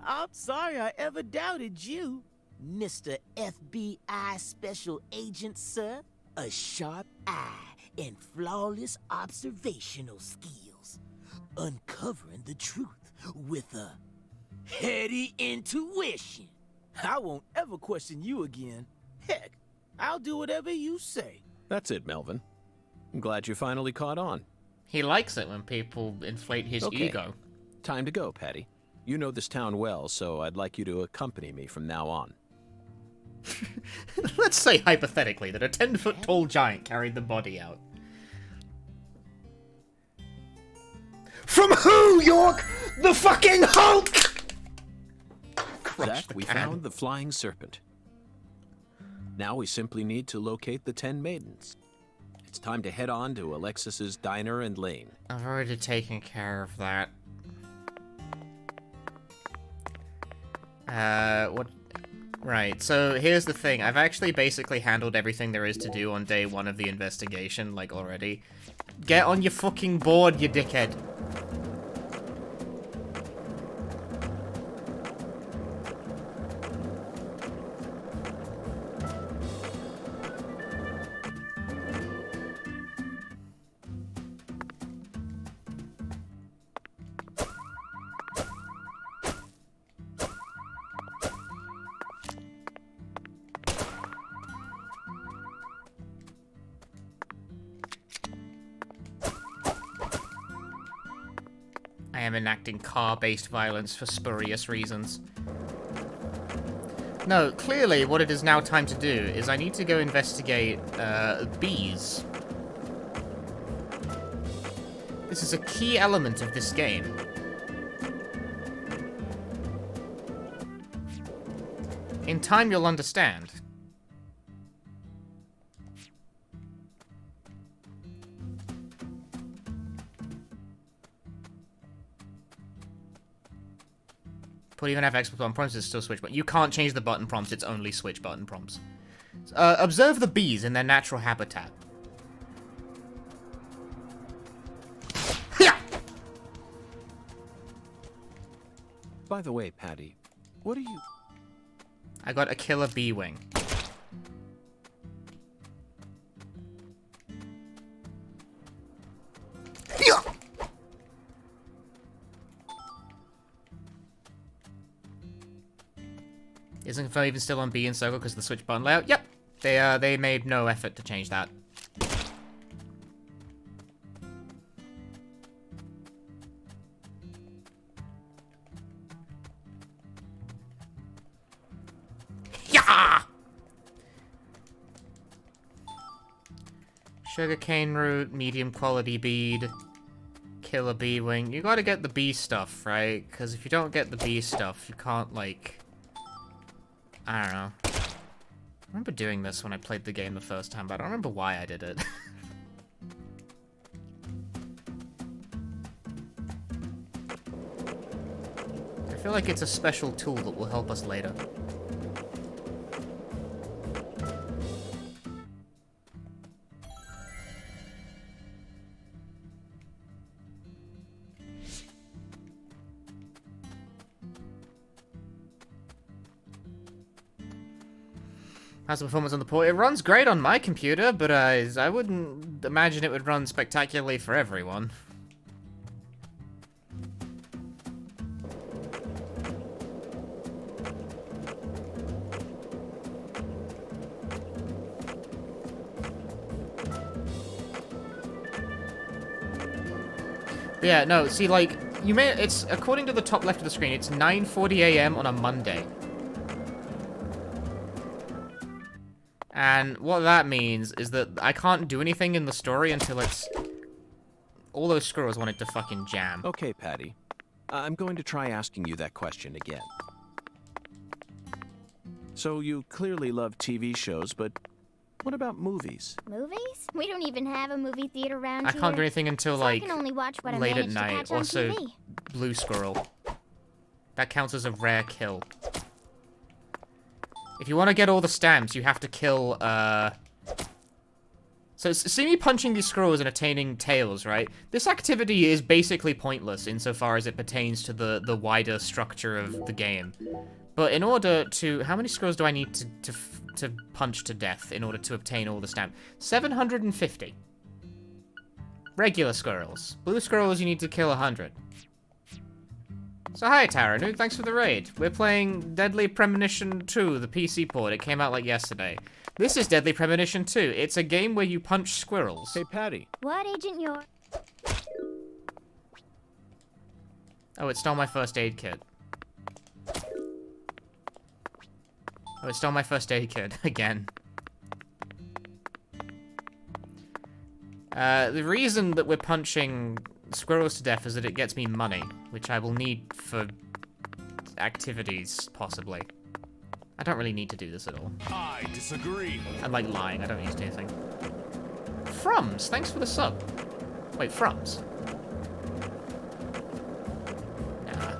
I'm sorry I ever doubted you, Mr. FBI Special Agent, sir. A sharp eye and flawless observational skills. Uncovering the truth with a heady intuition. I won't ever question you again. Heck, I'll do whatever you say. That's it, Melvin. I'm glad you finally caught on. He likes it when people inflate his ego. Time to go, Patty. You know this town well, so I'd like you to accompany me from now on. Let's say hypothetically that a 10-foot tall giant carried the body out. From who, York? The fucking Hulk! That we found the flying serpent. Now we simply need to locate the 10 maidens. It's time to head on to Alexis's diner and lane. I've already taken care of that. What? Right, so here's the thing. I've actually basically handled everything there is to do on day 1 of the investigation, like, already. Get on your fucking board, you dickhead. I am enacting car-based violence for spurious reasons. No, clearly what it is now time to do is I need to go investigate, bees. This is a key element of this game. In time you'll understand. But even have X button prompts, it's still switch button. You can't change the button prompts, it's only switch button prompts. Observe the bees in their natural habitat. By the way, Patty, what are you... I got a killer bee wing. Isn't Confirm even still on B and Circle because of the switch button layout? Yep. They made no effort to change that. Yeah! Sugarcane root, medium quality bead, killer bee wing. You gotta get the bee stuff, right? Because if you don't get the bee stuff, you can't, like... I don't know. I remember doing this when I played the game the first time, but I don't remember why I did it. I feel like it's a special tool that will help us later. How's the performance on the port? It runs great on my computer, but I wouldn't imagine it would run spectacularly for everyone. Yeah, no, see, like, it's, according to the top left of the screen, it's 9:40 AM on a Monday. And what that means is that I can't do anything in the story until it's... all those squirrels wanted to fucking jam. Okay, Patty. I'm going to try asking you that question again. So you clearly love TV shows, but what about movies? Movies? We don't even have a movie theater around I here. can't do anything until, so like, I can only watch what late I at manage night. to catch on Also, TV. blue squirrel. That counts as a rare kill. If you want to get all the stamps, you have to kill, So, see me punching these squirrels and attaining tails, right? This activity is basically pointless insofar as it pertains to the wider structure of the game. But in order to... how many squirrels do I need to punch to death in order to obtain all the stamps? 750. Regular squirrels. Blue squirrels, you need to kill 100. So hi, Taranuke, thanks for the raid. We're playing Deadly Premonition 2, the PC port. It came out like yesterday. This is Deadly Premonition 2. It's a game where you punch squirrels. Hey, Patty. What, Agent York? Oh, it stole my first aid kit. Oh, it stole my first aid kit again. The reason that we're punching squirrels to death is that it gets me money, which I will need for activities, possibly. I don't really need to do this at all. I disagree. I'm like lying, I don't need to do anything. Frums, thanks for the sub. Wait, Frums? Nah.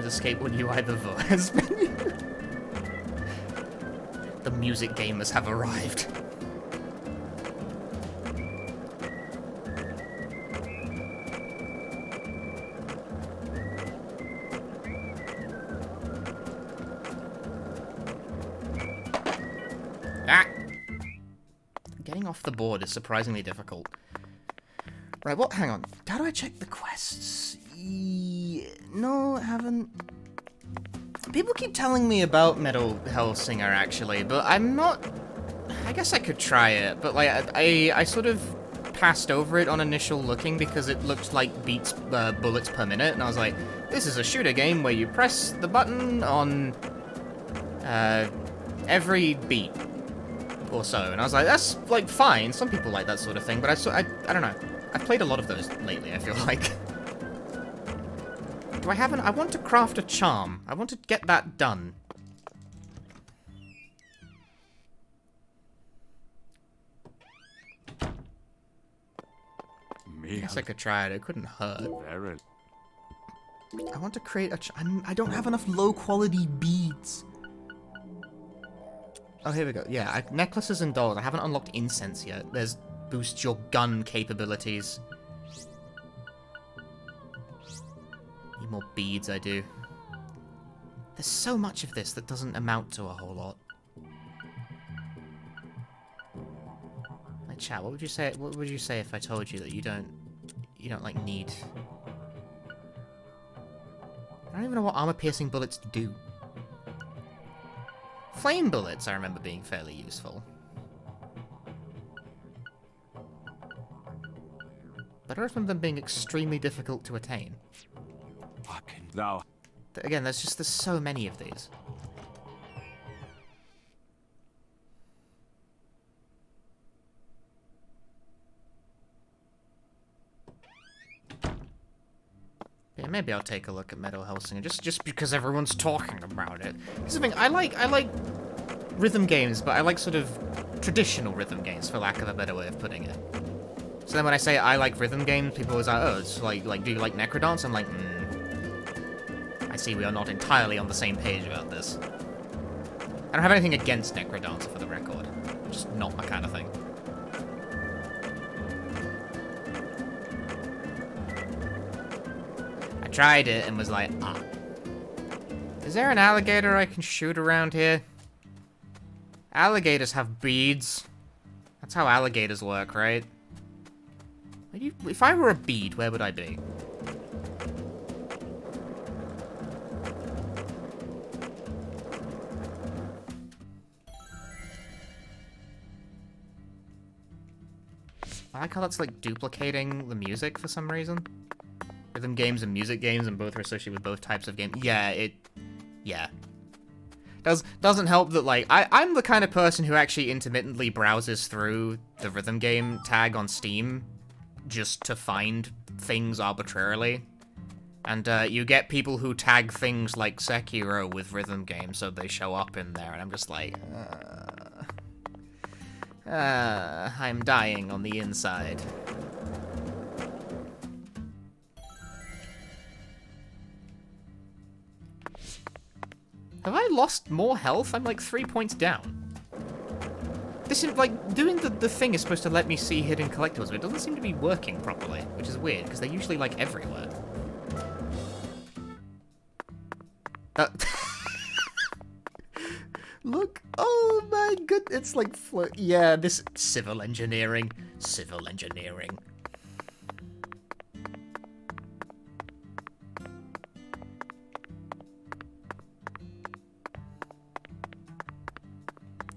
Escape when you either voice. The music gamers have arrived. Ah! Getting off the board is surprisingly difficult. Right, what? Hang on. How do I check the quests? No, I haven't. People keep telling me about Metal Hellsinger, actually, but I'm not... I guess I could try it, but, like, I sort of passed over it on initial looking because it looked like bullets per minute, and I was like, this is a shooter game where you press the button on every beat or so, and I was like, that's, like, fine. Some people like that sort of thing, but I don't know. I've played a lot of those lately, I feel like. Do I have I want to craft a charm. I want to get that done. I guess I could try it. It couldn't hurt. I want to create a I don't have enough low-quality beads. Oh, here we go. Yeah, necklaces and dolls. I haven't unlocked incense yet. There's boost your gun capabilities. Need more beads, I do. There's so much of this that doesn't amount to a whole lot. chat, what would you say? What would you say if I told you that you don't like need? I don't even know what armor-piercing bullets do. Flame bullets, I remember being fairly useful. But I remember them being extremely difficult to attain. Fucking thou. Again, there's so many of these. Yeah, maybe I'll take a look at Meadow Hellsinger just because everyone's talking about it. Here's the thing, I like rhythm games, but I like sort of traditional rhythm games, for lack of a better way of putting it. So then when I say I like rhythm games, people always like, oh, it's like do you like Necrodance? I'm like, I see we are not entirely on the same page about this. I don't have anything against Necrodancer, for the record. Just not my kind of thing. I tried it and was like, ah. Is there an alligator I can shoot around here? Alligators have beads. That's how alligators work, right? If I were a bead, where would I be? I like how that's like duplicating the music for some reason. Rhythm games and music games, and both are associated with both types of games. Yeah. Doesn't help that, like, I'm the kind of person who actually intermittently browses through the rhythm game tag on Steam just to find things arbitrarily. And you get people who tag things like Sekiro with rhythm games, so they show up in there, and I'm just like, I'm dying on the inside. Have I lost more health? I'm like 3 points down. This is like, doing the thing is supposed to let me see hidden collectibles, but it doesn't seem to be working properly, which is weird, because they're usually like everywhere. Look, oh my god, it's like, yeah, this civil engineering.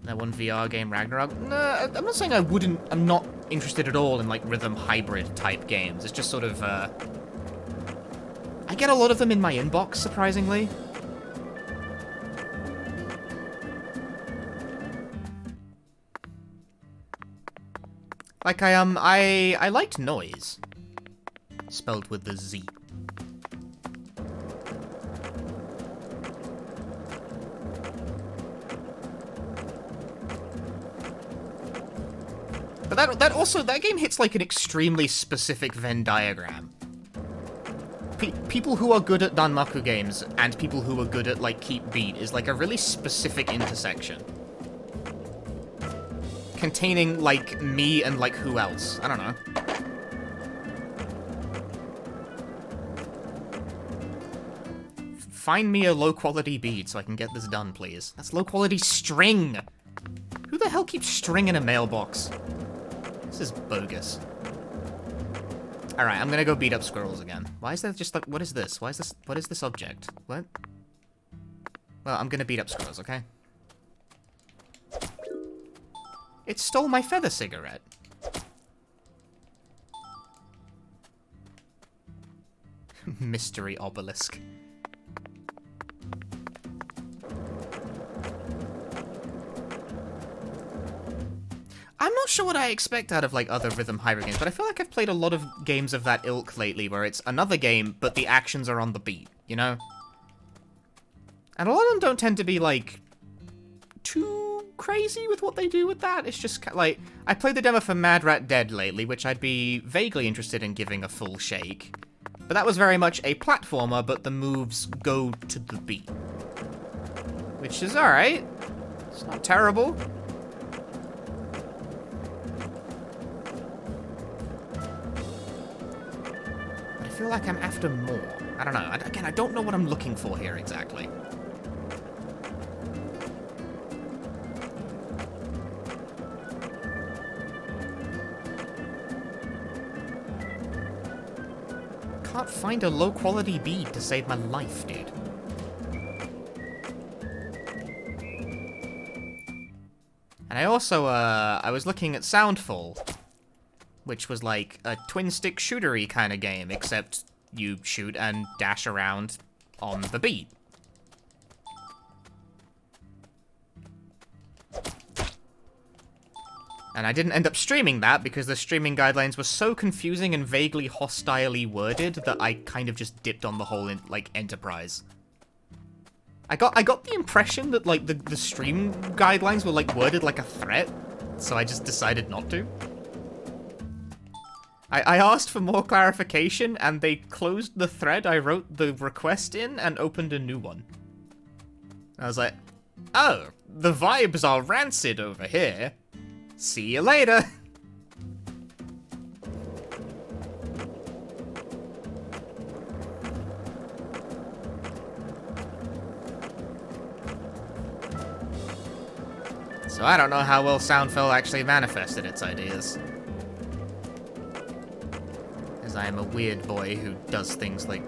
That one VR game, Ragnarok. No, I'm not saying I'm not interested at all in like rhythm hybrid type games. It's just sort of, I get a lot of them in my inbox, surprisingly. Like I liked Noise, spelled with the Z. But that game hits like an extremely specific Venn diagram. People who are good at Danmaku games and people who are good at like Keep Beat is like a really specific intersection. Containing like me and like who else? I don't know. Find me a low quality beat so I can get this done, please. That's low quality string. Who the hell keeps string in a mailbox? This is bogus. Alright, I'm gonna go beat up squirrels again. Why is there just like, what is this? What is this object? What? Well, I'm gonna beat up squirrels, okay? It stole my feather cigarette. Mystery obelisk. I'm not sure what I expect out of, like, other rhythm hybrid games, but I feel like I've played a lot of games of that ilk lately, where it's another game, but the actions are on the beat, you know? And a lot of them don't tend to be, like, too crazy with what they do with that. It's just, like, I played the demo for Mad Rat Dead lately, which I'd be vaguely interested in giving a full shake. But that was very much a platformer, but the moves go to the beat. Which is alright. It's not terrible. I feel like I'm after more. I don't know. Again, I don't know what I'm looking for here exactly. can't find a low-quality bead to save my life, dude. And I also, I was looking at Soundfall, which was like a twin-stick shootery kind of game, except you shoot and dash around on the beat. And I didn't end up streaming that because the streaming guidelines were so confusing and vaguely hostilely worded that I kind of just dipped on the whole, enterprise. I got the impression that, like, the stream guidelines were, like, worded like a threat, so I just decided not to. I asked for more clarification, and they closed the thread I wrote the request in and opened a new one. I was like, oh, the vibes are rancid over here. See you later. So I don't know how well Soundfell actually manifested its ideas. As I am a weird boy who does things like...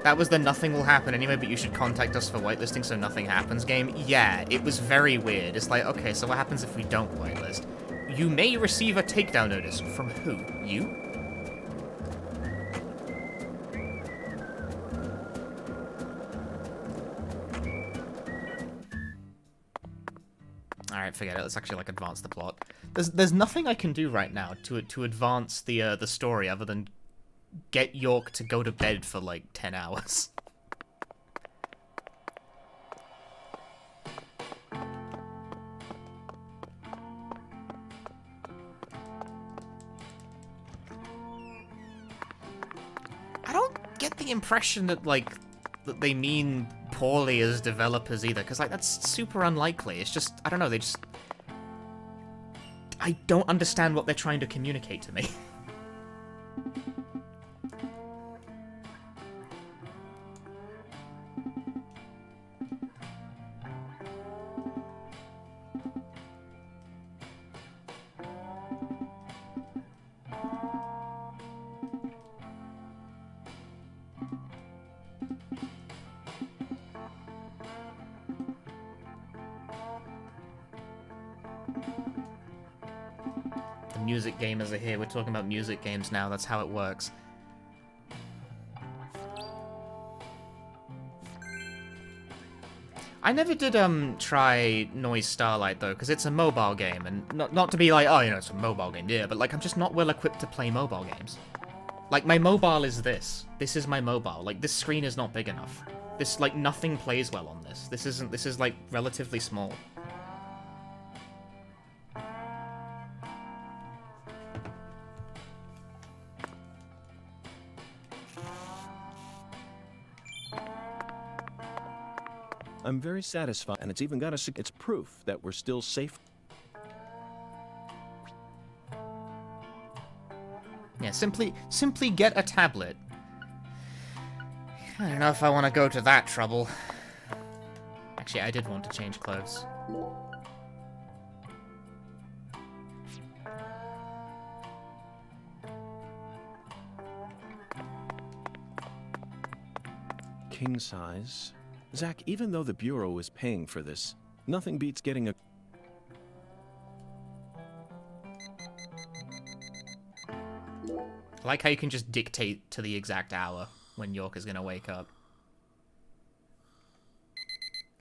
That was the nothing will happen anyway, but you should contact us for whitelisting so nothing happens game. Yeah, it was very weird. It's like, okay, so what happens if we don't whitelist? You may receive a takedown notice. From who? You? Alright, forget it. Let's actually, like, advance the plot. There's nothing I can do right now to advance the story other than get York to go to bed for, like, 10 hours. I don't get the impression that, like, that they mean poorly as developers either, because, like, that's super unlikely. It's just, I don't know, they just... I don't understand what they're trying to communicate to me. Music gamers are here. We're talking about music games now. That's how it works. I never did try Noise Starlight though, because it's a mobile game, and not to be like, oh, you know, it's a mobile game, yeah, but like I'm just not well equipped to play mobile games. Like my mobile is this. This is my mobile. Like this screen is not big enough. This like nothing plays well on this. This is like relatively small. I'm very satisfied, and it's even got it's proof that we're still safe. Yeah, simply get a tablet. I don't know if I want to go to that trouble. Actually, I did want to change clothes. King size. Zach, even though the Bureau is paying for this, nothing beats getting a... I like how you can just dictate to the exact hour when York is gonna wake up.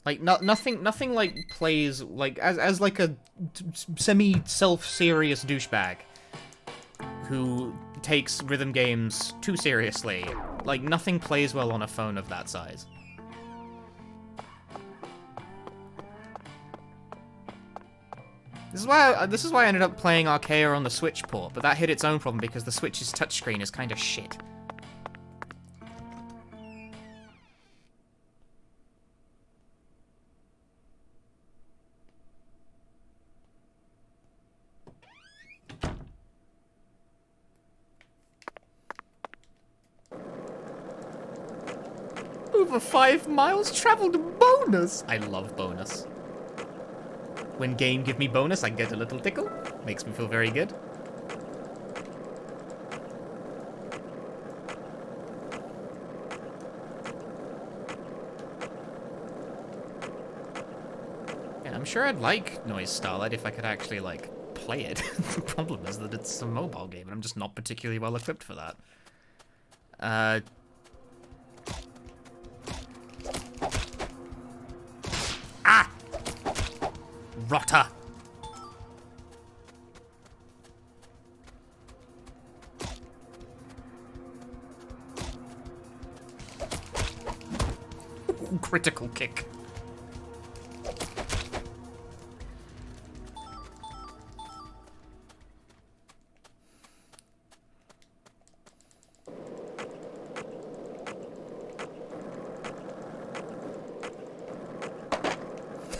Like, nothing like plays, like, as like a semi-self-serious douchebag who takes rhythm games too seriously. Like, nothing plays well on a phone of that size. This is why I ended up playing Arcane on the Switch port, but that hit its own problem because the Switch's touchscreen is kind of shit. Over 5 miles traveled bonus! I love bonus. When game give me bonus, I get a little tickle. Makes me feel very good. I'm sure I'd like Noise Starlight if I could actually, like, play it. The problem is that it's a mobile game, and I'm just not particularly well equipped for that. Ah! Rotter! Critical kick.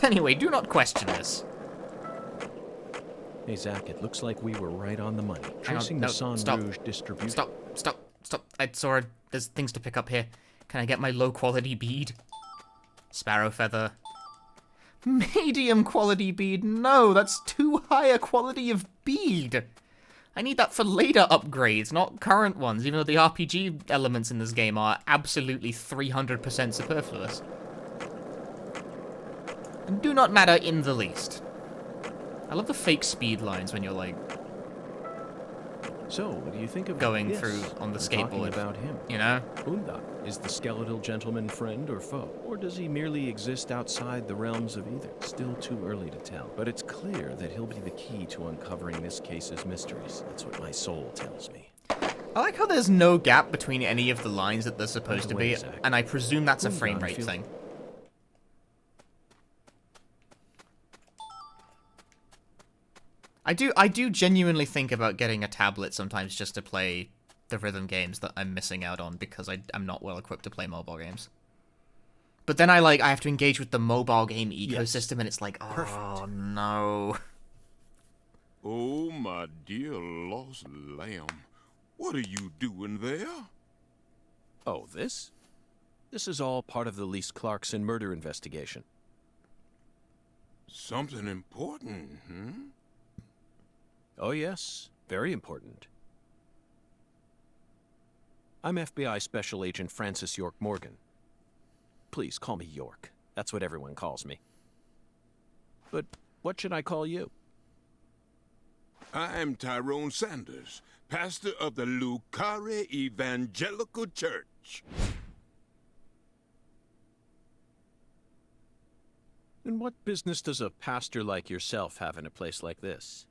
Anyway, do not question this. Hey, Zach, it looks like we were right on the money. Hang on, Tracing no, the San stop. Rouge distribution. Stop. I saw there's things to pick up here. Can I get my low quality bead? Sparrow feather. Medium quality bead? No, that's too high a quality of bead. I need that for later upgrades, not current ones, even though the RPG elements in this game are absolutely 300% superfluous. And do not matter in the least. I love the fake speed lines when you're like... So, what do you think of going this? through on the We're talking skateboard, about him. you know? Unda, is the skeletal gentleman friend or foe? Or does he merely exist outside the realms of either? Still too early to tell. But it's clear that he'll be the key to uncovering this case's mysteries. That's what my soul tells me. I like how there's no gap between any of the lines that they're supposed to be, Zach. and I presume that's a Unda, frame I rate feel- thing. I do genuinely think about getting a tablet sometimes just to play the rhythm games that I'm missing out on because I'm not well equipped to play mobile games. But then I have to engage with the mobile game ecosystem and it's like, oh Perfect. no. Oh, my dear lost lamb. What are you doing there? Oh, this? This is all part of the Lise Clarkson murder investigation. Something important, hmm? Oh, yes. Very important. I'm FBI Special Agent Francis York Morgan. Please call me York. That's what everyone calls me. But what should I call you? I'm Tyrone Sanders, pastor of the Carré Evangelical Church. And what business does a pastor like yourself have in a place like this?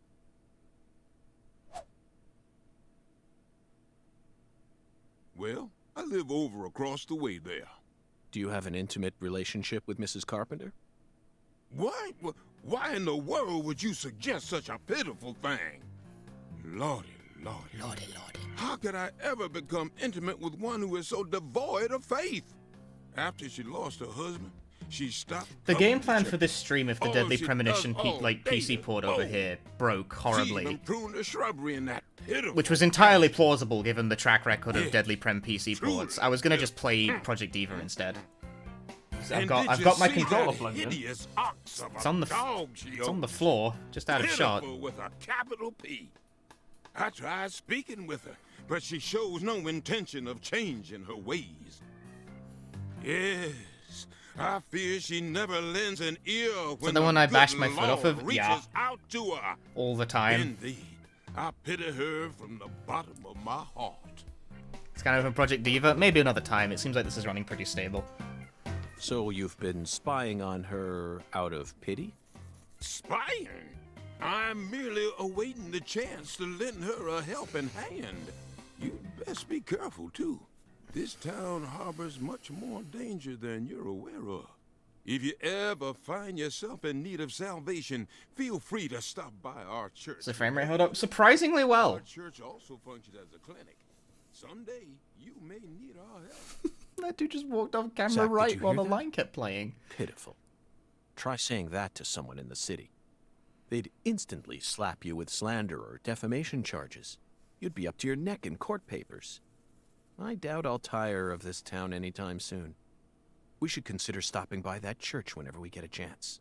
Well, I live over across the way there. Do you have an intimate relationship with Mrs. Carpenter? Why in the world would you suggest such a pitiful thing? Lordy. How could I ever become intimate with one who is so devoid of faith? After she lost her husband, she stopped... The game plan for this stream, if the All Deadly she Premonition does all PC day port is over mow. here broke She horribly, even pruned the shrubbery in that pitiful... which was entirely plausible given the track record of Yes, Deadly Prem PC ports, I was gonna just play Project Diva instead. And I've did you got my see controller that plugged in. hideous ox of It's a on the dog she it's on the owns? floor, just out of shot. Pitiful with a capital P. I tried speaking with her, but she shows no intention of changing her ways. Yes, I fear she never lends an ear when the one I good bashed my foot off of? Lord Yeah. reaches out to her. All the time. Indeed, I pity her from the bottom of my heart. It's kind of a Project Diva. Maybe another time. It seems like this is running pretty stable. So you've been spying on her out of pity? Spying? I'm merely awaiting the chance to lend her a helping hand. You'd best be careful, too. This town harbors much more danger than you're aware of. If you ever find yourself in need of salvation, feel free to stop by our church. Does the frame rate hold up surprisingly well? Our church also functions as a clinic. Someday, you may need our help. That dude just walked off camera Zach, did right you while hear the that? line kept playing. Pitiful. Try saying that to someone in the city. They'd instantly slap you with slander or defamation charges. You'd be up to your neck in court papers. I doubt I'll tire of this town anytime soon. We should consider stopping by that church whenever we get a chance.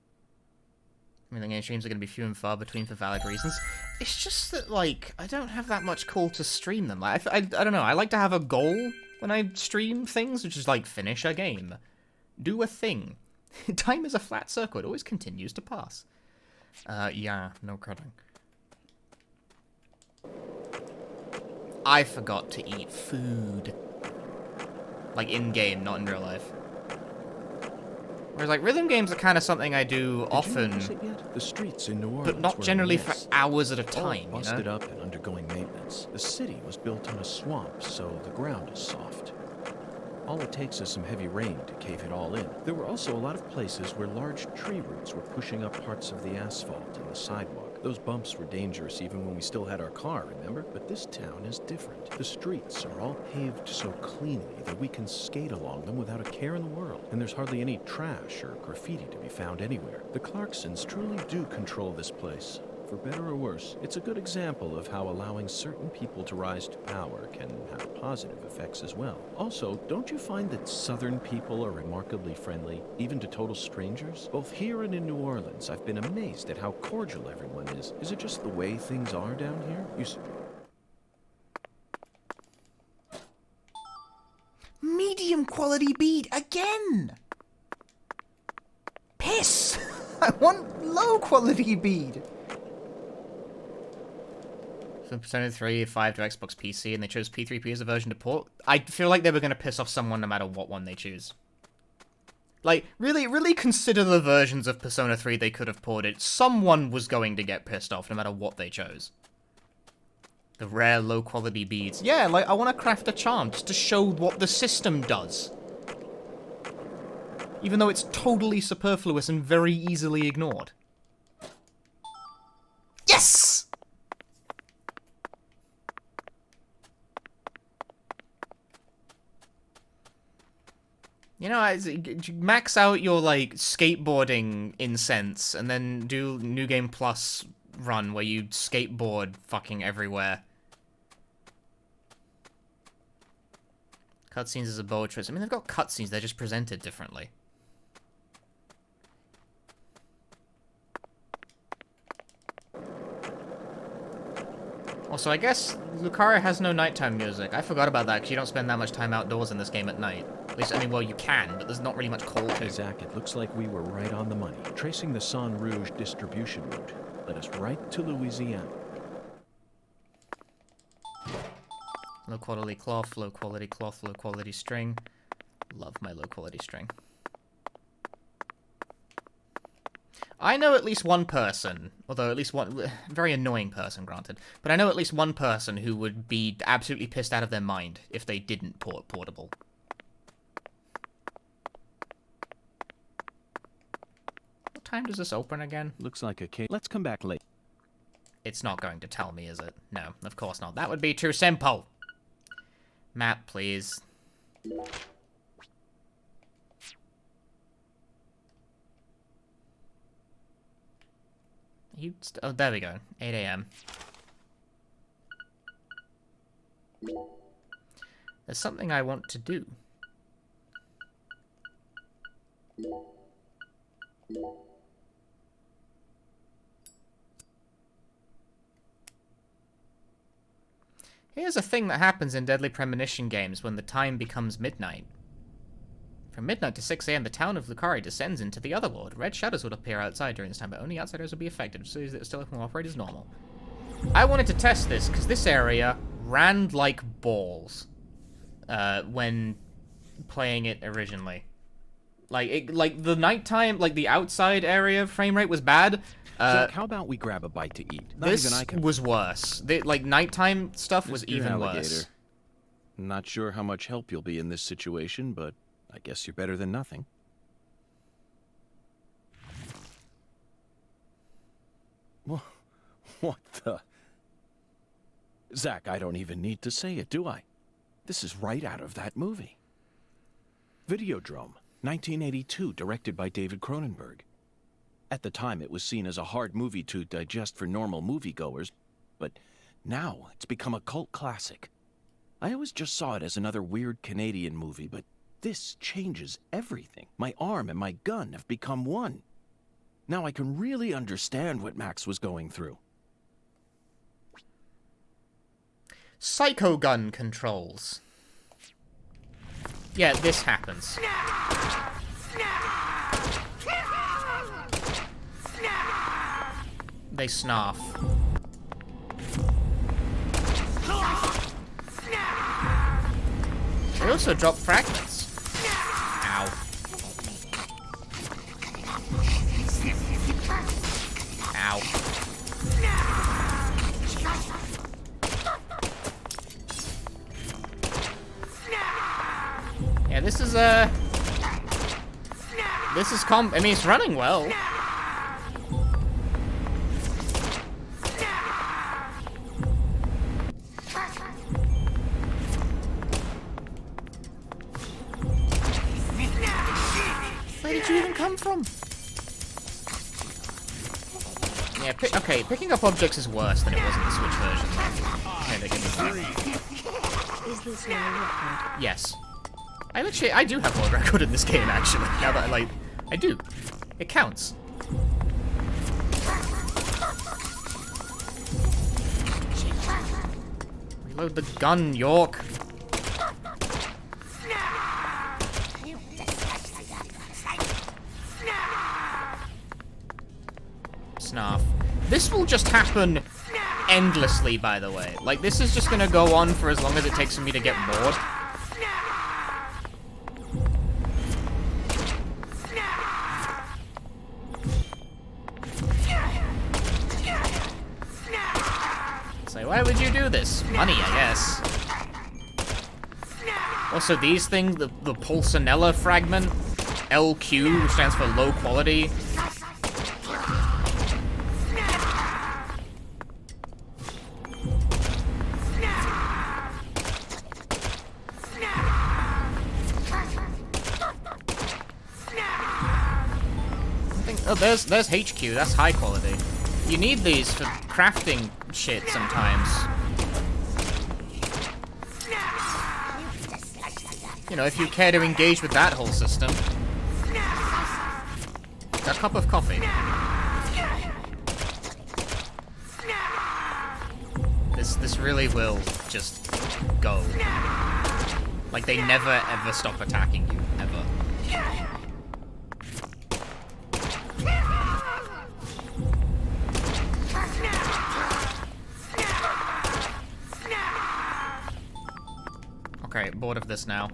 I mean, the game streams are going to be few and far between for valid reasons. It's just that, like, I don't have that much call to stream them. Like, I don't know, I like to have a goal when I stream things, which is, like, finish a game. Do a thing. Time is a flat circle. It always continues to pass. Yeah, no kidding. I forgot to eat food. Like, in-game, not in real life. Whereas, like, rhythm games are kind of something I do often, The streets in New Orleans but not were a generally for mess. hours at a All time, you busted know? up and undergoing maintenance. The city was built on a swamp, so the ground is soft. All it takes is some heavy rain to cave it all in. There were also a lot of places where large tree roots were pushing up parts of the asphalt and the sidewalk. Those bumps were dangerous even when we still had our car, remember? But this town is different. The streets are all paved so cleanly that we can skate along them without a care in the world. And there's hardly any trash or graffiti to be found anywhere. The Clarksons truly do control this place. For better or worse, it's a good example of how allowing certain people to rise to power can have positive effects as well. Also, don't you find that Southern people are remarkably friendly, even to total strangers? Both here and in New Orleans, I've been amazed at how cordial everyone is. Is it just the way things are down here? Medium quality bead again! Piss! I want low quality bead! So Persona 3, 5 to Xbox PC, and they chose P3P as a version to port. I feel like they were going to piss off someone no matter what one they choose. Like, really consider the versions of Persona 3 they could have ported. Someone was going to get pissed off no matter what they chose. The rare low-quality beads. Yeah, like, I want to craft a charm just to show what the system does. Even though it's totally superfluous and very easily ignored. Yes! You know, max out your, like, skateboarding incense, and then do New Game Plus run where you skateboard fucking everywhere. Cutscenes as a bold choice. I mean, they've got cutscenes, they're just presented differently. Also, I guess Lucaria has no nighttime music. I forgot about that, because you don't spend that much time outdoors in this game at night. At least, I mean, well, you can, but there's not really much call to. Zach, it looks like we were right on the money. Tracing the Son Rouge distribution route led us right to Louisiana. Low quality cloth, low quality cloth, low quality string. Love my low quality string. I know at least one person, although at least one, very annoying person, granted, but I know at least one person who would be absolutely pissed out of their mind if they didn't port Portable. What time does this open again? Looks like a case. Let's come back late. It's not going to tell me, is it? No, of course not. That would be too simple. Map, please. Oh, there we go. 8 a.m. There's something I want to do. Here's a thing that happens in Deadly Premonition games when the time becomes midnight. From midnight to 6 a.m., the town of Lucaria descends into the Otherworld. Red shadows would appear outside during this time, but only outsiders would be affected, so that still will operate as normal. I wanted to test this, because this area ran like balls when playing it originally. Like the nighttime, like the outside area frame rate was bad. Zach, how about we grab a bite to eat? This was worse. Like, nighttime stuff was even worse. Not sure how much help you'll be in this situation, but I guess you're better than nothing. What the? Zach, I don't even need to say it, do I? This is right out of that movie. Videodrome, 1982, directed by David Cronenberg. At the time, it was seen as a hard movie to digest for normal moviegoers, but now it's become a cult classic. I always just saw it as another weird Canadian movie, but this changes everything. My arm and my gun have become one. Now I can really understand what Max was going through. Psycho gun controls. Yeah, this happens. They snarf. They also drop fragments. Ow. Ow. Yeah, this is I mean, it's running well. Where did you even come from? Yeah, okay, picking up objects is worse than it was in the Switch version. Okay, they give me that. Is this your record? Yes. I do have world record in this game, actually. Now that I do. It counts. Reload the gun, York. Snarf. This will just happen endlessly, by the way. Like, this is just gonna go on for as long as it takes for me to get bored. So why would you do this? Money, I guess. Also, these things, the Pulcinella fragment, LQ, which stands for low quality. Oh, there's HQ, that's high quality. You need these for crafting shit sometimes. You know, if you care to engage with that whole system. A cup of coffee. This really will just go. Like, they never ever stop attacking you, ever. Okay, bored of this now.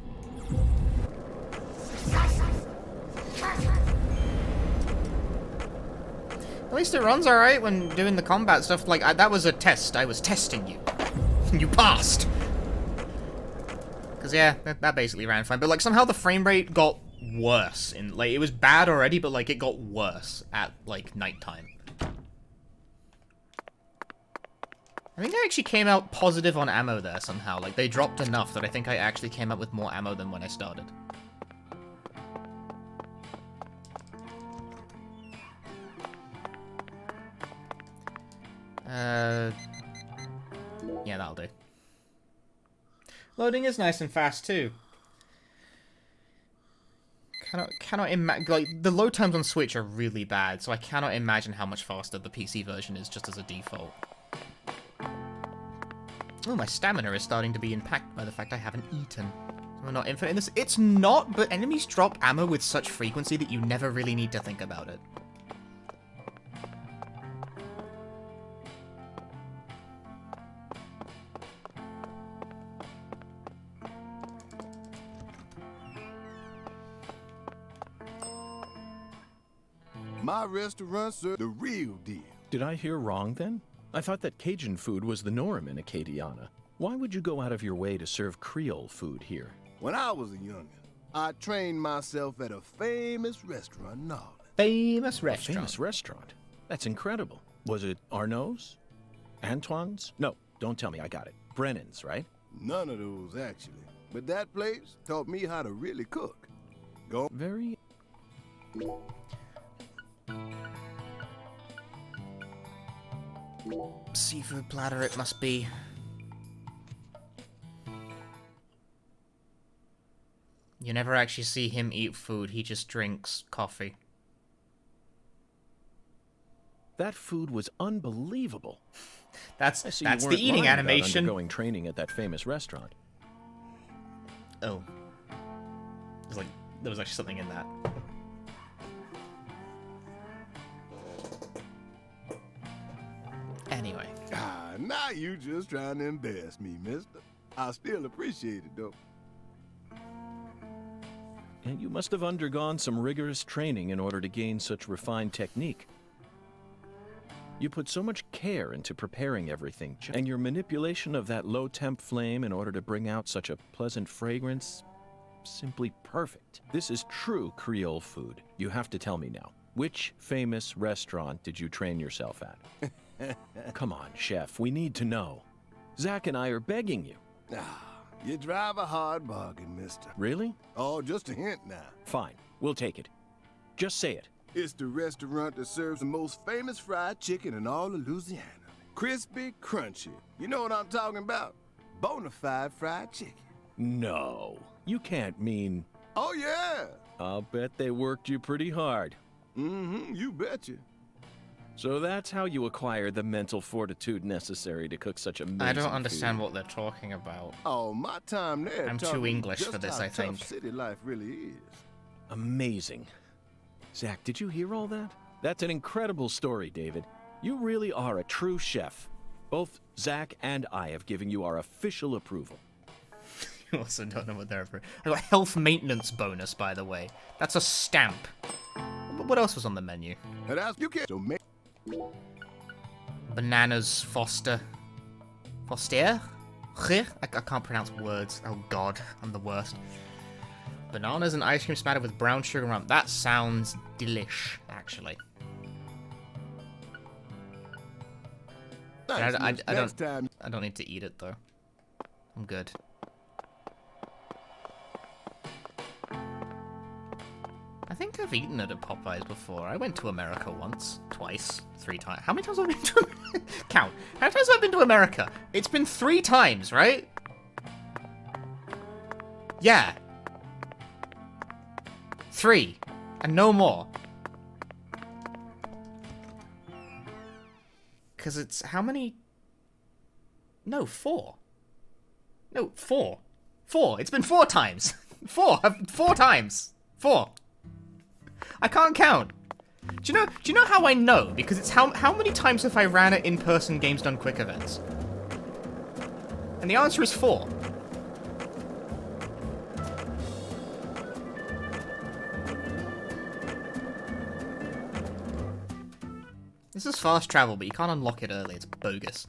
At least it runs alright when doing the combat stuff. Like, that was a test. I was testing you. You passed! Because, yeah, that basically ran fine. But, like, somehow the frame rate got worse. Like, it was bad already, but, like, it got worse at, like, nighttime. I think I actually came out positive on ammo there somehow. Like, they dropped enough that I think I actually came out with more ammo than when I started. Yeah, that'll do. Loading is nice and fast, too. Cannot imagine, like, the load times on Switch are really bad, so I cannot imagine how much faster the PC version is just as a default. Oh, my stamina is starting to be impacted by the fact I haven't eaten. We're not infinite in this. It's not, but enemies drop ammo with such frequency that you never really need to think about it. My restaurant serves the real deal. Did I hear wrong then? I thought that Cajun food was the norm in Acadiana. Why would you go out of your way to serve Creole food here? When I was a youngin', I trained myself at a famous restaurant in New Orleans. Famous restaurant. A famous restaurant? That's incredible. Was it Arnaud's? Antoine's? No, don't tell me, I got it. Brennan's, right? None of those, actually. But that place taught me how to really cook. Go. Very... Seafood platter it must be. You never actually see him eat food, he just drinks coffee. That food was unbelievable. That's the eating animation. Undergoing training at that famous restaurant. Oh. There was actually something in that. Now you just trying to embarrass me, mister. I still appreciate it, though. And you must have undergone some rigorous training in order to gain such refined technique. You put so much care into preparing everything, and your manipulation of that low-temp flame in order to bring out such a pleasant fragrance, simply perfect. This is true Creole food. You have to tell me now, which famous restaurant did you train yourself at? Come on, chef, we need to know. Zach and I are begging you. You drive a hard bargain, mister. Really? Oh, just a hint now. Fine, we'll take it. Just say it. It's the restaurant that serves the most famous fried chicken in all of Louisiana. Crispy, crunchy. You know what I'm talking about? Bonafide fried chicken. No, you can't mean... Oh, yeah. I'll bet they worked you pretty hard. Mm-hmm, you betcha. So that's how you acquire the mental fortitude necessary to cook such amazing I don't understand food. what they're talking about. Oh, my time there. I'm taught too me English just for this, how I think. tough city life really is. Amazing. Zach, did you hear all that? That's an incredible story, David. You really are a true chef. Both Zach and I have given you our official approval. You also don't know what they're for. I got health maintenance bonus, by the way. That's a stamp. What else was on the menu? You can't. So Bananas Foster. Foster? I can't pronounce words. Oh god, I'm the worst. Bananas and ice cream spattered with brown sugar rum. That sounds delish, actually. I don't need to eat it though. I'm good. I think I've eaten it at Popeyes before. I went to America once, twice, 3 times. How many times have I been to Count. How many times have I been to America? It's been 3 times, right? Yeah. 3. And no more. Because it's how many? No, 4. No, 4. 4. It's been 4 times. 4 times. 4. I can't count. Do you know how I know? Because it's how many times have I ran at in-person Games Done Quick events? And the answer is 4. This is fast travel, but you can't unlock it early. It's bogus.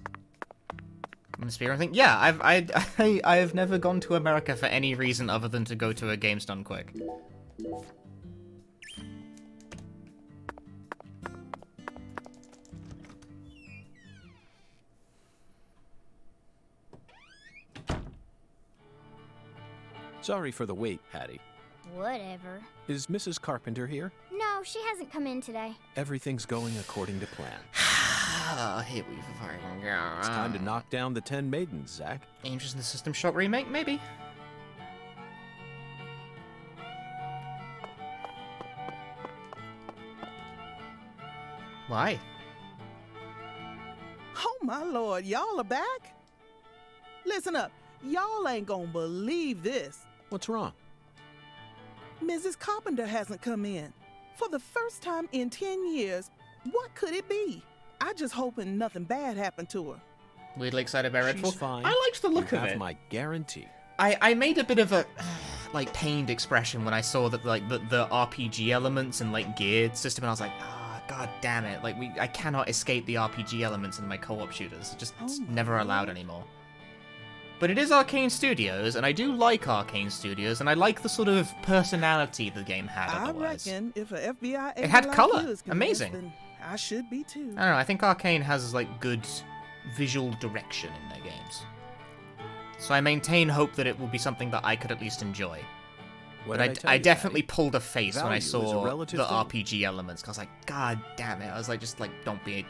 Atmosphere, I think. Yeah, I've never gone to America for any reason other than to go to a Games Done Quick. Sorry for the wait, Patty. Whatever. Is Mrs. Carpenter here? No, she hasn't come in today. Everything's going according to plan. Here we fucking go. It's time to knock down the 10 maidens, Zach. Angels in the System Shock remake, maybe. Why? Oh my lord, y'all are back? Listen up, y'all ain't gonna believe this. What's wrong? Mrs. Carpenter hasn't come in. For the first time in 10 years, what could it be? I just hoping nothing bad happened to her. Weirdly excited by Redfall. She's fine. I liked the look you of have it. My guarantee. I made a bit of a like pained expression when I saw that like the RPG elements and like geared system, and I was like, god damn it! Like I cannot escape the RPG elements in my co-op shooters. It's never allowed anymore. But it is Arcane Studios, and I do like Arcane Studios, and I like the sort of personality the game had otherwise. I reckon if an FBI agent It had like color. you is convinced, Amazing. then I should be too. I don't know, I think Arcane has like good visual direction in their games. So I maintain hope that it will be something that I could at least enjoy. What But I definitely pulled a face when I Value is a saw relative the thing. RPG elements, because I was like, god damn it. I was like, just like, don't be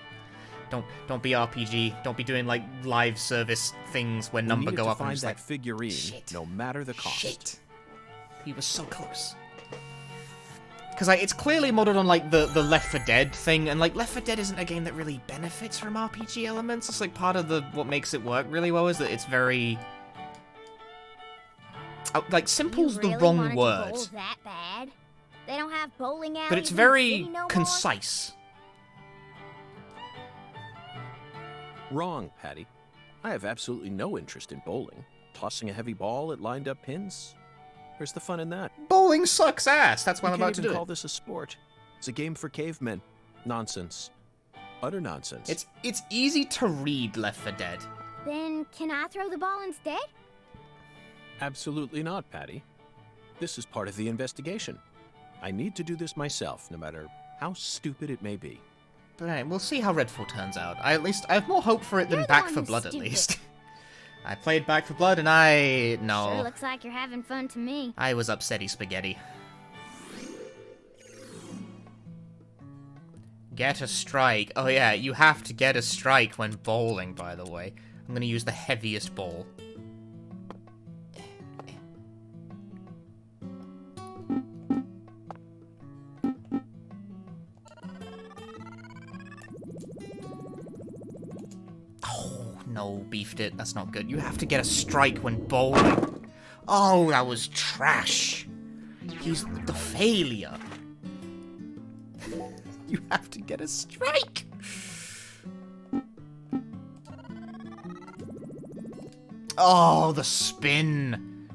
RPG, don't be doing like live service things where number go up and I'm find just that like, figurine, shit. no matter the cost. Shit. He was so close. Because like, it's clearly modeled on like the Left 4 Dead thing, and like Left 4 Dead isn't a game that really benefits from RPG elements. It's like part of what makes it work really well is that it's very like simple's You the really wrong wanted to word, bowl that bad? They don't have bowling alleys but it's in the very city no more? concise. Wrong, Patty. I have absolutely no interest in bowling. Tossing a heavy ball at lined-up pins? Where's the fun in that? Bowling sucks ass. That's why You I'm about can't to even do call it. this a sport. It's a game for cavemen. Nonsense. Utter nonsense. It's easy to read Left 4 Dead. Then can I throw the ball instead? Absolutely not, Patty. This is part of the investigation. I need to do this myself, no matter how stupid it may be. But anyway, we'll see how Redfall turns out. I have more hope for it than You're the Back one 4 who's Blood, at stupid. least. I played Back 4 Blood, and no. Sure looks like you're having fun to me. I was upsetty spaghetti. Get a strike. Oh yeah, you have to get a strike when bowling, by the way. I'm gonna use the heaviest ball. Oh, no, beefed it. That's not good. You have to get a strike when bowling. Oh, that was trash. Use the failure. You have to get a strike. Oh, the spin.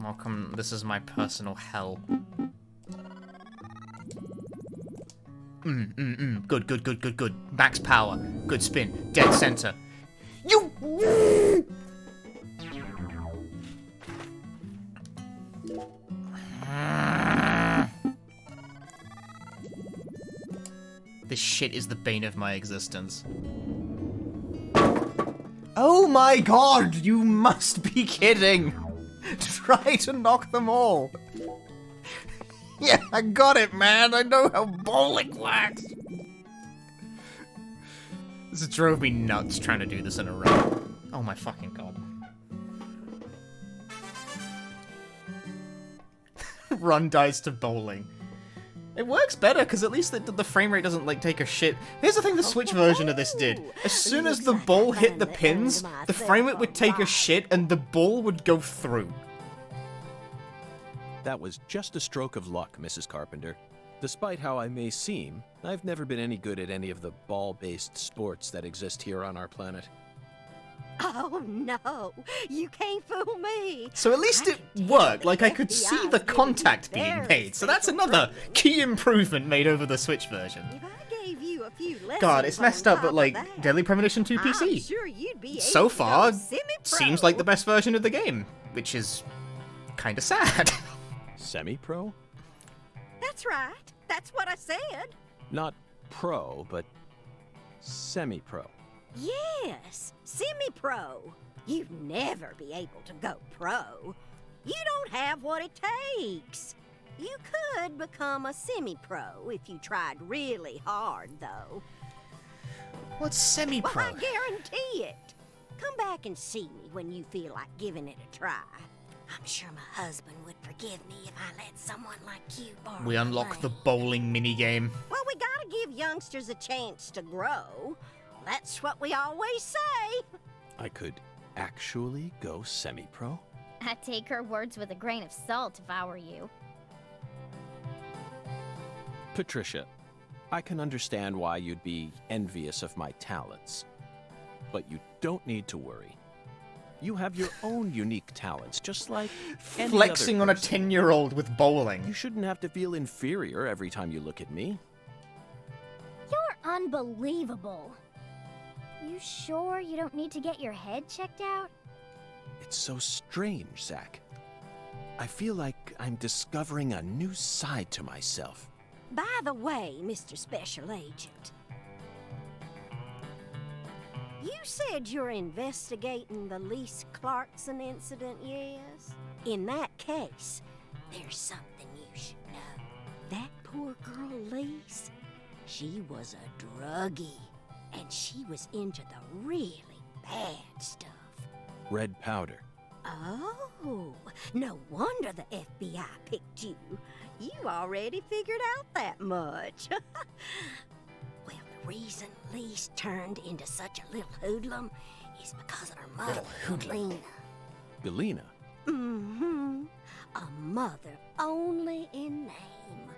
Welcome, this is my personal hell. Good, good, good, good, good. Max power. Good spin. Dead center. You! This shit is the bane of my existence. Oh my god, you must be kidding! Try to knock them all. Yeah, I got it, man. I know how bowling works. This drove me nuts trying to do this in a row. Oh my fucking god. Run dies to bowling. It works better, because at least the frame rate doesn't, like, take a shit. Here's the thing the Switch version of this did. As soon as the ball hit the pins, the frame rate would take a shit, and the ball would go through. That was just a stroke of luck, Mrs. Carpenter. Despite how I may seem, I've never been any good at any of the ball-based sports that exist here on our planet. Oh no, you can't fool me. So at least it worked, like I could see the contact being made, so that's another key improvement made over the Switch version. If I gave you a few lessons God, it's messed on up, but top like, of that, Deadly Premonition 2 I'm PC. sure you'd be So able to go far, semi-pro. seems like the best version of the game, which is kinda sad. Semi-pro? That's right. That's what I said. Not pro, but semi-pro. Yes, semi-pro. You'd never be able to go pro. You don't have what it takes. You could become a semi-pro if you tried really hard, though. What's semi-pro? Well, I guarantee it. Come back and see me when you feel like giving it a try. I'm sure my husband would forgive me if I let someone like you borrow We unlock money. the bowling minigame. Well, we gotta give youngsters a chance to grow. That's what we always say. I could actually go semi-pro? I'd take her words with a grain of salt if I were you. Patricia, I can understand why you'd be envious of my talents. But you don't need to worry. You have your own unique talents, just like any Flexing other on a person. 10-year-old with bowling. You shouldn't have to feel inferior every time you look at me. You're unbelievable. You sure you don't need to get your head checked out? It's so strange, Zach. I feel like I'm discovering a new side to myself. By the way, Mr. Special Agent, you said you're investigating the Lise Clarkson incident, yes? In that case, there's something you should know. That poor girl, Lise, she was a druggie, and she was into the really bad stuff. Red powder. Oh, no wonder the FBI picked you. You already figured out that much. Well, the reason Lise turned into such a little hoodlum is because of her mother, Little hoodlum. Lena. Belina? Mm-hmm. A mother only in name.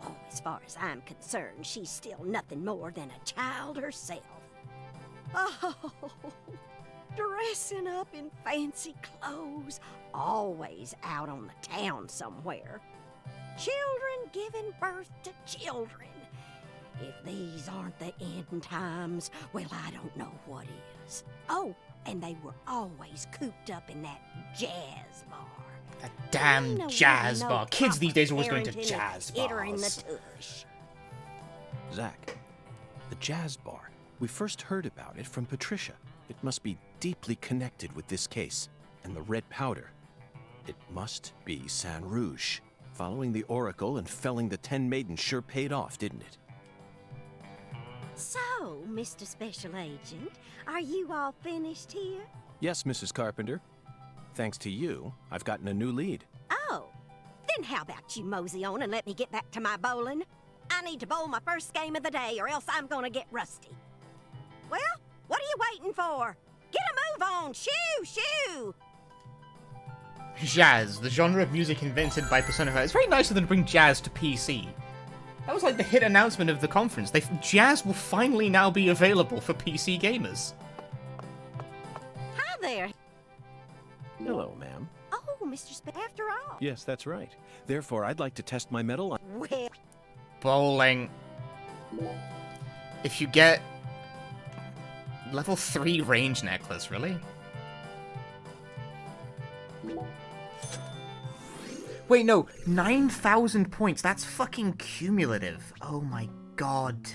Oh, as far as I'm concerned, she's still nothing more than a child herself. Oh, dressing up in fancy clothes, always out on the town somewhere. Children giving birth to children. If these aren't the end times, well, I don't know what is. Oh, and they were always cooped up in that jazz bar. That damn jazz bar. Kids these days are always going to jazz bars. Zach, the jazz bar. We first heard about it from Patricia. It must be deeply connected with this case. And the red powder. It must be San Rouge. Following the Oracle and felling the 10 maidens sure paid off, didn't it? So, Mr. Special Agent, are you all finished here? Yes, Mrs. Carpenter. Thanks to you, I've gotten a new lead. Oh, then how about you mosey on and let me get back to my bowling? I need to bowl my first game of the day or else I'm gonna get rusty. Well, what are you waiting for? Get a move on! Shoo! Shoo! Jazz, the genre of music invented by Persona 5. It's very nice of them to bring jazz to PC. That was like the hit announcement of the conference. Jazz will finally now be available for PC gamers. Hi there. Hello, ma'am. Oh, Mr. After all. Yes, that's right. Therefore, I'd like to test my mettle on... Well... Bowling. If you get... level 3 range necklace, really? Wait, no, 9,000 points. That's fucking cumulative. Oh my god.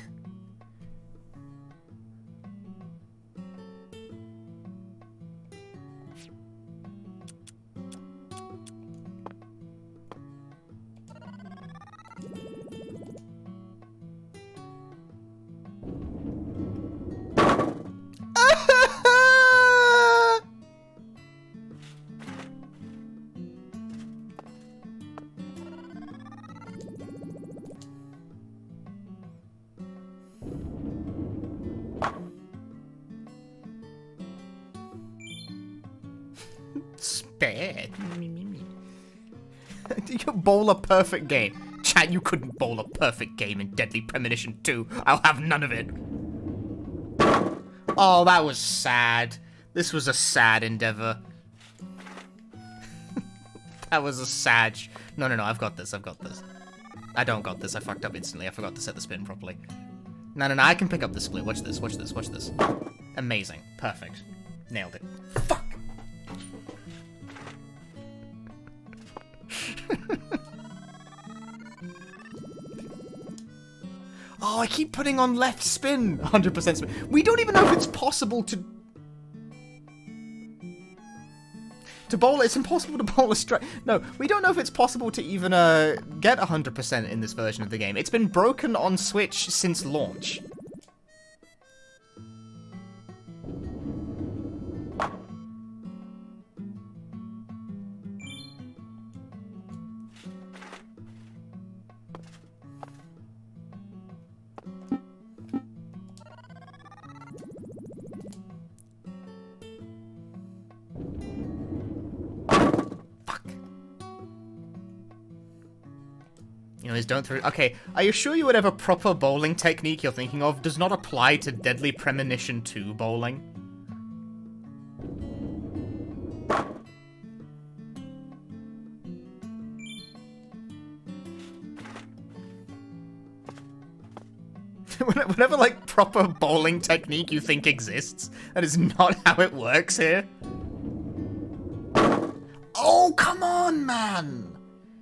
Spare. You bowl a perfect game. Chat, you couldn't bowl a perfect game in Deadly Premonition 2. I'll have none of it. Oh, that was sad. This was a sad endeavor. That was a sad... No, I've got this, I don't got this, I fucked up instantly. I forgot to set the spin properly. No, I can pick up the split. Watch this. Amazing. Perfect. Nailed it. Fuck! Oh, I keep putting on left spin. 100% spin. We don't even know if it's possible to bowl. It's impossible to bowl a strike. No, we don't know if it's possible to even get 100% in this version of the game. It's been broken on Switch since launch. Don't throw. Okay, are you sure you would have a proper bowling technique you're thinking of does not apply to Deadly Premonition 2 bowling? Whatever, like, proper bowling technique you think exists, that is not how it works here. Oh, come on, man!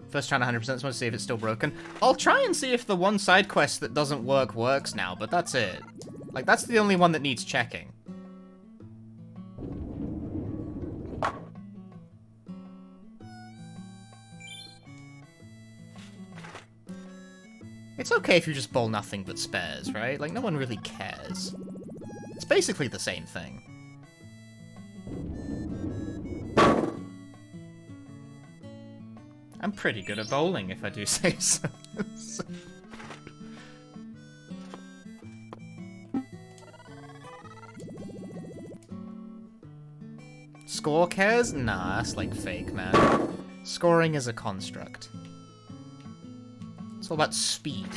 First trying 100%, so I want to see if it's still broken. I'll try and see if the one side quest that doesn't work works now, but that's it. Like, that's the only one that needs checking. It's okay if you just bowl nothing but spares, right? Like, no one really cares. It's basically the same thing. I'm pretty good at bowling, if I do say so. Score cares? Nah, that's like fake, man. Scoring is a construct. It's all about speed.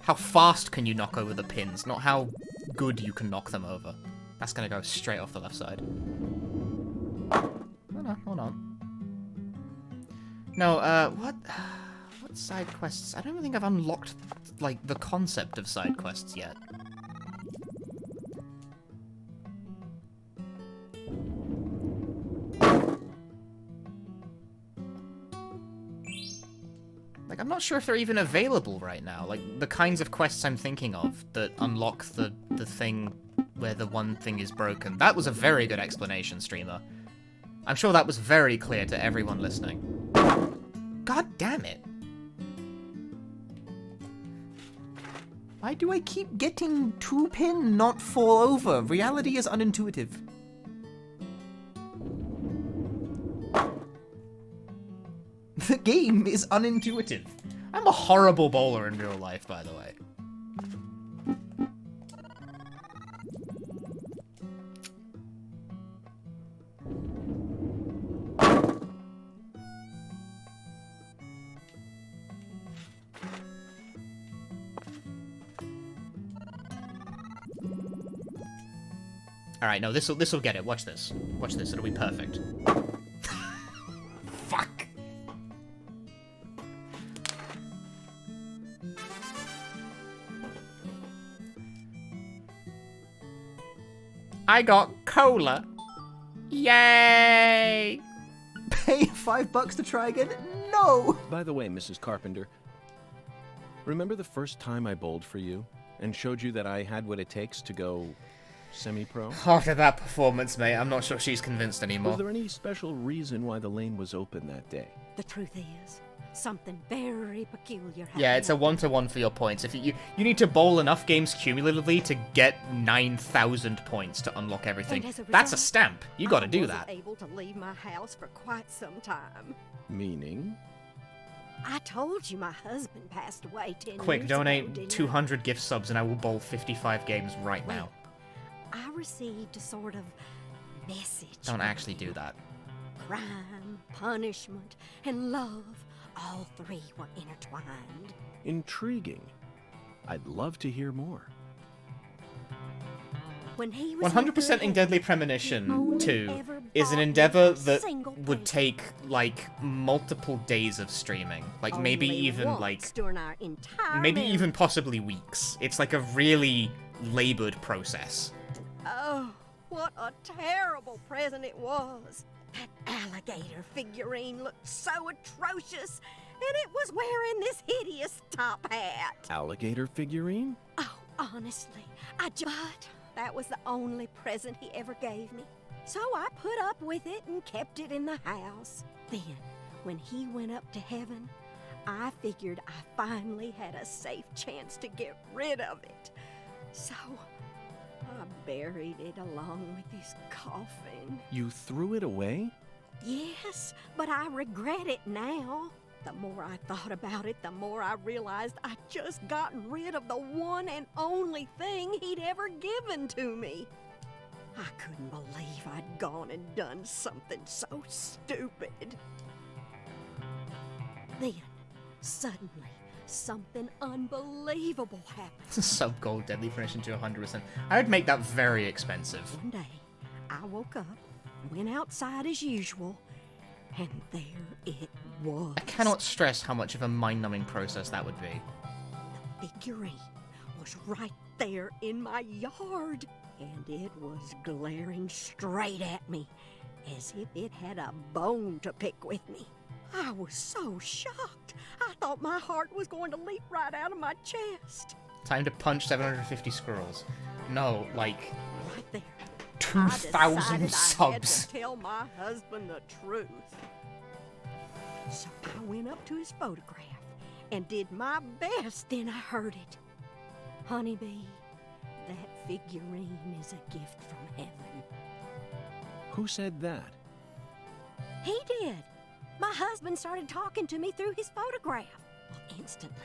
How fast can you knock over the pins, not how good you can knock them over. That's gonna go straight off the left side. Oh no, hold on. No, what side quests? I don't even think I've unlocked, like, the concept of side quests yet. Like, I'm not sure if they're even available right now. Like, the kinds of quests I'm thinking of that unlock the thing where the one thing is broken. That was a very good explanation, streamer. I'm sure that was very clear to everyone listening. God damn it. Why do I keep getting 2-pin not fall over? Reality is unintuitive. The game is unintuitive. I'm a horrible bowler in real life, by the way. Alright, no, this'll get it. Watch this. Watch this, it'll be perfect. Fuck! I got cola. Yay! Pay $5 to try again? No! By the way, Mrs. Carpenter, remember the first time I bowled for you and showed you that I had what it takes to go semi-pro? After that performance, mate, I'm not sure she's convinced anymore. Was there any special reason why the lane was open that day? The truth is, something very peculiar happened. Yeah, it's a 1-to-1 for your points. If you need to bowl enough games cumulatively to get 9,000 points to unlock everything. That's a stamp. You got to do that. I wasn't able to leave my house for quite some time. Meaning? I told you my husband passed away 10 Quick, years ago, donate didn't 200 gift subs and I will bowl 55 games right now. I received a sort of message. Don't actually do that. Crime, punishment, and love, all three were intertwined. Intriguing. I'd love to hear more. When he was 100%ing Deadly Premonition 2 is an endeavor that would take, like, multiple days of streaming. Like, maybe even, like, during our entire maybe marriage. even possibly weeks. It's like a really labored process. Oh, what a terrible present it was. That alligator figurine looked so atrocious, and it was wearing this hideous top hat. Alligator figurine? Oh, honestly, but that was the only present he ever gave me. So I put up with it and kept it in the house. Then, when he went up to heaven, I figured I finally had a safe chance to get rid of it. So I buried it along with his coffin. You threw it away? Yes, but I regret it now. The more I thought about it, the more I realized I'd just gotten rid of the one and only thing he'd ever given to me. I couldn't believe I'd gone and done something so stupid. Then, suddenly, something unbelievable happened. Sub-gold Deadly Premonition to 100%. I would make that very expensive. One day, I woke up, went outside as usual, and there it was. I cannot stress how much of a mind-numbing process that would be. The figurine was right there in my yard, and it was glaring straight at me, as if it had a bone to pick with me. I was so shocked. I thought my heart was going to leap right out of my chest. Time to punch 750 squirrels. No, like... Right there. 2,000 subs. I had to tell my husband the truth. So I went up to his photograph and did my best. Then I heard it. Honeybee, that figurine is a gift from heaven. Who said that? He did. My husband started talking to me through his photograph. Instantly,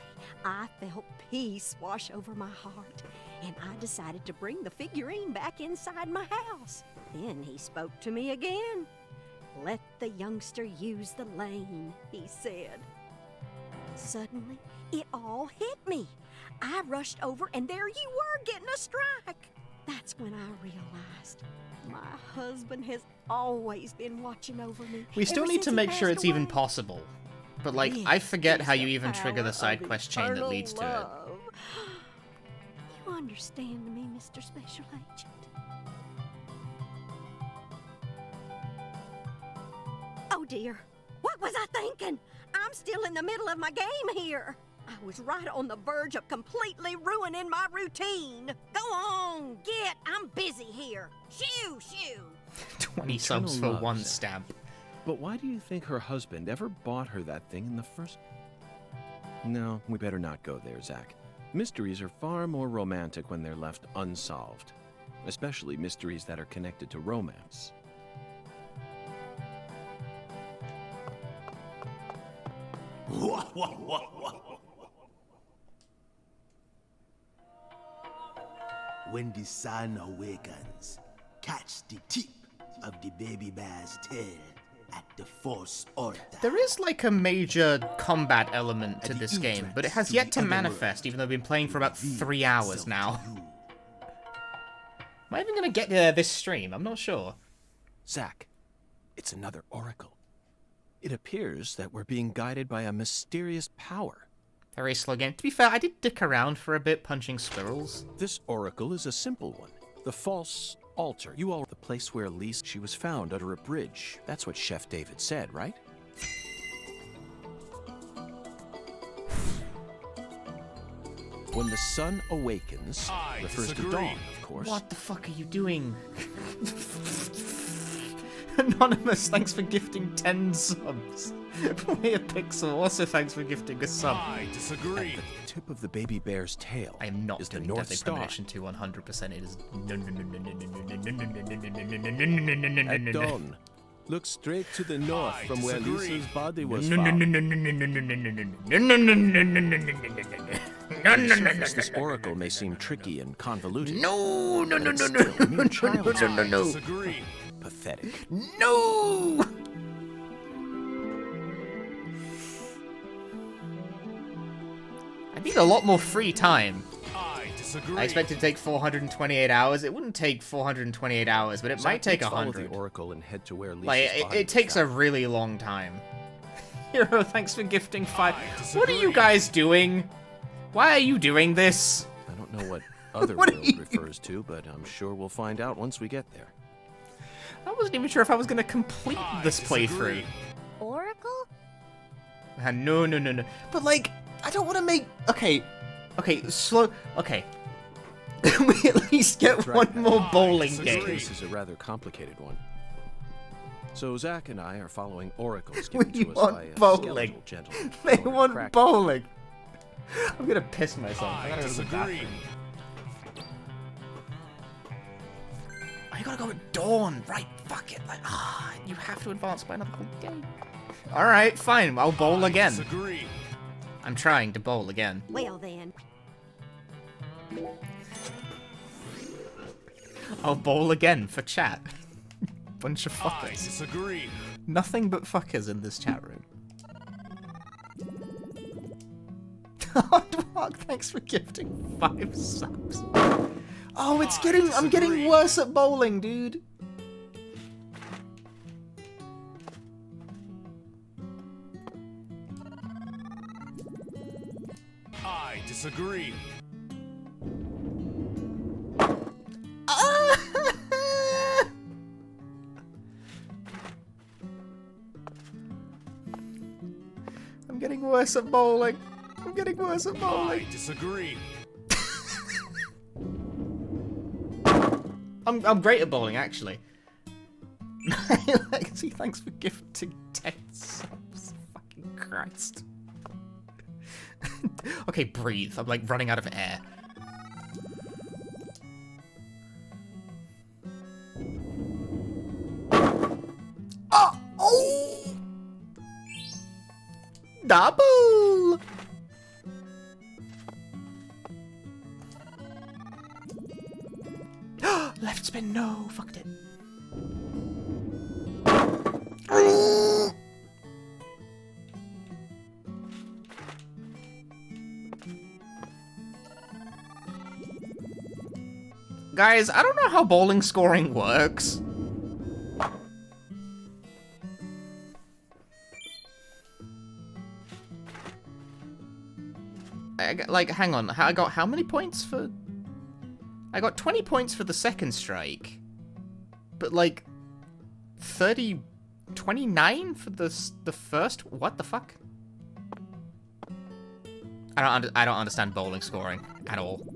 I felt peace wash over my heart, and I decided to bring the figurine back inside my house. Then he spoke to me again. "Let the youngster use the lane," he said. Suddenly, it all hit me. I rushed over, and there you were, getting a strike. That's when I realized my husband has always been watching over me. We still ever need to since he make sure passed it's even away. possible. But, like, This I forget is how the you even trigger the power side of quest chain that eternal leads to it. love. You understand me, Mr. Special Agent? Oh dear, what was I thinking? I'm still in the middle of my game here. I was right on the verge of completely ruining my routine. Go on, I'm busy here. Shoo, shoo. 20 subs for Eternal one love, stamp. But why do you think her husband ever bought her that thing in the first... No, we better not go there, Zach. Mysteries are far more romantic when they're left unsolved. Especially mysteries that are connected to romance. When the sun awakens, catch the tip of the baby bear's tail at the Force Order. There is like a major combat element to this game, but it has yet to manifest, even though I've been playing for about 3 hours now. Am I even gonna get this stream? I'm not sure. Zach, it's another oracle. It appears that we're being guided by a mysterious power. Very slow game. To be fair, I did dick around for a bit punching squirrels. This oracle is a simple one. The false altar. You all, the place where Elise, she was found under a bridge. That's what Chef David said, right? When the sun awakens, refers to dawn, of course. What the fuck are you doing? Anonymous, thanks for gifting 10 subs. Play a pixel, also thanks for gifting a sub. I disagree. At the tip of the baby bear's tail I am not is the doing North Deadly Star. Premonition 2 100%. It is At dawn, look straight to the north from where Lisa's body was found. On the surface, this oracle may seem tricky and convoluted. No. Pathetic. No! I need a lot more free time. I expect it to take 428 hours. It wouldn't take 428 hours, but it might take Follow 100. the oracle and head to where Lisa's Like, body it was takes a found. really long time. Hero, thanks for gifting 5. What are you guys doing? Why are you doing this? I don't know what other What world are you- refers to, but I'm sure we'll find out once we get there. I wasn't even sure if I was going to complete this playthrough. Oracle? No. But, like, I don't want to make... Okay, slow... Okay. We at least get That's right, one Pat. more bowling This game. case is a rather complicated one. So Zach and I are following oracles given We to us want by a bowling. skeletal gentleman. They in order to want crack- bowling. I'm gonna piss myself. I gotta go to the bathroom. Oh, you gotta go at dawn. Right, fuck it. Like, you have to advance by another whole day. Alright, fine. I'll bowl again. I'm trying to bowl again. Well then. I'll bowl again for chat. Bunch of fuckers. I disagree. Nothing but fuckers in this chat room. Hardwalk, thanks for gifting 5 subs. Oh, it's getting... I'm getting worse at bowling, dude. I disagree. I'm getting worse at bowling. I'm getting worse at bowling. I disagree. I'm great at bowling, actually. Lexi, thanks for gifting 10 subs. Fucking Christ. Okay, breathe. I'm like running out of air. Oh! Double! Shift spin, no, fucked it. Guys, I don't know how bowling scoring works. Like, hang on, I got how many points for... I got 20 points for the second strike. But, like, 29 for the first? What the fuck? I don't understand bowling scoring at all.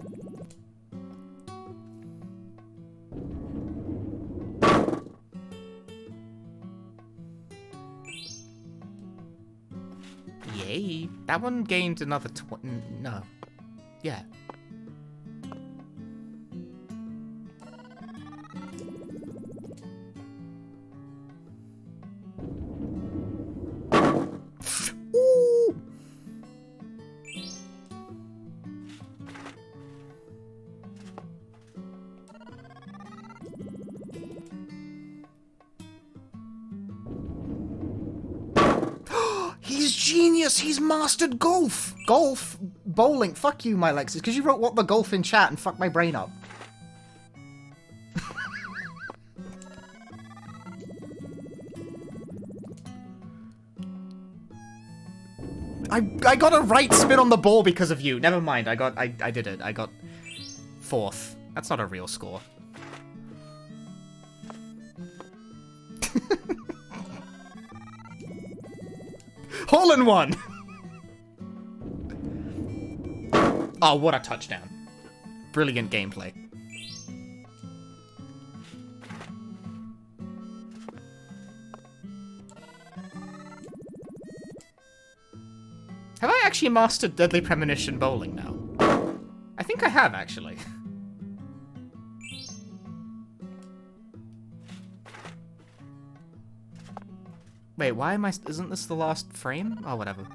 Yay. That one gained another no. Yeah. Ooh. He's genius! He's mastered golf! Golf? Bowling? Fuck you, my Lexus, because you wrote what the golf in chat and fucked my brain up. I got a right spin on the ball because of you. Never mind, I did it. I got 4th. That's not a real score. Hole in one! Oh, what a touchdown. Brilliant gameplay. Have I actually mastered Deadly Premonition bowling now? I think I have, actually. Wait, why am I... Isn't this the last frame? Oh, whatever.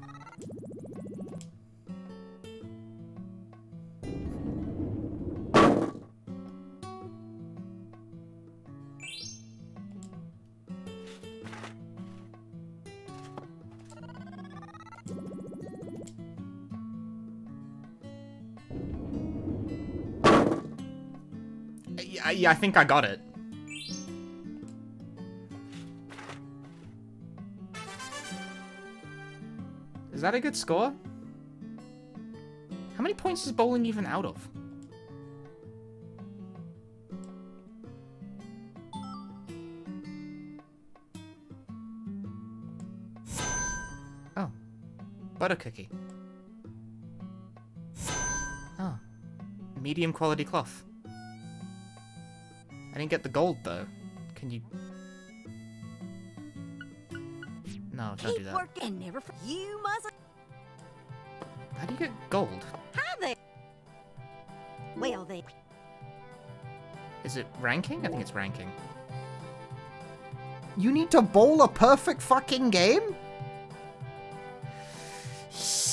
Yeah, I think I got it. Is that a good score? How many points is bowling even out of? Oh. Butter cookie. Oh. Medium quality cloth. I didn't get the gold, though. Can you... No, don't do that. Working, never you must. How do you get gold? Hi there. Well then. Is it ranking? I think it's ranking. You need to bowl a perfect fucking game? Shit.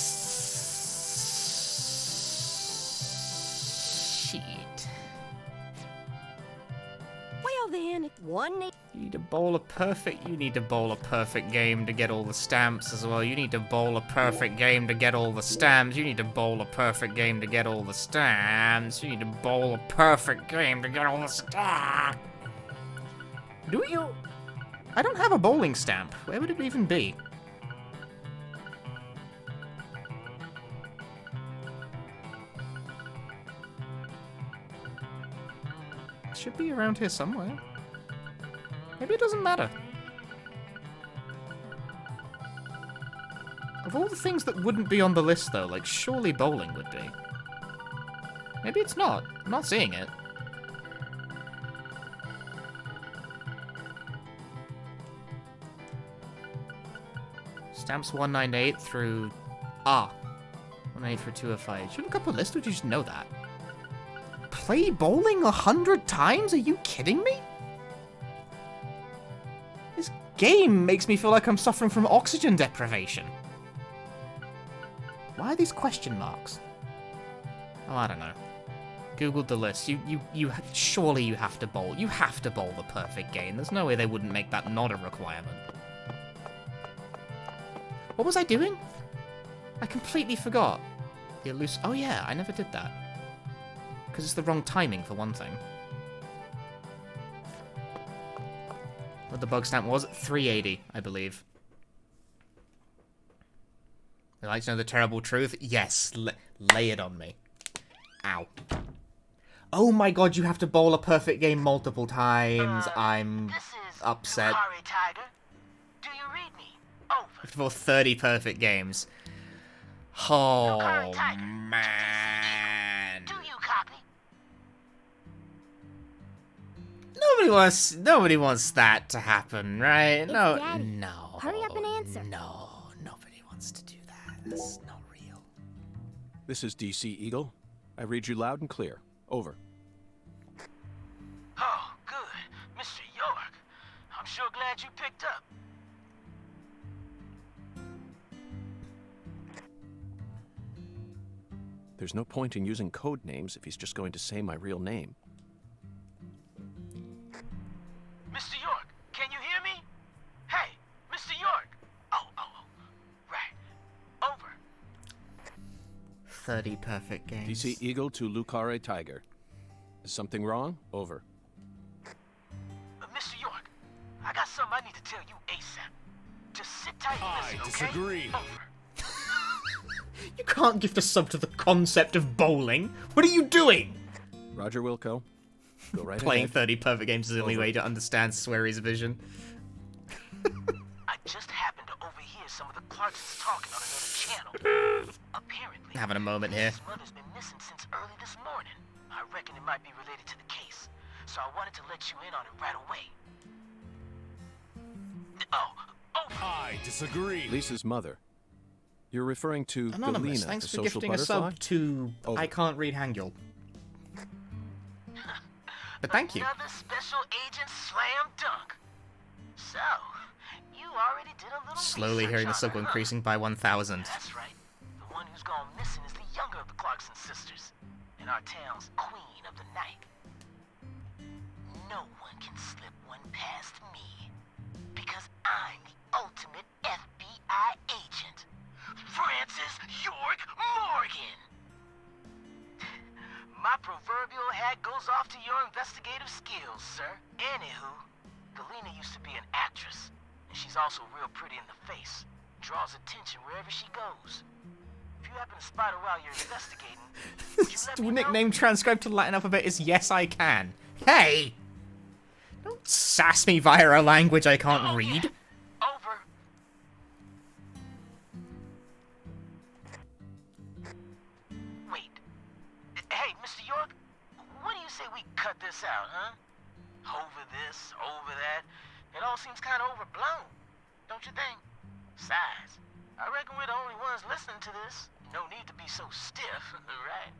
Well then, one need. You need to bowl a perfect game to get all the stamps as well. You need to bowl a perfect game to get all the stamps. You need to bowl a perfect game to get all the stamps. You need to bowl a perfect game to get all the stamps. Do you? I don't have a bowling stamp. Where would it even be? It should be around here somewhere. Maybe it doesn't matter. Of all the things that wouldn't be on the list, though, like, surely bowling would be. Maybe it's not. I'm not seeing it. Stamps 198 through... 198 through 205. Shouldn't come up a list, or did you just know that? Play bowling 100 times? Are you kidding me? This game makes me feel like I'm suffering from oxygen deprivation. Why are these question marks? Oh, I don't know. googled the list. Surely you have to bowl. You have to bowl the perfect game. There's no way they wouldn't make that not a requirement. What was I doing? I completely forgot. The elusive. Oh yeah, I never did that. Because it's the wrong timing for one thing. What the bug stamp was? 380, I believe. Would you like to know the terrible truth? Yes, lay it on me. Ow. Oh my god, you have to bowl a perfect game multiple times. I'm upset. Carré, Tiger. Do you read me? Over. For 30 perfect games. Oh, man. Do you copy? Nobody wants that to happen, right? No. Hurry up and answer. No, nobody wants to do that. That's not real. This is DC Eagle. I read you loud and clear. Over. Oh, good. Mr. York. I'm sure glad you picked up. There's no point in using code names if he's just going to say my real name. Mr. York, can you hear me? Hey, Mr. York. Oh, right. Over. 30 perfect games. DC Eagle to Carré, Tiger. Is something wrong? Over. Mr. York, I got something I need to tell you ASAP. Just sit tight and listen, I disagree. Okay? Over. You can't gift a sub to the concept of bowling. What are you doing? Roger Wilco. Go right Playing ahead. 30 perfect games is the only way to understand Sweary's vision. I just happened to overhear some of the Clarksons talking on another channel. Apparently, Having a moment here. his mother's been missing since early this morning. I reckon it might be related to the case, so I wanted to let you in on it right away. Over. I disagree. Lisa's mother. You're referring to Anonymous, Galena, thanks the for social gifting a butterfly? sub to Over. I Can't Read Hangul. But thank you. Another special agent slam dunk. So, you already did a little Slowly hearing the research sub on her, increasing by 1,000. That's right. The one who's gone missing is the younger of the Clarkson sisters, and our town's queen of the night. No one can slip one past me, because I'm the ultimate FBI agent, Francis York Morgan. My proverbial hat goes off to your investigative skills, sir. Anywho, Galena used to be an actress, and she's also real pretty in the face. Draws attention wherever she goes. If you happen to spot her while you're investigating, would you let me know? Nickname transcribed to the Latin alphabet is Yes I Can. Hey! Don't sass me via a language I can't read. Over. Wait. Hey, Mr. York, what do you say we cut this out, huh? Over this, over that. It all seems kind of overblown, don't you think? Besides, I reckon we're the only ones listening to this. No need to be so stiff, right?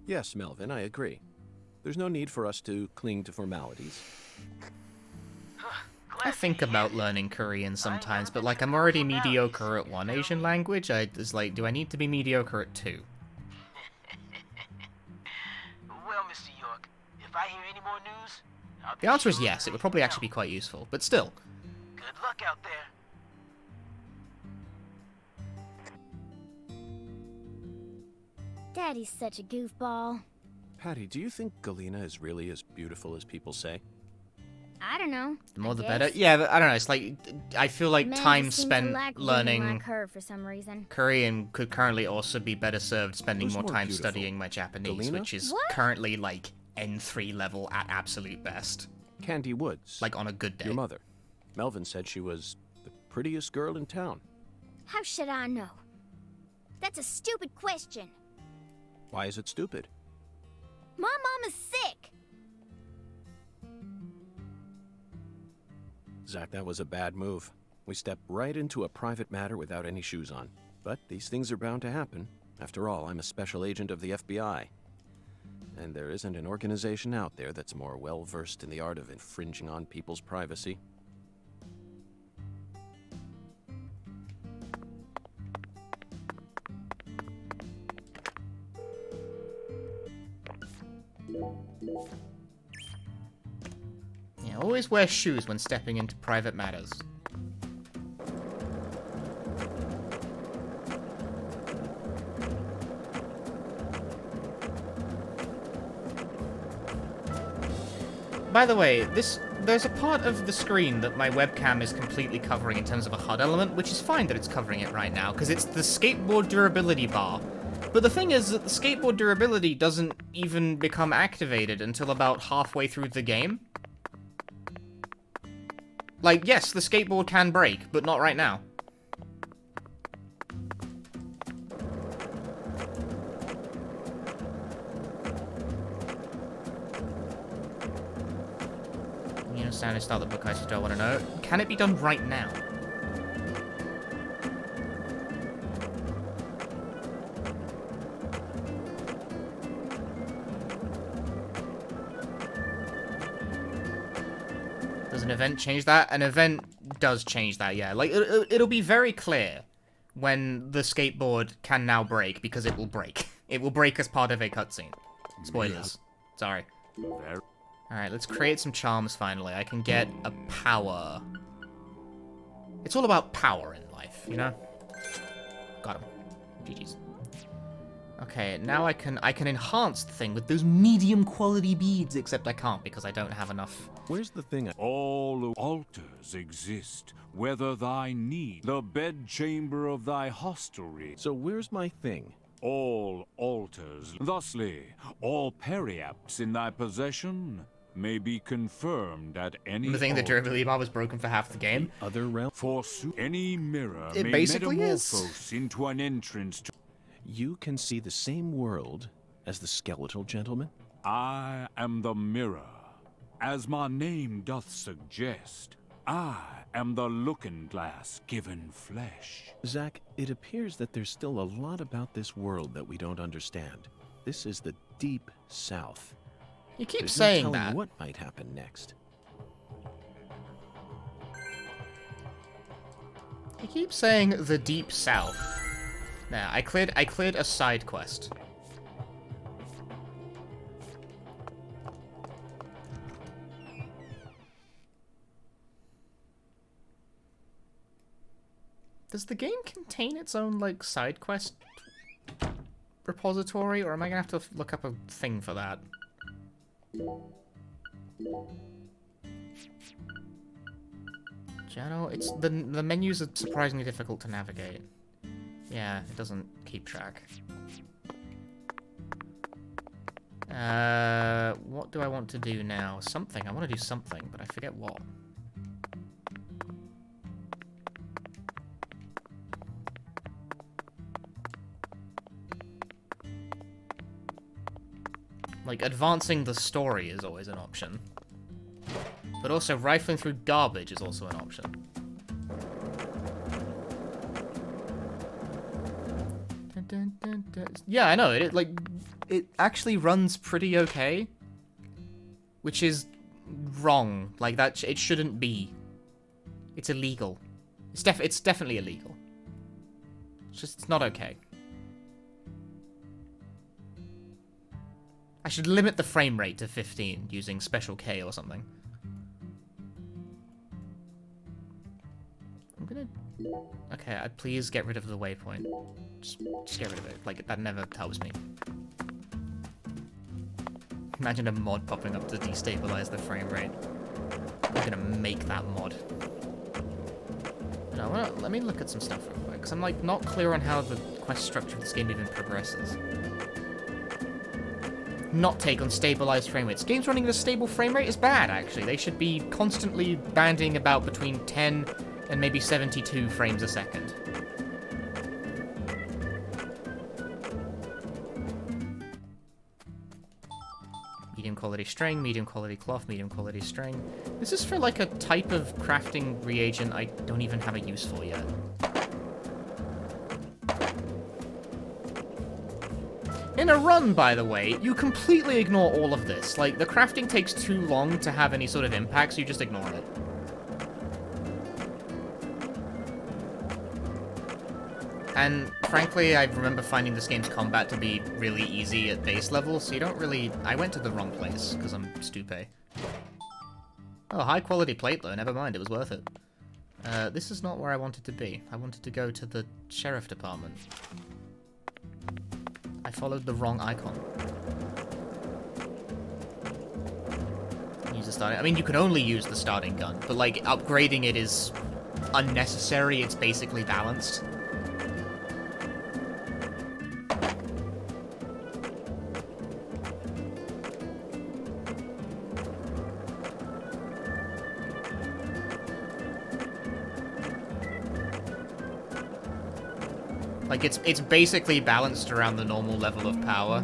Yes, Melvin, I agree. There's no need for us to cling to formalities. I think about learning Korean sometimes, but like I'm already mediocre at one Asian language. It's like, do I need to be mediocre at two? Well, Mr. York, if I hear any more news, I'll be The answer is sure yes. to It would let probably you actually be know. quite useful, but still. Good luck out there. Daddy's such a goofball. Patty, do you think Galena is really as beautiful as people say? I don't know. The more I the guess. better. Yeah, but I don't know. It's like I feel like Men time just seem to spent like women learning like her for some reason. Korean could currently also be better served spending Who's more more time beautiful? studying my Japanese, Galena? which is What? currently like N3 level at absolute best. Candy Woods. Like on a good day. Your mother. Melvin said she was the prettiest girl in town. How should I know? That's a stupid question. Why is it stupid? My mom is sick. Zach, that was a bad move. We stepped right into a private matter without any shoes on. But these things are bound to happen. After all, I'm a special agent of the FBI. And there isn't an organization out there that's more well-versed in the art of infringing on people's privacy. Yeah, always wear shoes when stepping into private matters. By the way, there's a part of the screen that my webcam is completely covering in terms of a HUD element, which is fine that it's covering it right now, because it's the skateboard durability bar. But the thing is that the skateboard durability doesn't even become activated until about halfway through the game. Like, yes, the skateboard can break, but not right now. You know, standard style the book I still want to know. Can it be done right now? Does an event change that? An event does change that, yeah. Like, it'll be very clear when the skateboard can now break, because it will break. It will break as part of a cutscene. Spoilers. Sorry. Alright, let's create some charms finally. I can get a power. It's all about power in life, you know? Got him. GG's. Okay, now I can enhance the thing with those medium quality beads, except I can't because I don't have enough. Where's the thing? All altars exist, whether thy need, the bedchamber of thy hostelry. So where's my thing? All altars, thusly, all periapts in thy possession may be confirmed at any The thing, the altar. durability bar was broken for half the game. Other realm? Forsooth, any mirror It may basically is. metamorphose into an entrance to... You can see the same world as the skeletal gentleman? I am the mirror. As my name doth suggest, I am the looking glass given flesh. Zack, it appears that there's still a lot about this world that we don't understand. This is the deep south. You keep There's saying no telling that. what might happen next. You keep saying the deep south. Now, I cleared a side quest. Does the game contain its own, like, side quest repository, or am I gonna have to look up a thing for that? Channel, it's the menus are surprisingly difficult to navigate. Yeah, it doesn't keep track. What do I want to do now? Something. I want to do something, but I forget what. Like, advancing the story is always an option. But also, rifling through garbage is also an option. Yeah, I know. It actually runs pretty okay. Which is wrong. Like, that it shouldn't be. It's illegal. It's definitely illegal. It's not okay. I should limit the frame rate to 15 using Special K or something. I'm gonna... Okay, please get rid of the waypoint. Just get rid of it. Like, that never helps me. Imagine a mod popping up to destabilize the frame rate. I'm gonna make that mod. No, let me look at some stuff real quick, because I'm, like, not clear on how the quest structure of this game even progresses. Not take on stabilized frame rates. Games running at a stable frame rate is bad, actually. They should be constantly banding about between 10 and maybe 72 frames a second. Medium quality string, medium quality cloth, medium quality string. This is for like a type of crafting reagent I don't even have a use for yet. In a run, by the way, you completely ignore all of this. Like, the crafting takes too long to have any sort of impact, so you just ignore it. And frankly, I remember finding this game's combat to be really easy at base level, so you don't really... I went to the wrong place, because I'm stupid. Oh, high quality plate though, never mind, it was worth it. This is not where I wanted to be. I wanted to go to the sheriff department. I followed the wrong icon. Use the starting... I mean, you can only use the starting gun, but, like, upgrading it is unnecessary. It's basically balanced. Like, it's basically balanced around the normal level of power.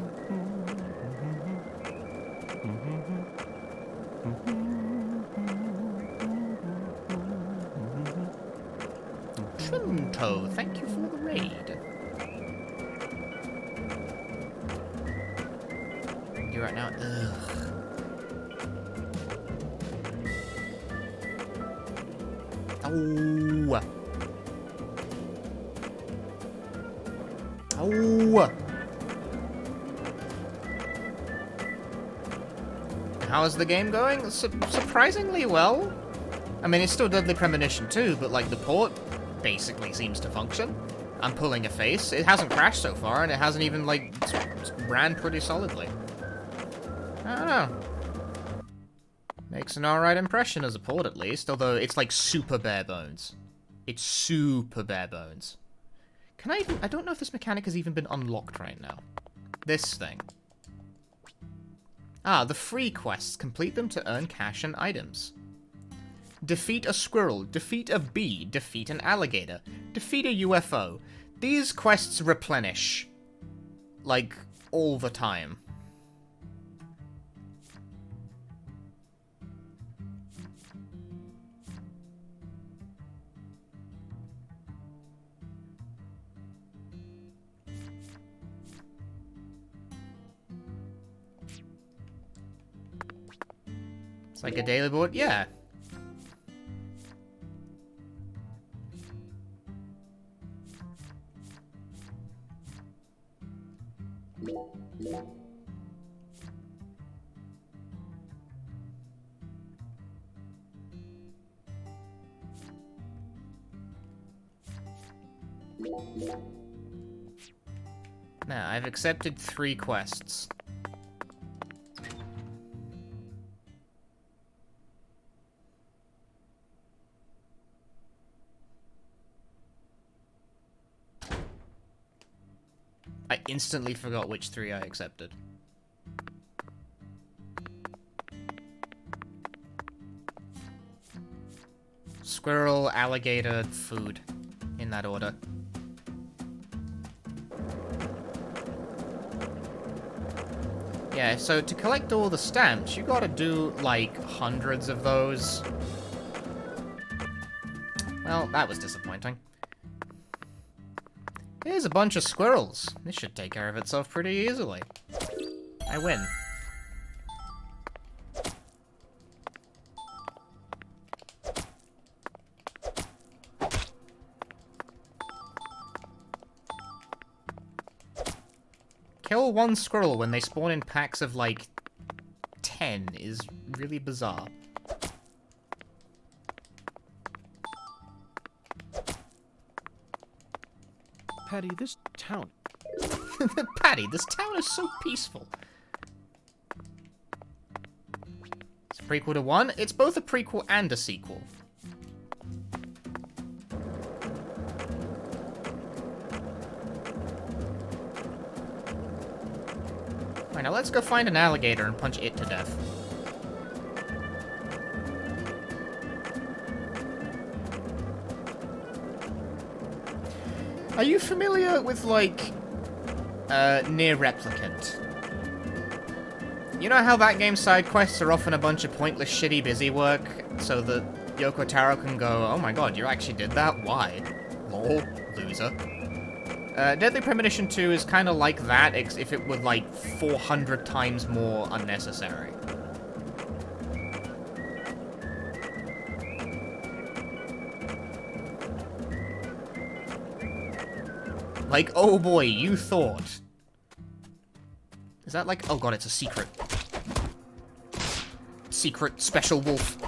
Trimto, thank you for the raid. You right now? Ugh. Oh. Oh! How's the game going? Surprisingly well. I mean, it's still Deadly Premonition 2, but, like, the port basically seems to function. I'm pulling a face. It hasn't crashed so far, and it hasn't even, like, ran pretty solidly. I don't know. Makes an alright impression as a port, at least, although it's, like, super bare bones. It's super bare bones. Can I even... I don't know if this mechanic has even been unlocked right now. This thing. Ah, the free quests. Complete them to earn cash and items. Defeat a squirrel. Defeat a bee. Defeat an alligator. Defeat a UFO. These quests replenish. Like, all the time. It's like a daily board? Yeah. Now, I've accepted 3 quests. I instantly forgot which 3 I accepted. Squirrel, alligator, food. In that order. Yeah, so to collect all the stamps, you gotta do, like, hundreds of those. Well, that was disappointing. Here's a bunch of squirrels. This should take care of itself pretty easily. I win. Kill 1 squirrel when they spawn in packs of, like, 10 is really bizarre. Patty, this town... Patty, this town is so peaceful. It's a prequel to 1. It's both a prequel and a sequel. Alright, now let's go find an alligator and punch it to death. Are you familiar with, like, Near Replicant? You know how that game's side quests are often a bunch of pointless, shitty busy work, so that Yoko Taro can go, oh my god, you actually did that? Why? Lol, loser. Deadly Premonition 2 is kind of like that, if it were, like, 400 times more unnecessary. Like, oh boy, you thought. Is that like... Oh god, it's a secret. Secret special wolf.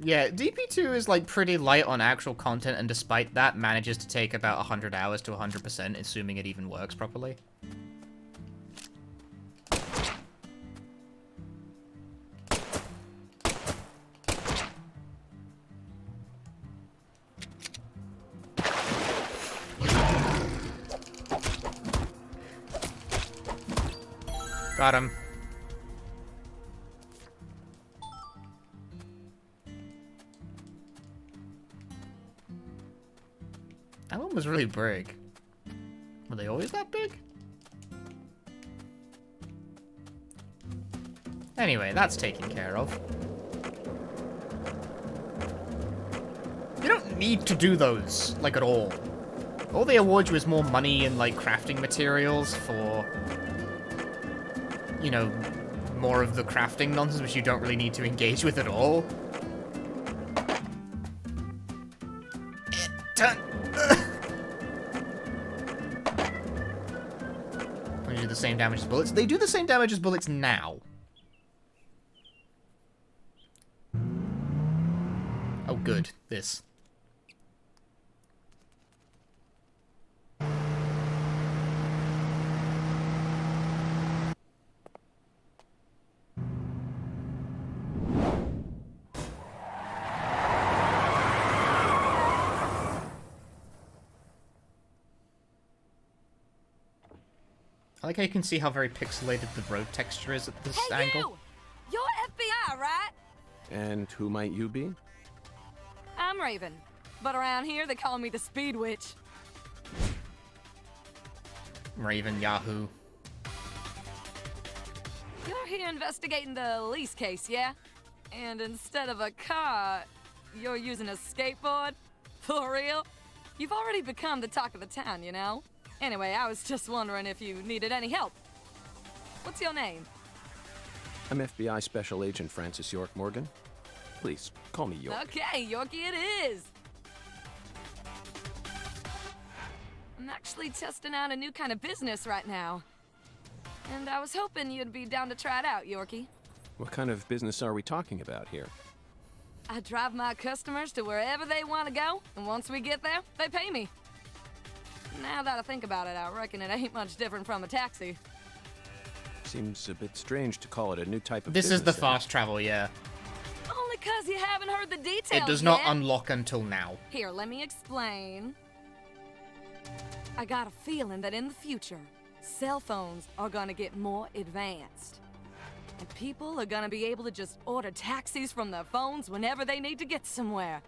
Yeah, DP2 is like pretty light on actual content, and despite that, manages to take about 100 hours to 100%, assuming it even works properly. Got him. That one was really big. Were they always that big? Anyway, that's taken care of. You don't need to do those, like, at all. All they award you is more money and, like, crafting materials for, you know, more of the crafting nonsense, which you don't really need to engage with at all. They do the same damage as bullets. They do the same damage as bullets now. Oh, good. This. I like how you can see how very pixelated the road texture is at this angle. You're FBI, right? And who might you be? I'm Raven, but around here they call me the Speed Witch. Raven Yahoo. You're here investigating the lease case, yeah? And instead of a car, you're using a skateboard? For real? You've already become the talk of the town, you know? Anyway, I was just wondering if you needed any help. What's your name? I'm FBI Special Agent Francis York Morgan. Please, call me York. Okay, Yorkie it is. I'm actually testing out a new kind of business right now. And I was hoping you'd be down to try it out, Yorkie. What kind of business are we talking about here? I drive my customers to wherever they want to go, and once we get there, they pay me. Now that I think about it, I reckon it ain't much different from a taxi. Seems a bit strange to call it a new type of This business. is the fast travel, yeah. Only 'cause you haven't heard the details It does not yet. unlock until now. Here, let me explain. I got a feeling that in the future, cell phones are gonna get more advanced. And people are gonna be able to just order taxis from their phones whenever they need to get somewhere.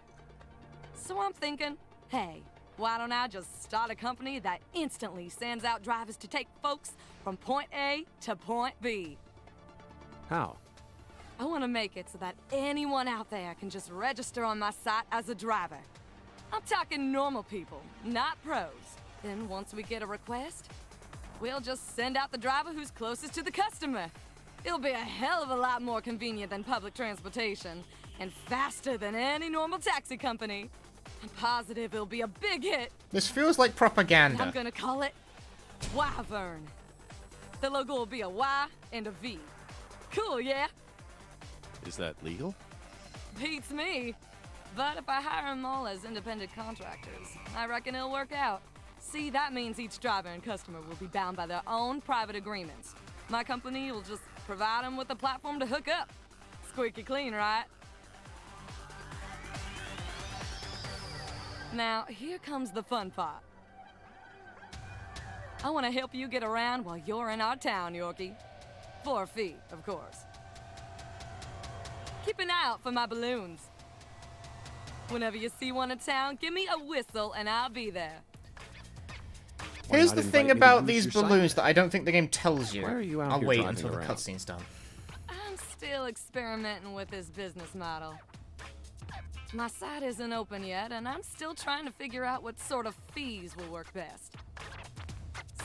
So I'm thinking, hey, why don't I just start a company that instantly sends out drivers to take folks from point A to point B? How? I want to make it so that anyone out there can just register on my site as a driver. I'm talking normal people, not pros. Then once we get a request, we'll just send out the driver who's closest to the customer. It'll be a hell of a lot more convenient than public transportation, and faster than any normal taxi company. I'm positive it'll be a big hit. This feels like propaganda. I'm gonna call it Wyvern. The logo will be a Y and a V. Cool, yeah? Is that legal? Beats me. But if I hire them all as independent contractors, I reckon it'll work out. See, that means each driver and customer will be bound by their own private agreements. My company will just provide them with a platform to hook up. Squeaky clean, right? Now, here comes the fun part. I want to help you get around while you're in our town, Yorkie. For a fee, of course. Keep an eye out for my balloons. Whenever you see one in town, give me a whistle and I'll be there. Why Here's not the invite thing me to about use these your side balloons bet? that I don't think the game tells you. Why are you out I'll here wait driving until the around? cutscene's done. I'm still experimenting with this business model. My site isn't open yet, and I'm still trying to figure out what sort of fees will work best.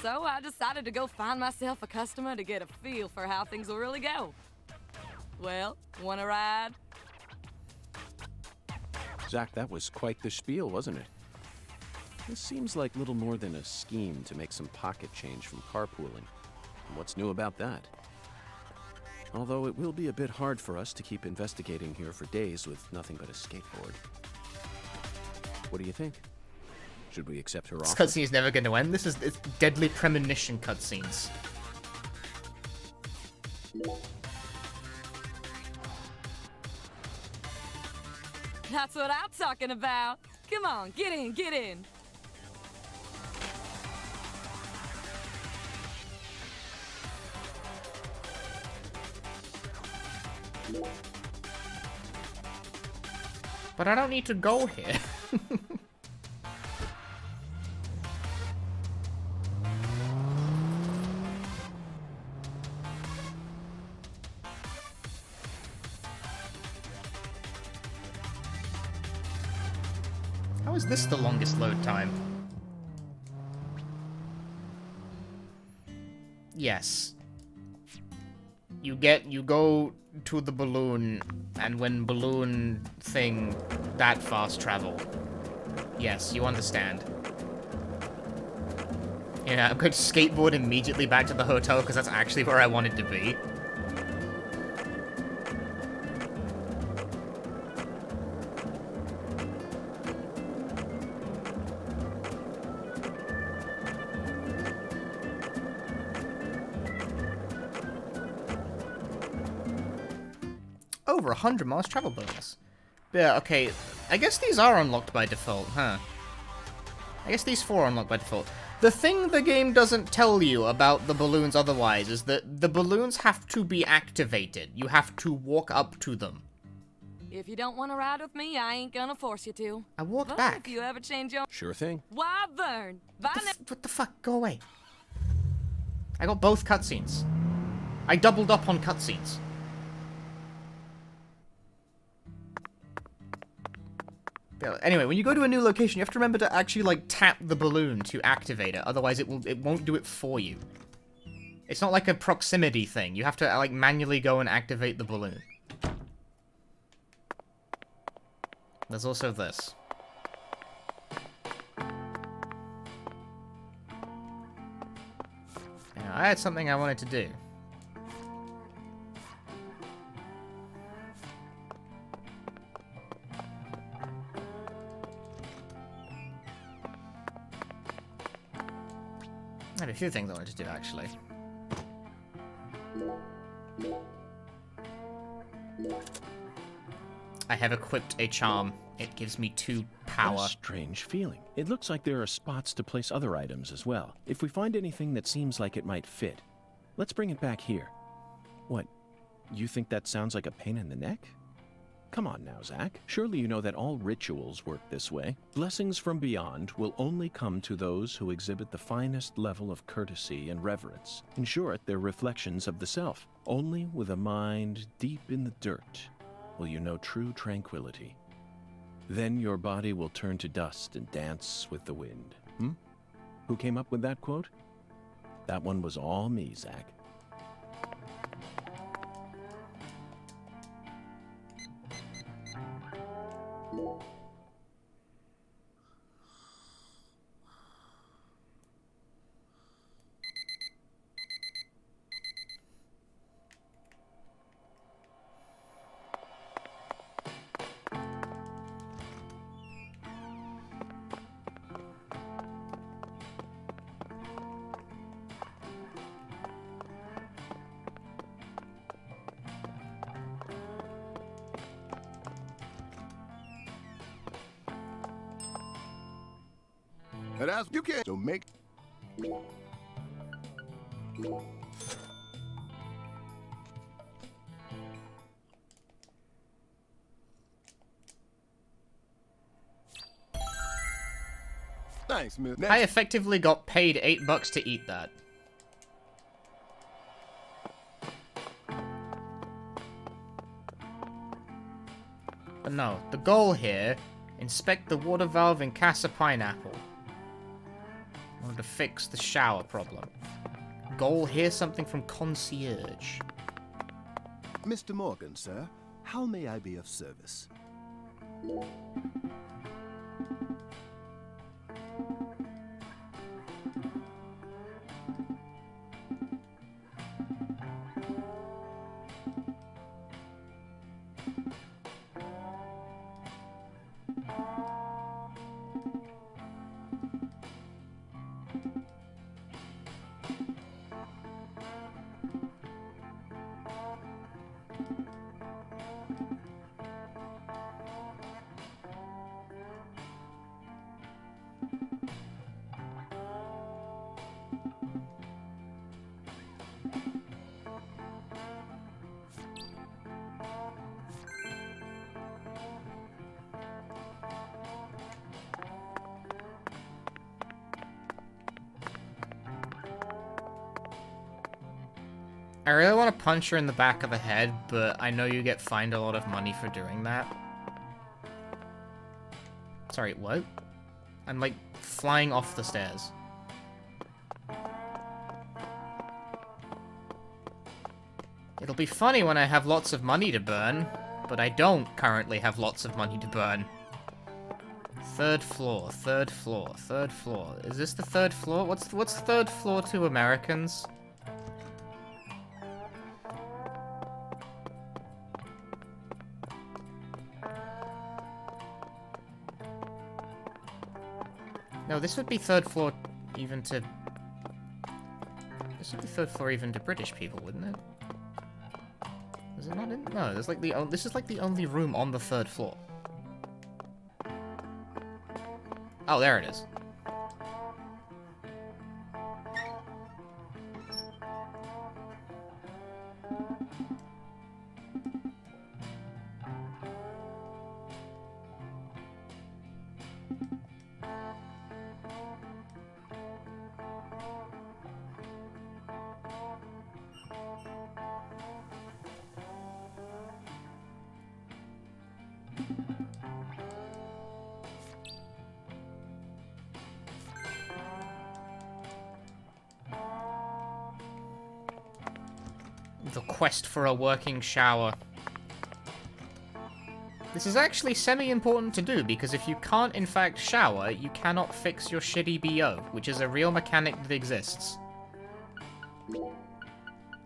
So I decided to go find myself a customer to get a feel for how things will really go. Well, wanna ride? Zach, that was quite the spiel, wasn't it? This seems like little more than a scheme to make some pocket change from carpooling. And what's new about that? Although it will be a bit hard for us to keep investigating here for days with nothing but a skateboard. What do you think? Should we accept her This offer? cutscene is never going to end. It's deadly premonition cutscenes. That's what I'm talking about. Come on, get in, get in. But I don't need to go here. How is this the longest load time? Yes. You go to the balloon, and when balloon thing, that fast travel. Yes, you understand. Yeah, I'm going to skateboard immediately back to the hotel because that's actually where I wanted to be. Over 100 miles travel bonus. Yeah, okay. I guess these are unlocked by default, huh? I guess these 4 are unlocked by default. The thing the game doesn't tell you about the balloons otherwise is that the balloons have to be activated. You have to walk up to them. If you don't want to ride with me, I ain't gonna force you to. I walked But back. if you ever change your... Sure thing. Why, Vern? Bye now. What the fuck? Go away. I got both cutscenes. I doubled up on cutscenes. Yeah, anyway, when you go to a new location, you have to remember to actually, like, tap the balloon to activate it. Otherwise, it won't do it for you. It's not like a proximity thing. You have to, like, manually go and activate the balloon. There's also this. Now, I had something I wanted to do. I had a few things I wanted to do, actually. I have equipped a charm. It gives me 2 power. What a strange feeling. It looks like there are spots to place other items as well. If we find anything that seems like it might fit, let's bring it back here. What, you think that sounds like a pain in the neck? Come on now, Zach. Surely you know that all rituals work this way. Blessings from beyond will only come to those who exhibit the finest level of courtesy and reverence. In short, they're reflections of the self. Only with a mind deep in the dirt will you know true tranquility. Then your body will turn to dust and dance with the wind. Who came up with that quote? That one was all me, Zach. And that's you can. So make. Thanks, Miss. I effectively got paid $8 to eat that. But no, the goal here, inspect the water valve in Casa Pineapple. In order to fix the shower problem. Goal, hear something from concierge. Mr. Morgan, sir, how may I be of service? I really want to punch her in the back of the head, but I know you get fined a lot of money for doing that. Sorry, what? I'm like flying off the stairs. It'll be funny when I have lots of money to burn, but I don't currently have lots of money to burn. Third floor, third floor, third floor. Is this the third floor? What's third floor to Americans? No, this would be third floor even to... This would be third floor even to British people, wouldn't it? Is it not in... No, there's like the... This is like the only room on the third floor. Oh, there it is. The quest for a working shower. This is actually semi-important to do, because if you can't in fact shower, you cannot fix your shitty BO, which is a real mechanic that exists.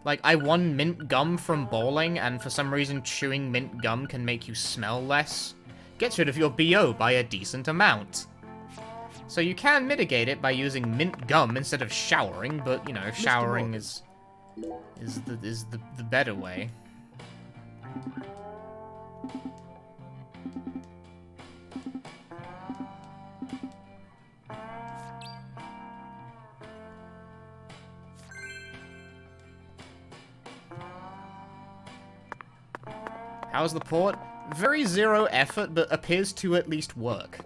Like, I won mint gum from bowling, and for some reason chewing mint gum can make you smell less. Gets rid of your BO by a decent amount. So you can mitigate it by using mint gum instead of showering, but, you know, showering is the better way. How's the port? Very zero effort, but appears to at least work.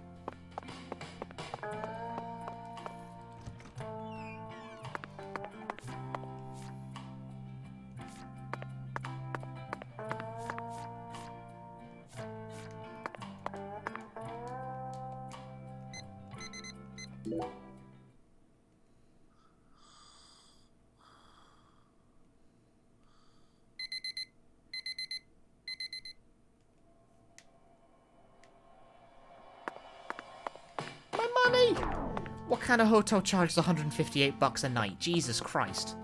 What kind of hotel charges $158 a night? Jesus Christ.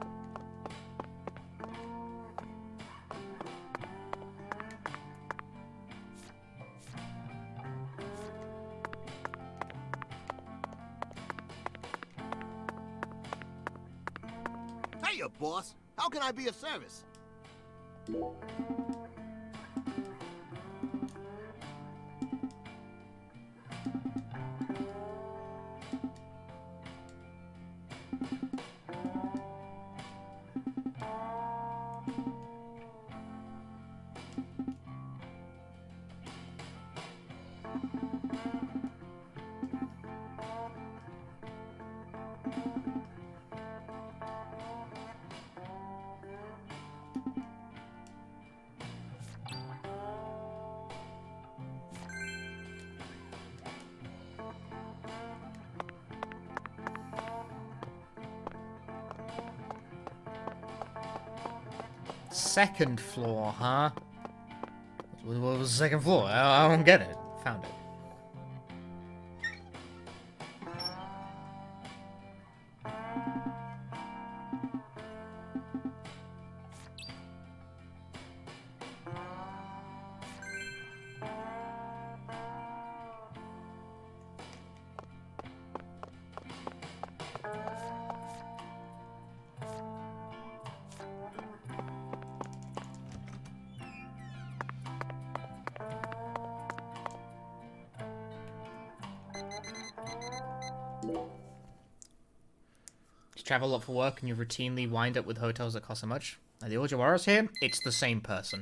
Hiya, boss. How can I be of service? second floor, huh? What was the second floor? I don't get it. Found it. Travel a lot for work and you routinely wind up with hotels that cost so much. Are the Ojawara's here? It's the same person.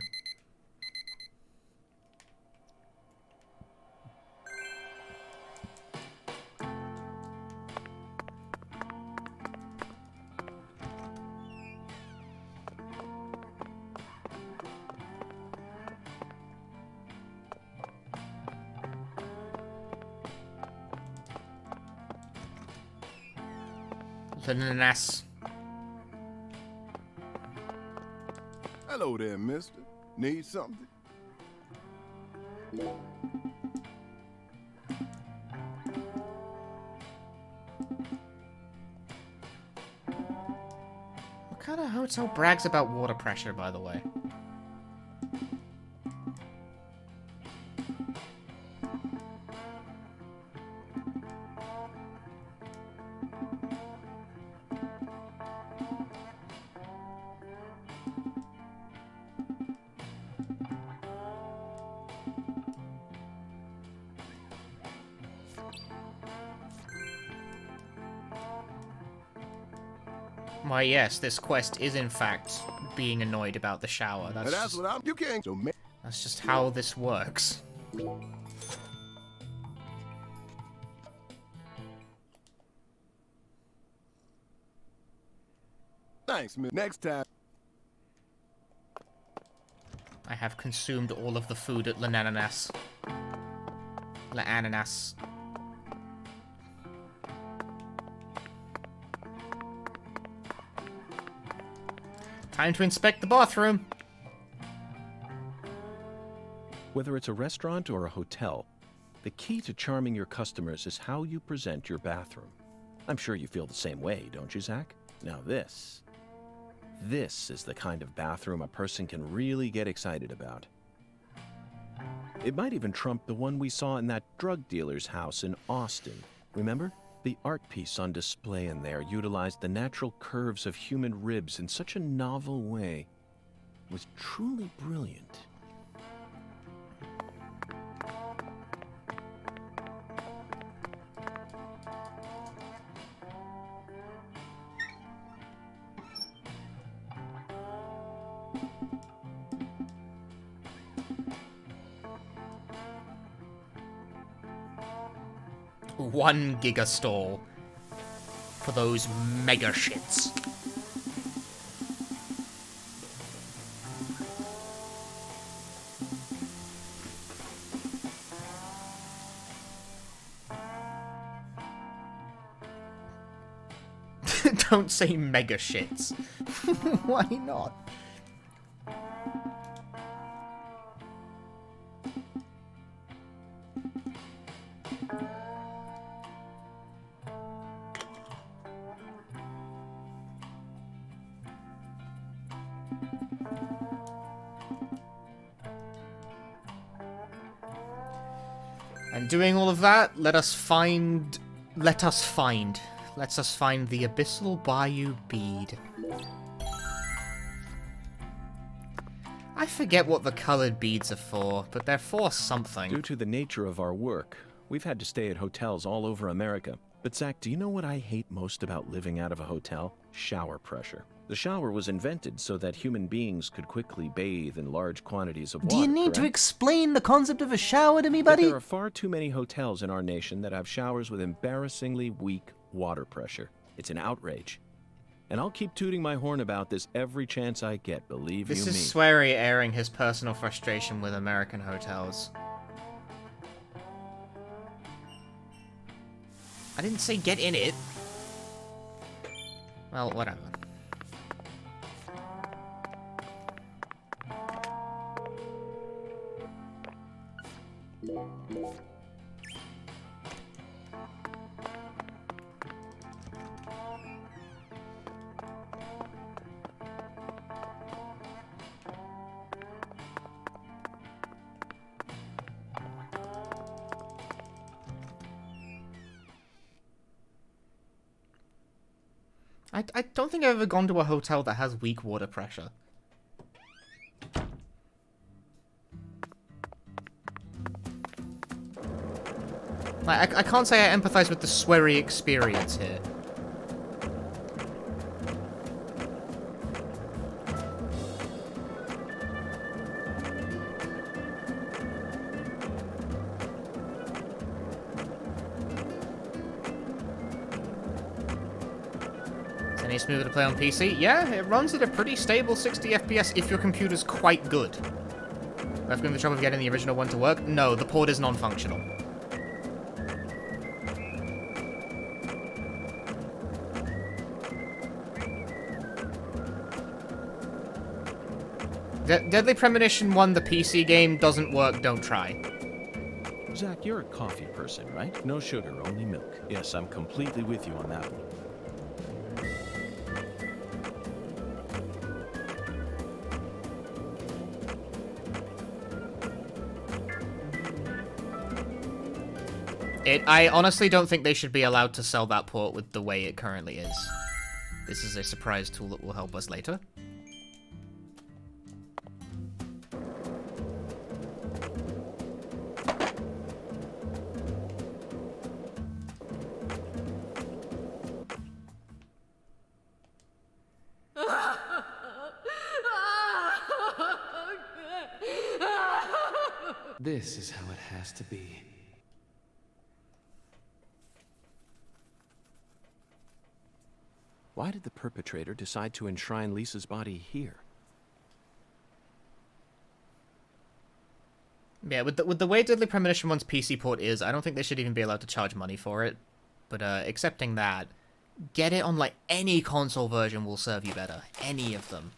Ananas. Hello there, mister. Need something? What kind of hotel brags about water pressure, by the way? Why, yes, this quest is in fact being annoyed about the shower. That's just, what I'm. You can't. So that's just how this works. Thanks, man. Next time. I have consumed all of the food at L'Ananas. L'Ananas. Time to inspect the bathroom. Whether it's a restaurant or a hotel, the key to charming your customers is how you present your bathroom. I'm sure you feel the same way, don't you, Zach? Now this is the kind of bathroom a person can really get excited about. It might even trump the one we saw in that drug dealer's house in Austin. Remember? The art piece on display in there utilized the natural curves of human ribs in such a novel way. It was truly brilliant. One giga stall for those mega shits. Don't say mega shits. Why not? And doing all of that, let us find the Abyssal Bayou bead. I forget what the colored beads are for, but they're for something. Due to the nature of our work, we've had to stay at hotels all over America. But Zach, do you know what I hate most about living out of a hotel? Shower pressure. The shower was invented so that human beings could quickly bathe in large quantities of water. Do you need to correct? explain the concept of a shower to me, Yet buddy? there are far too many hotels in our nation that have showers with embarrassingly weak water pressure. It's an outrage. And I'll keep tooting my horn about this every chance I get, believe you me. This is Swery airing his personal frustration with American hotels. I didn't say get in it. Well, whatever. I don't think I've ever gone to a hotel that has weak water pressure. Like, I can't say I empathize with the sweary experience here. Any smoother to play on PC? Yeah, it runs at a pretty stable 60 FPS if your computer's quite good. I've gone the trouble of getting the original one to work? No, the port is non-functional. Deadly Premonition 1, the PC game, doesn't work, don't try. Zach, you're a coffee person, right? No sugar, only milk. Yes, I'm completely with you on that one. I honestly don't think they should be allowed to sell that port with the way it currently is. This is a surprise tool that will help us later. This is how it has to be. Why did the perpetrator decide to enshrine Lisa's body here? Yeah, with the way Deadly Premonition 1's PC port is, I don't think they should even be allowed to charge money for it. But accepting that, get it on like any console version will serve you better. Any of them.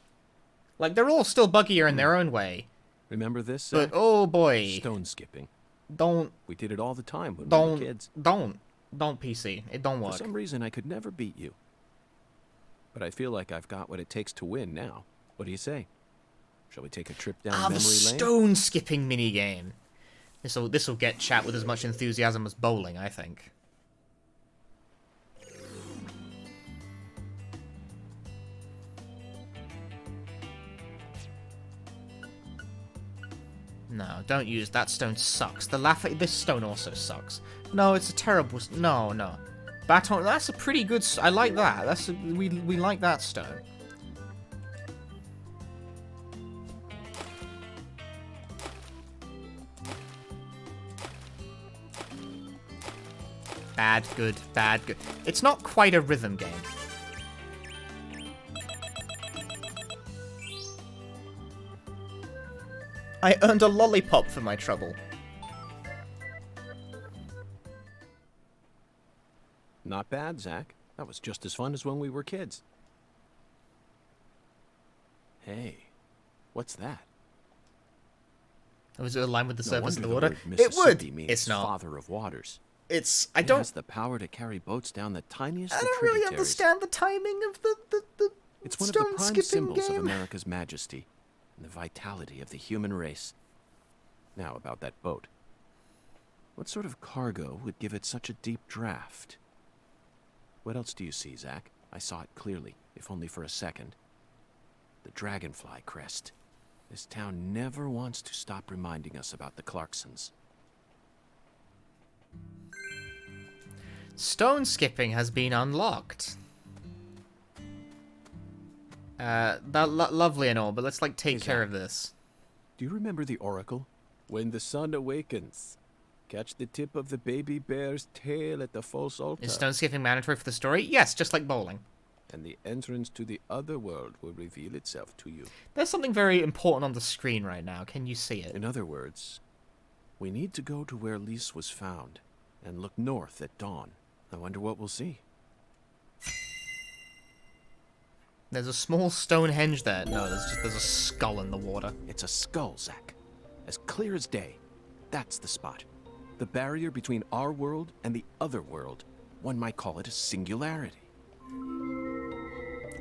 Like, they're all still buggier in their own way. Remember this? But oh boy. Stone skipping. Don't. We did it all the time when we were kids. Don't PC. It don't work. For some reason, I could never beat you. But I feel like I've got what it takes to win now. What do you say? Shall we take a trip down memory lane? The stone skipping minigame. This'll get chat with as much enthusiasm as bowling, I think. No, don't use that stone. Sucks. This stone also sucks. No, it's a terrible. No. Baton. That's a pretty good. I like that. We like that stone. Bad, good, bad, good. It's not quite a rhythm game. I earned a lollipop for my trouble. Not bad, Zach. That was just as fun as when we were kids. Hey, what's that? Was it aligned with the surface of the wonder water? the word It would. Mississippi means It's not. Father of waters. It It has the power to carry boats down the tiniest I of don't really tributaries. understand the timing of the It's one of the stone prime skipping symbols of game. America's majesty and the vitality of the human race. Now about that boat. What sort of cargo would give it such a deep draft? What else do you see, Zach? I saw it clearly, if only for a second. The dragonfly crest. This town never wants to stop reminding us about the Clarksons. Stone skipping has been unlocked. Lovely and all, but let's like take care of this. Do you remember the oracle? When the sun awakens, catch the tip of the baby bear's tail at the false altar. Is stone skipping mandatory for the story? Yes, just like bowling. And the entrance to the other world will reveal itself to you. There's something very important on the screen right now. Can you see it? In other words, we need to go to where Lise was found and look north at dawn. I wonder what we'll see. There's a small Stonehenge there. No, there's a skull in the water. It's a skull, Zach. As clear as day. That's the spot. The barrier between our world and the other world. One might call it a singularity.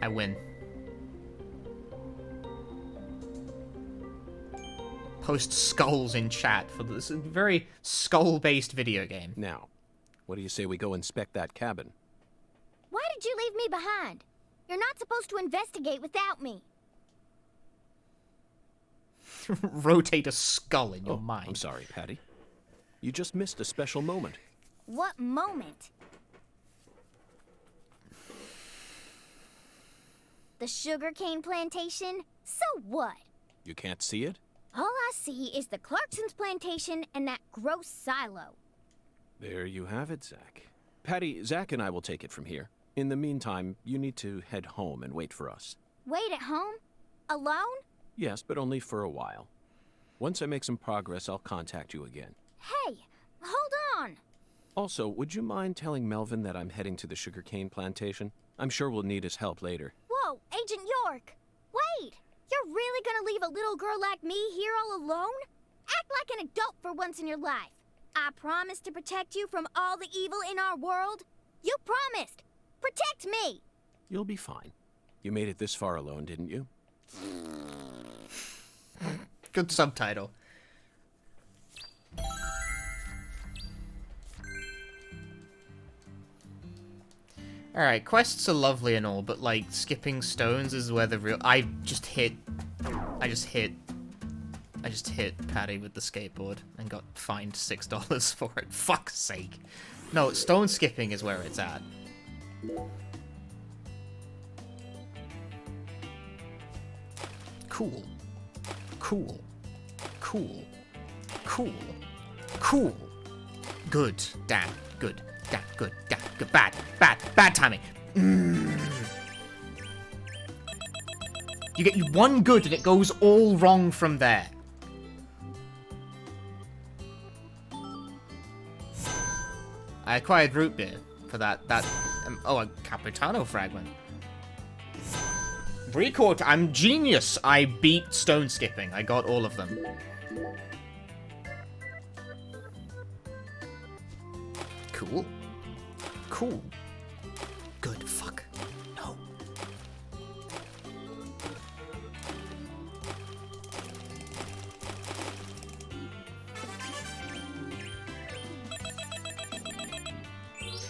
I win. Post skulls in chat for this very skull-based video game. Now, what do you say we go inspect that cabin? Why did you leave me behind? You're not supposed to investigate without me. Rotate a skull in your mind. I'm sorry, Patty. You just missed a special moment. What moment? The sugarcane plantation? So what? You can't see it? All I see is the Clarkson's plantation and that gross silo. There you have it, Zach. Patty, Zach and I will take it from here. In the meantime, you need to head home and wait for us. Wait at home? Alone? Yes, but only for a while. Once I make some progress, I'll contact you again. Hey, hold on. Also, would you mind telling Melvin that I'm heading to the sugarcane plantation? I'm sure we'll need his help later. Whoa, Agent York! Wait! You're really gonna leave a little girl like me here all alone? Act like an adult for once in your life. I promised to protect you from all the evil in our world. You promised! Protect me! You'll be fine. You made it this far alone, didn't you? Good subtitle. Alright, quests are lovely and all, but like skipping stones is where the real I just hit Patty with the skateboard and got fined $6 for it. Fuck's sake. No, stone skipping is where it's at. Cool. Cool. Cool. Cool. Cool. Good. Damn. Good. Damn. Good. Damn. Good. Bad. Bad. Bad timing. You get you one good and it goes all wrong from there. I acquired root beer for that. Oh, a Capitano fragment. Record. I'm genius. I beat stone skipping. I got all of them. Cool. Cool. Good. Fuck. No.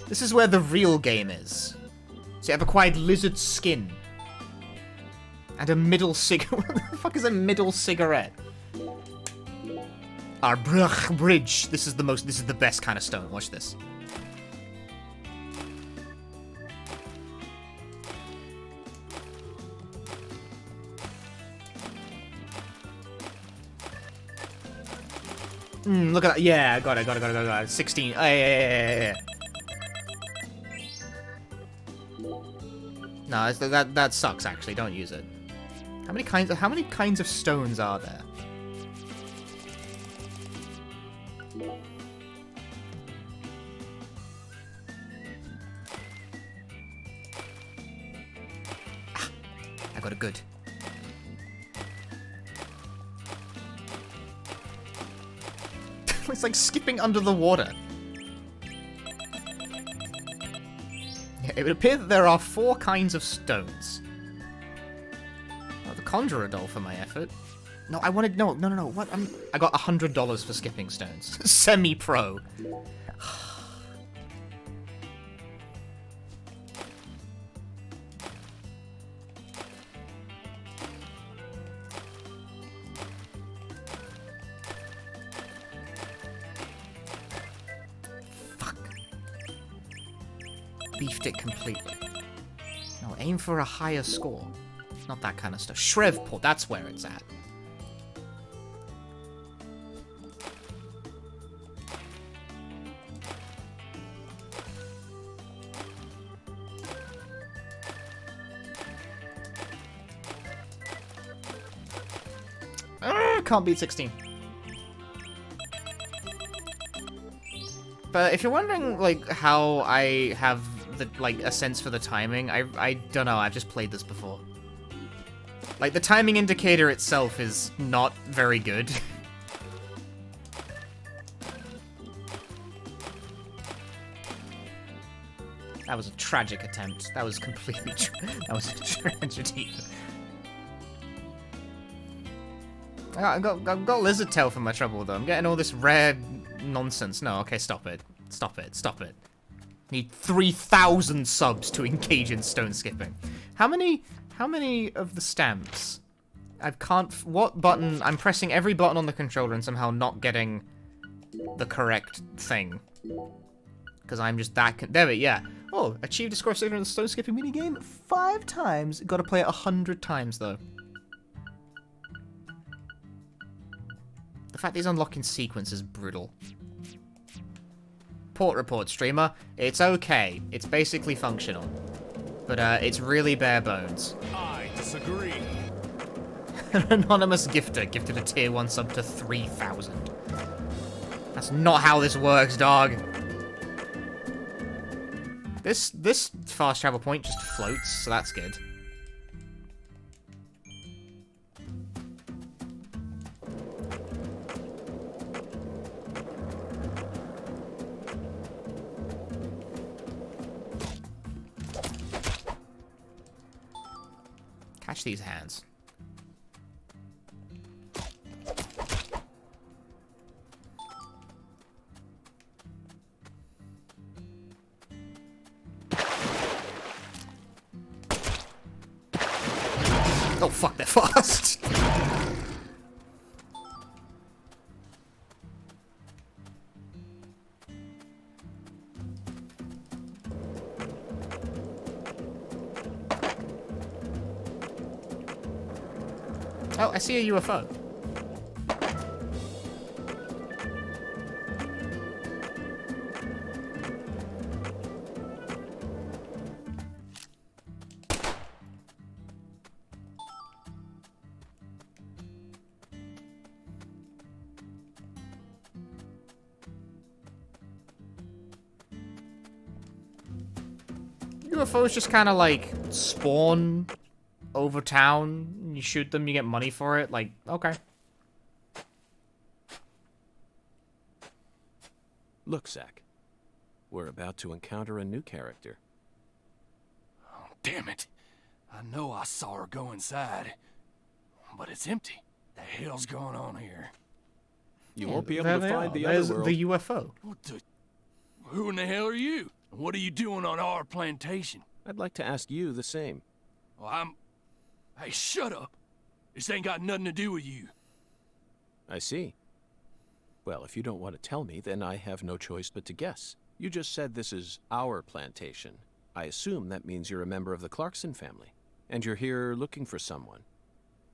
This is where the real game is. So I've acquired lizard skin. And a middle cigarette. What the fuck is a middle cigarette? Our bridge. This is the best kind of stone. Watch this. Look at that. Yeah, I got it. 16. Yeah. No, that sucks. Actually, don't use it. How many kinds of stones are there? Ah, I got a good. It's like skipping under the water. Yeah, it would appear that there are 4 kinds of stones. Oh, the Conjurer doll for my effort. No, I wanted... No. What? I got $100 for skipping stones. Semi-pro. Beefed it completely. No, aim for a higher score. Not that kind of stuff. Shreveport, that's where it's at. Can't beat 16. But if you're wondering, like, how I have a sense for the timing, I don't know, I've just played this before. Like, the timing indicator itself is not very good. That was a tragic attempt. That was completely that was a tragedy. I've got lizard tail for my trouble, though. I'm getting all this rare nonsense. No, okay, stop it. Stop it. Stop it. Need 3,000 subs to engage in stone skipping. How many of the stamps? What button? I'm pressing every button on the controller and somehow not getting the correct thing. Because I'm just that... There we yeah. Oh, achieved a score of 600 in the stone skipping minigame 5 times. Got to play it 100 times, though. The fact that he's unlocking sequence is brutal. Port report, streamer. It's okay. It's basically functional. But it's really bare bones. I disagree. An anonymous gifter gifted a tier 1 sub to 3,000. That's not how this works, dog. This fast travel point just floats, so that's good. Catch these hands. Oh fuck, they're fast. Oh, I see a UFO. UFOs just kind of like spawn over town. You shoot them, you get money for it. Like, okay. Look, Zach. We're about to encounter a new character. Oh, damn it. I know I saw her go inside, but it's empty. The hell's going on here? You won't be able to find the other world. The UFO. What the... Who in the hell are you? What are you doing on our plantation? I'd like to ask you the same. Well, Hey, shut up. This ain't got nothing to do with you. I see. Well, if you don't want to tell me, then I have no choice but to guess. You just said this is our plantation. I assume that means you're a member of the Clarkson family, and you're here looking for someone.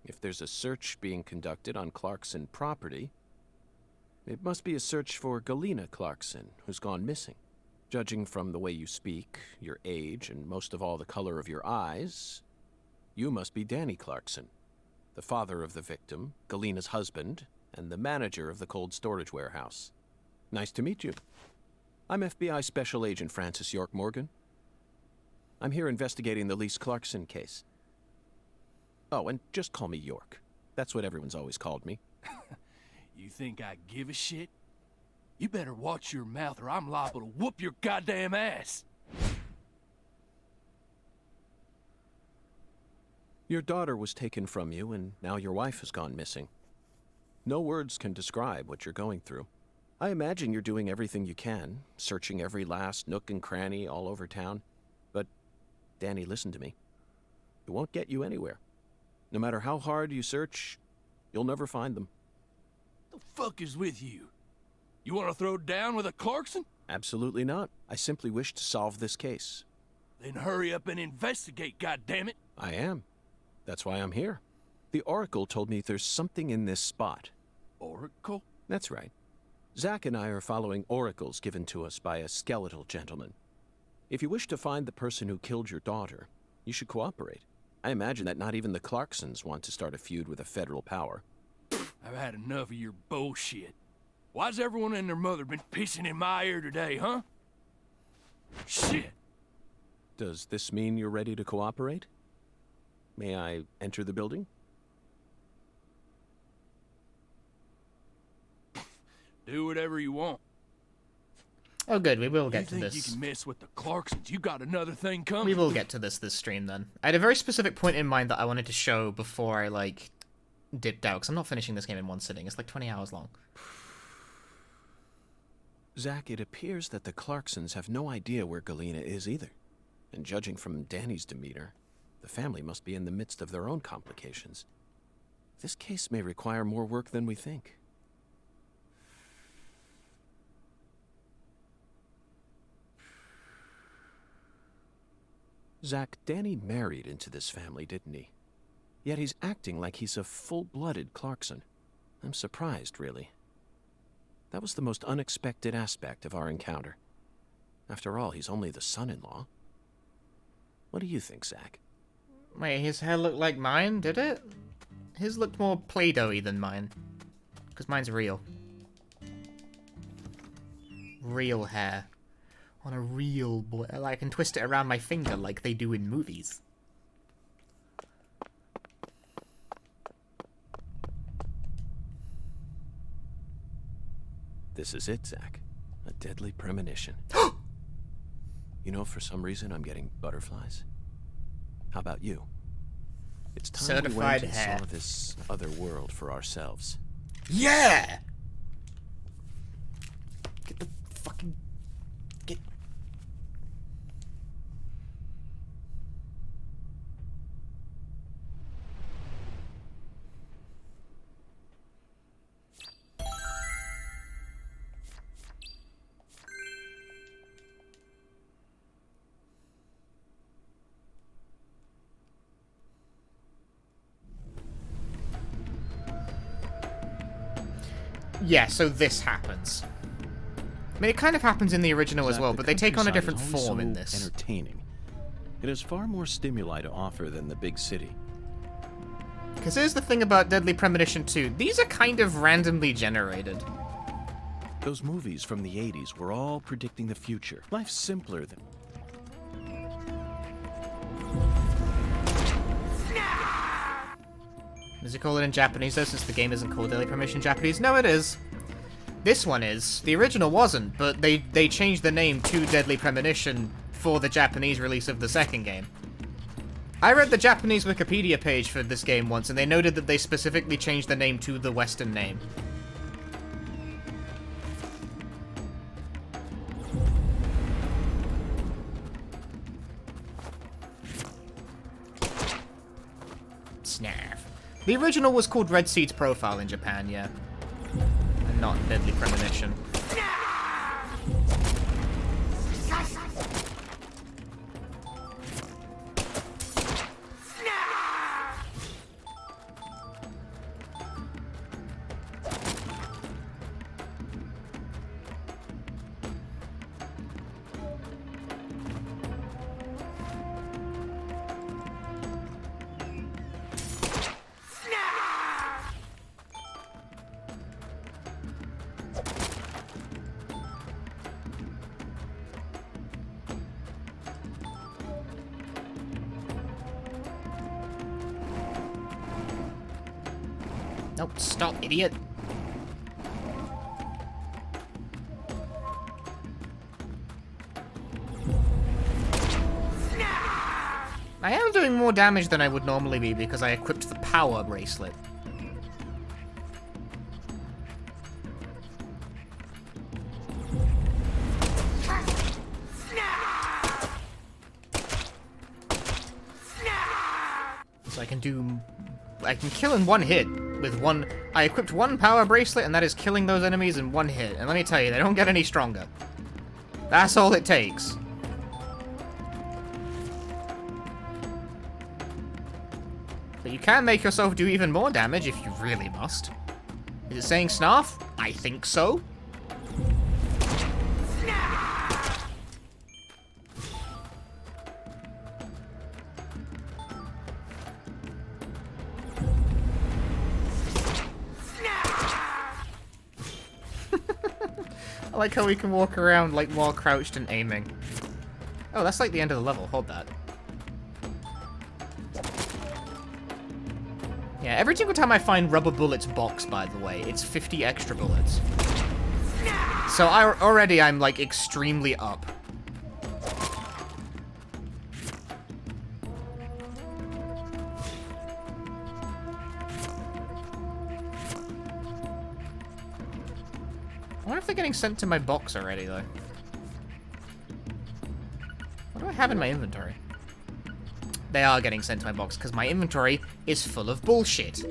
If there's a search being conducted on Clarkson property, it must be a search for Galena Clarkson, who's gone missing. Judging from the way you speak, your age, and most of all the color of your eyes, you must be Danny Clarkson, the father of the victim, Galena's husband, and the manager of the cold storage warehouse. Nice to meet you. I'm FBI Special Agent Francis York Morgan. I'm here investigating the Lise Clarkson case. Oh, and just call me York. That's what everyone's always called me. You think I give a shit? You better watch your mouth or I'm liable to whoop your goddamn ass. Your daughter was taken from you, and now your wife has gone missing. No words can describe what you're going through. I imagine you're doing everything you can, searching every last nook and cranny all over town. But, Danny, listen to me. It won't get you anywhere. No matter how hard you search, you'll never find them. The fuck is with you? You want to throw down with a Clarkson? Absolutely not. I simply wish to solve this case. Then hurry up and investigate, goddammit. I am. That's why I'm here. The Oracle told me there's something in this spot. Oracle? That's right. Zach and I are following oracles given to us by a skeletal gentleman. If you wish to find the person who killed your daughter, you should cooperate. I imagine that not even the Clarksons want to start a feud with a federal power. I've had enough of your bullshit. Why's everyone and their mother been pissing in my ear today, huh? Shit! Does this mean you're ready to cooperate? May I enter the building? Do whatever you want. Oh, good. We will get to You think this. you can mess with the Clarksons? You got another thing coming. We will get to this stream then. I had a very specific point in mind that I wanted to show before I like dipped out, because I'm not finishing this game in one sitting. It's like 20 hours long. Zach, it appears that the Clarksons have no idea where Galena is either. And judging from Danny's demeanor, the family must be in the midst of their own complications. This case may require more work than we think. Zach, Danny married into this family, didn't he? Yet he's acting like he's a full-blooded Clarkson. I'm surprised, really. That was the most unexpected aspect of our encounter. After all, he's only the son-in-law. What do you think, Zach? Wait, his hair looked like mine, did it? His looked more Play-Doh-y than mine. Because mine's real. Real hair. On a real boy. I can twist it around my finger like they do in movies. This is it, Zach. A deadly premonition. You know, for some reason, I'm getting butterflies. How about you? It's time Certified we went and hair. saw this other world for ourselves. Yeah! Get the fucking... Get... Yeah, so this happens. I mean, it kind of happens in the original as Zach, well, the but they take on a different countryside is form in always so this. entertaining. It has far more stimuli to offer than the big city. Because here's the thing about Deadly Premonition 2. These are kind of randomly generated. Those movies from the 80s were all predicting the future. Life's simpler than... Does it call it in Japanese though, since the game isn't called Deadly Premonition in Japanese? No, it is. This one is. The original wasn't, but they changed the name to Deadly Premonition for the Japanese release of the second game. I read the Japanese Wikipedia page for this game once, and they noted that they specifically changed the name to the Western name. Snarf. The original was called Red Seed's Profile in Japan, yeah. And not Deadly Premonition. Nope, stop, idiot. I am doing more damage than I would normally be because I equipped the power bracelet. So I can kill in one hit with one... I equipped one power bracelet and that is killing those enemies in one hit. And let me tell you, they don't get any stronger. That's all it takes. But you can make yourself do even more damage if you really must. Is it saying Snarf? I think so. I like how we can walk around like while crouched and aiming. Oh, that's like the end of the level. Hold that. Yeah, every single time I find Rubber Bullets box, by the way, it's 50 extra bullets. So I'm like extremely up. I wonder if they're getting sent to my box already, though. What do I have in my inventory? They are getting sent to my box, because my inventory is full of bullshit.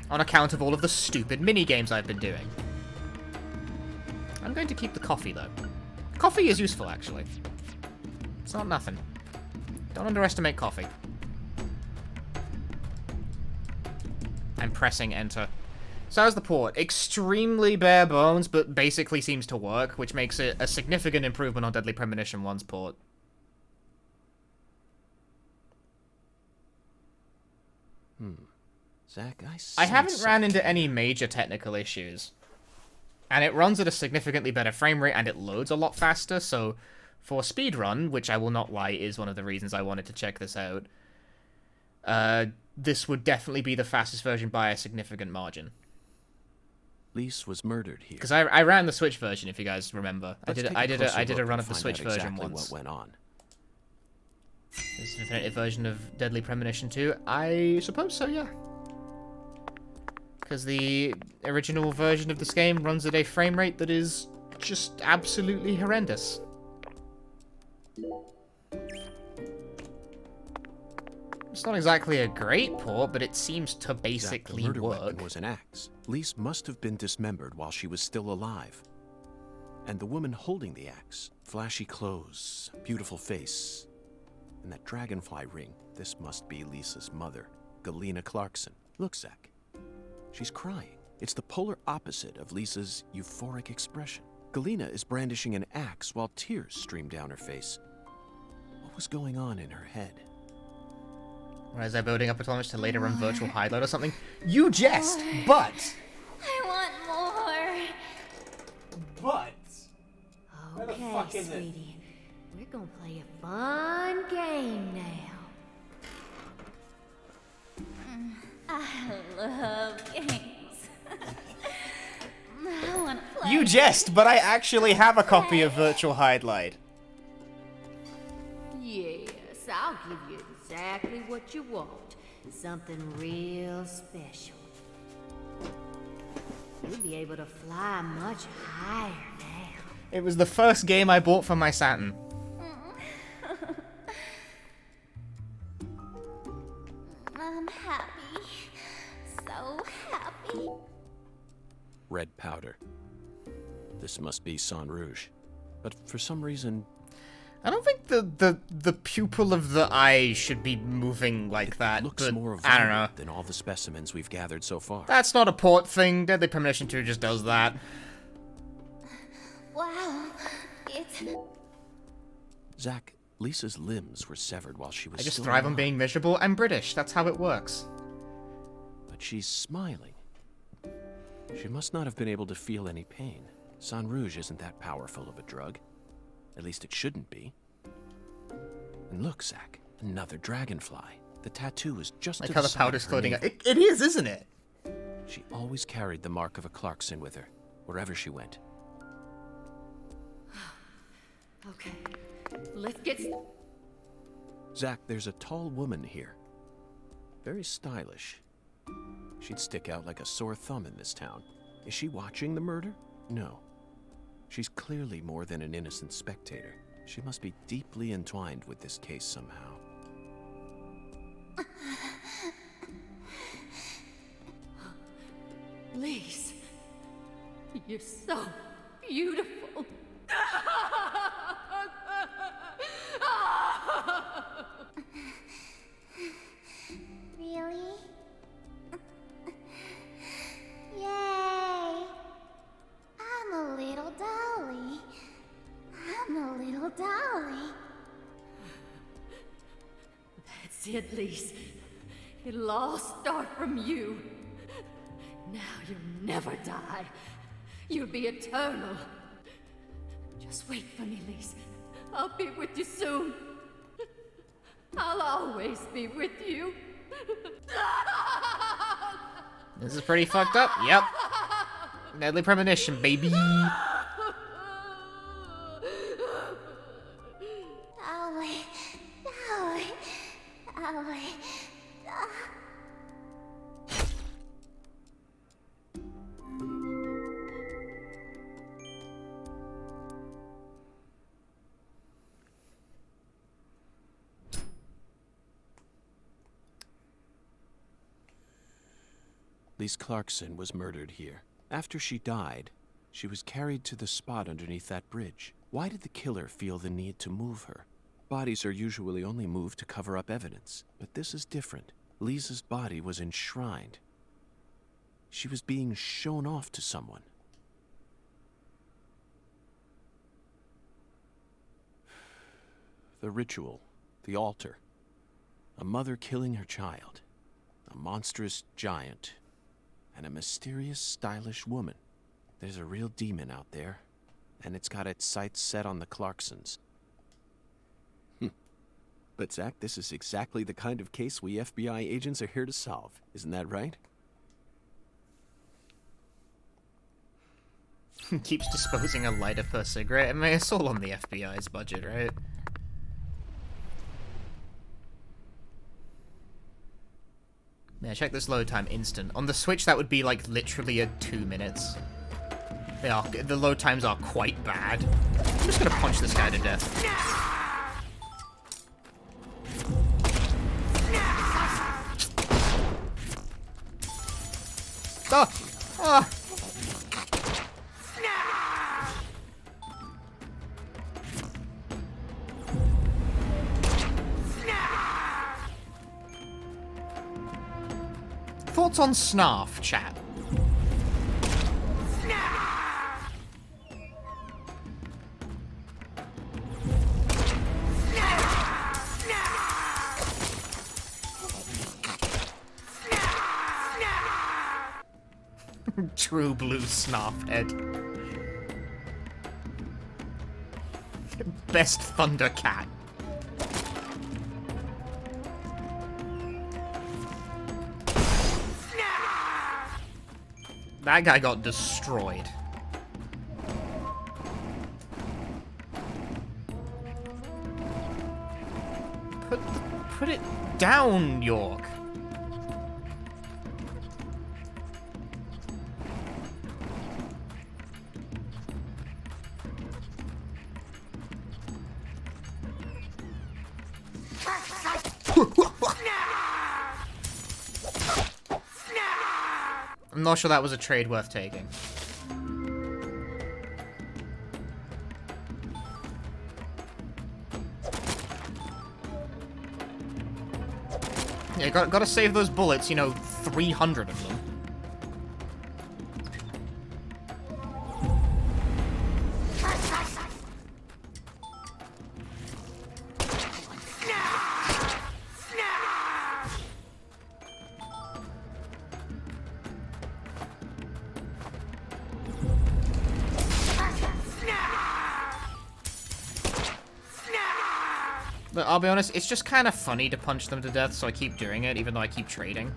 On account of all of the stupid mini-games I've been doing. I'm going to keep the coffee, though. Coffee is useful, actually. It's not nothing. Don't underestimate coffee. I'm pressing enter. So how's the port? Extremely bare bones, but basically seems to work, which makes it a significant improvement on Deadly Premonition 1's port. Zach, I haven't ran into any major technical issues. And it runs at a significantly better frame rate, and it loads a lot faster, so for speedrun, which I will not lie is one of the reasons I wanted to check this out, this would definitely be the fastest version by a significant margin. Lise was murdered here. Because I ran the Switch version, if you guys remember. I did a run of the find Switch out version exactly once. what went on. This is a definitive version of Deadly Premonition 2? I suppose so, yeah. Because the original version of this game runs at a frame rate that is just absolutely horrendous. It's not exactly a great port, but it seems to basically the murder work. weapon was an axe. Lise must have been dismembered while she was still alive. And the woman holding the axe, flashy clothes, beautiful face, and that dragonfly ring, this must be Lisa's mother, Galena Clarkson. Look, Zach. She's crying. It's the polar opposite of Lisa's euphoric expression. Galena is brandishing an axe while tears stream down her face. What was going on in her head? Or is I building up a tolerance to later run virtual highlight or something? You jest, but... I want more. But... Okay, Where the fuck is it? sweetie. We're gonna play a fun game now. I love games. I wanna play. You jest, but I actually have a copy of Virtual Highlight. Yes, I'll give you exactly what you want. Something real special. You'll be able to fly much higher now. It was the first game I bought for my Saturn. I'm happy. So happy. Red powder. This must be Sang Rouge. But for some reason... I don't think the pupil of the eye should be moving like that, looks but more I don't know. vibrant than all the specimens we've gathered so far. That's not a port thing. Deadly Premonition 2 just does that. Wow. It's... Zach, Lisa's limbs were severed while she was I just still thrive on alive. being miserable. I'm British. That's how it works. But she's smiling. She must not have been able to feel any pain. Sang Rouge isn't that powerful of a drug. At least it shouldn't be. And look, Zach, another dragonfly. The tattoo is just Like to how the the side powder's of her floating. navel. It is, isn't it? She always carried the mark of a Clarkson with her, wherever she went. Okay, let's get... Zach, there's a tall woman here. Very stylish. She'd stick out like a sore thumb in this town. Is she watching the murder? No. She's clearly more than an innocent spectator. She must be deeply entwined with this case somehow. Lise, you're so beautiful. Really? Yay! I'm a little dolly. I'm a little dolly. That's it, Lise. It'll all start from you. Now you'll never die. You'll be eternal. Just wait for me, Lise. I'll be with you soon. I'll always be with you. This is pretty fucked up. Yep. Deadly Premonition, baby. Lise Clarkson was murdered here. After she died, she was carried to the spot underneath that bridge. Why did the killer feel the need to move her? Bodies are usually only moved to cover up evidence, but this is different. Lisa's body was enshrined. She was being shown off to someone. The ritual, the altar, a mother killing her child, a monstrous giant, and a mysterious, stylish woman. There's a real demon out there, and it's got its sights set on the Clarksons. But Zach, this is exactly the kind of case we FBI agents are here to solve. Isn't that right? Keeps disposing a lighter per cigarette. I mean, it's all on the FBI's budget, right? Yeah, check this load time instant. On the Switch, that would be like literally a 2 minutes. The load times are quite bad. I'm just gonna punch this guy to death. Ah! Ah! Thoughts on Snarf, chat? True blue Snarf head. Best Thundercat. That guy got destroyed. Put it down, York. I'm not sure that was a trade worth taking. Yeah, gotta save those bullets, you know, 300 of them. But I'll be honest, it's just kind of funny to punch them to death, so I keep doing it, even though I keep trading.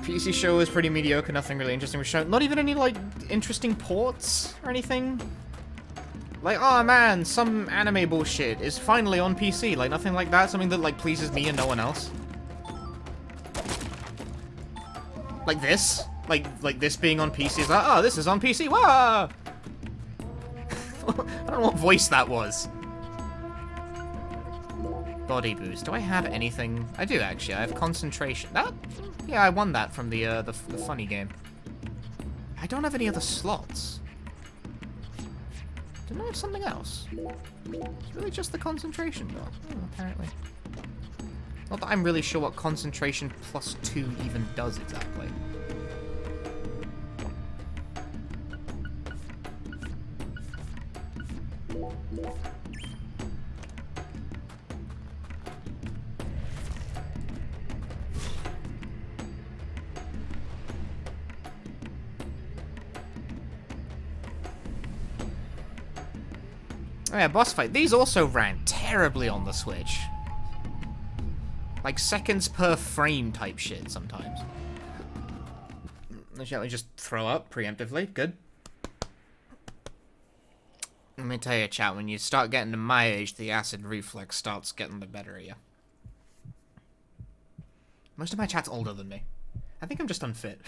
PC show was pretty mediocre, nothing really interesting was shown. Not even any, like, interesting ports or anything. Like, oh man, some anime bullshit is finally on PC. Like, nothing like that. Something that, like, pleases me and no one else. Like this. Like this being on PC is like, oh, this is on PC. Whoa! I don't know what voice that was. Body boost. Do I have anything? I do, actually. I have concentration. That? Yeah, I won that from the funny game. I don't have any other slots. Didn't I have something else? It's really just the concentration, though. Oh, apparently. Not that I'm really sure what concentration +2 even does exactly. Oh yeah, boss fight. These also ran terribly on the Switch. Like seconds per frame type shit sometimes. Shall we just throw up preemptively? Good. Let me tell you, chat, when you start getting to my age, the acid reflex starts getting the better of you. Most of my chat's older than me. I think I'm just unfit.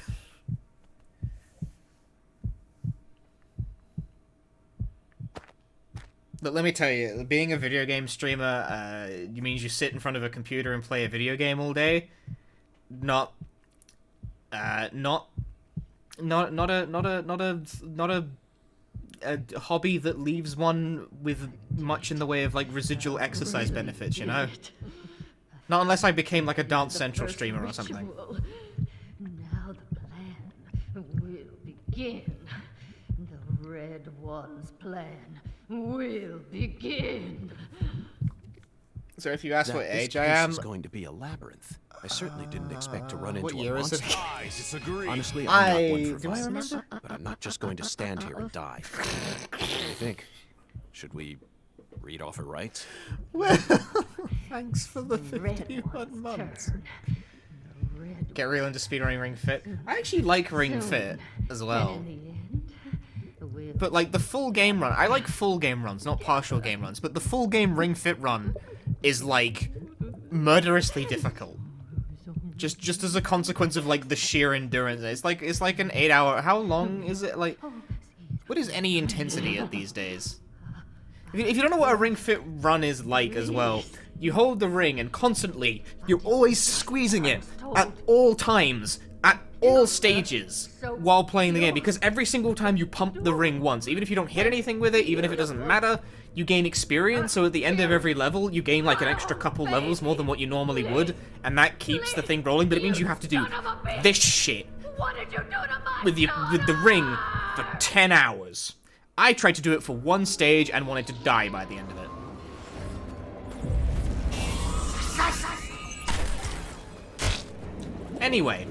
But let me tell you, being a video game streamer, means you sit in front of a computer and play a video game all day. Not a hobby that leaves one with much in the way of like residual exercise benefits, you know. Not unless I became like a Dance Central streamer or something. Now the plan will begin. The Red One's plan will begin. So if you ask what age I This am, is going to be a labyrinth. I certainly didn't expect to run into what year a is it? monster. I disagree. Honestly, I'm not one for do I violence, remember? but I'm not just going to stand here and die. What do you think? Should we read off her rights? Well, thanks for the 51 months. Get real into speedrunning Ring Fit. I actually like Ring Fit as well. But like the full game run, I like full game runs, not partial game runs. But the full game Ring Fit run is like murderously difficult. Just as a consequence of like the sheer endurance. It's like an 8-hour. How long is it? Like, what is any intensity at these days? If you don't know what a Ring Fit run is like as well, you hold the ring and constantly you're always squeezing it at all times, at all stages while playing the game, because every single time you pump the ring once, even if you don't hit anything with it, even if it doesn't matter, you gain experience. So at the end of every level you gain like an extra couple levels more than what you normally would, and that keeps the thing rolling. But it means you have to do this shit with the ring for 10 hours. I tried to do it for one stage and wanted to die by the end of it. Anyway.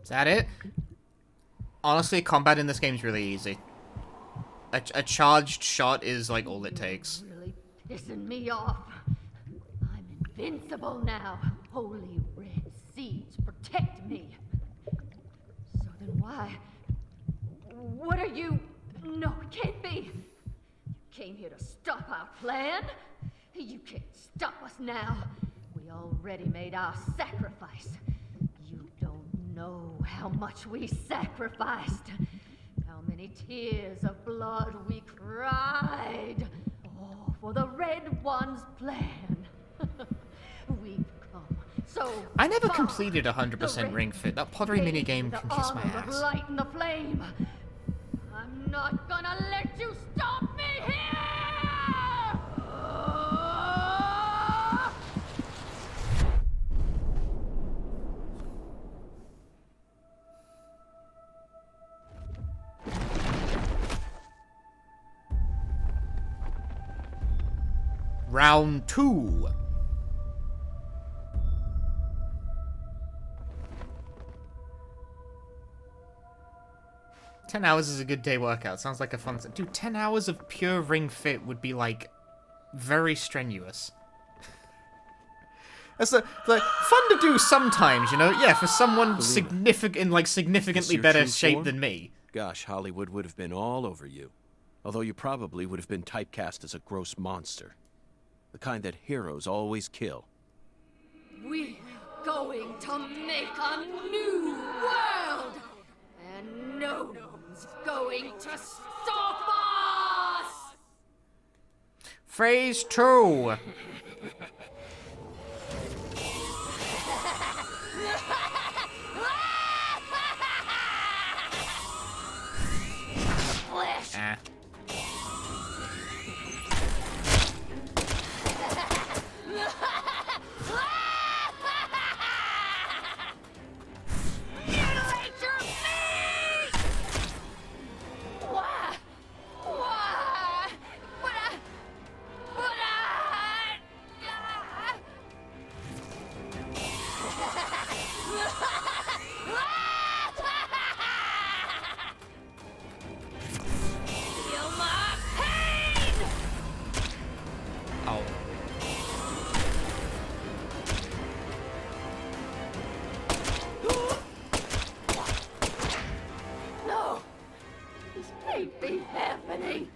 Is that it? Honestly, combat in this game is really easy. A charged shot is like all it takes. Really pissing me off. I'm invincible now. Holy red seeds protect me. So then why? What are you? No, it can't be. You came here to stop our plan? You can't stop us now. We already made our sacrifice. You don't know how much we sacrificed. How many tears of blood we cried. All for the Red One's plan. We've come so I never far. completed 100% Ring Fit. That pottery minigame can kiss my Armor of ass. light and the flame. I'm not gonna let you stop me here! Round 2. "10 hours is a good day workout." Sounds like a fun... Dude, 10 hours of pure Ring Fit would be, like, very strenuous. That's like fun to do sometimes, you know? Yeah, for someone significantly better shape than me. Gosh, Hollywood would have been all over you. Although you probably would have been typecast as a gross monster. The kind that heroes always kill. We're going to make a new world! And no one's going to stop us! Phase 2. Why? Why? But feel my pain! Oh. No! This can't be happening.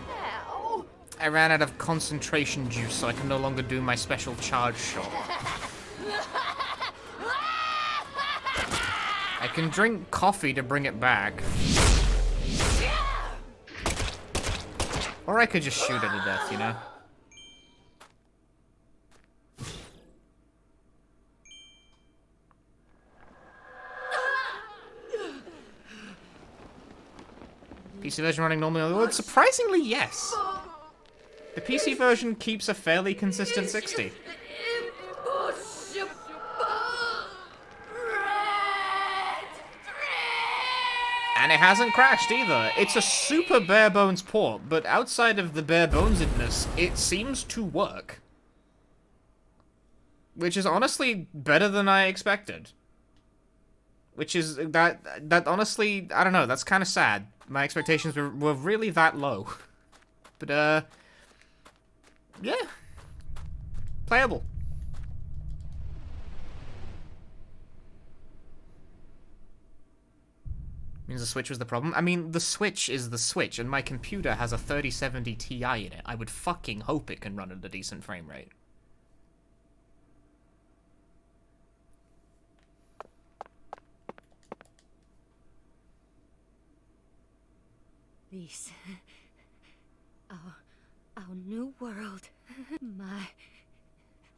Ow! I ran out of concentration juice, so I can no longer do my special charge shot. I can drink coffee to bring it back. Or I could just shoot it to death, you know? PC version running normally on the board? Surprisingly, yes. The PC version keeps a fairly consistent 60. And it hasn't crashed either. It's a super bare bones port, but outside of the bare bonesedness, it seems to work. Which is honestly better than I expected. Which is, that honestly, I don't know, that's kind of sad. My expectations were really that low. But, yeah. Playable. Means the Switch was the problem. I mean, the Switch is the Switch, and my computer has a 3070 Ti in it. I would fucking hope it can run at a decent frame rate. Lise. Our new world. My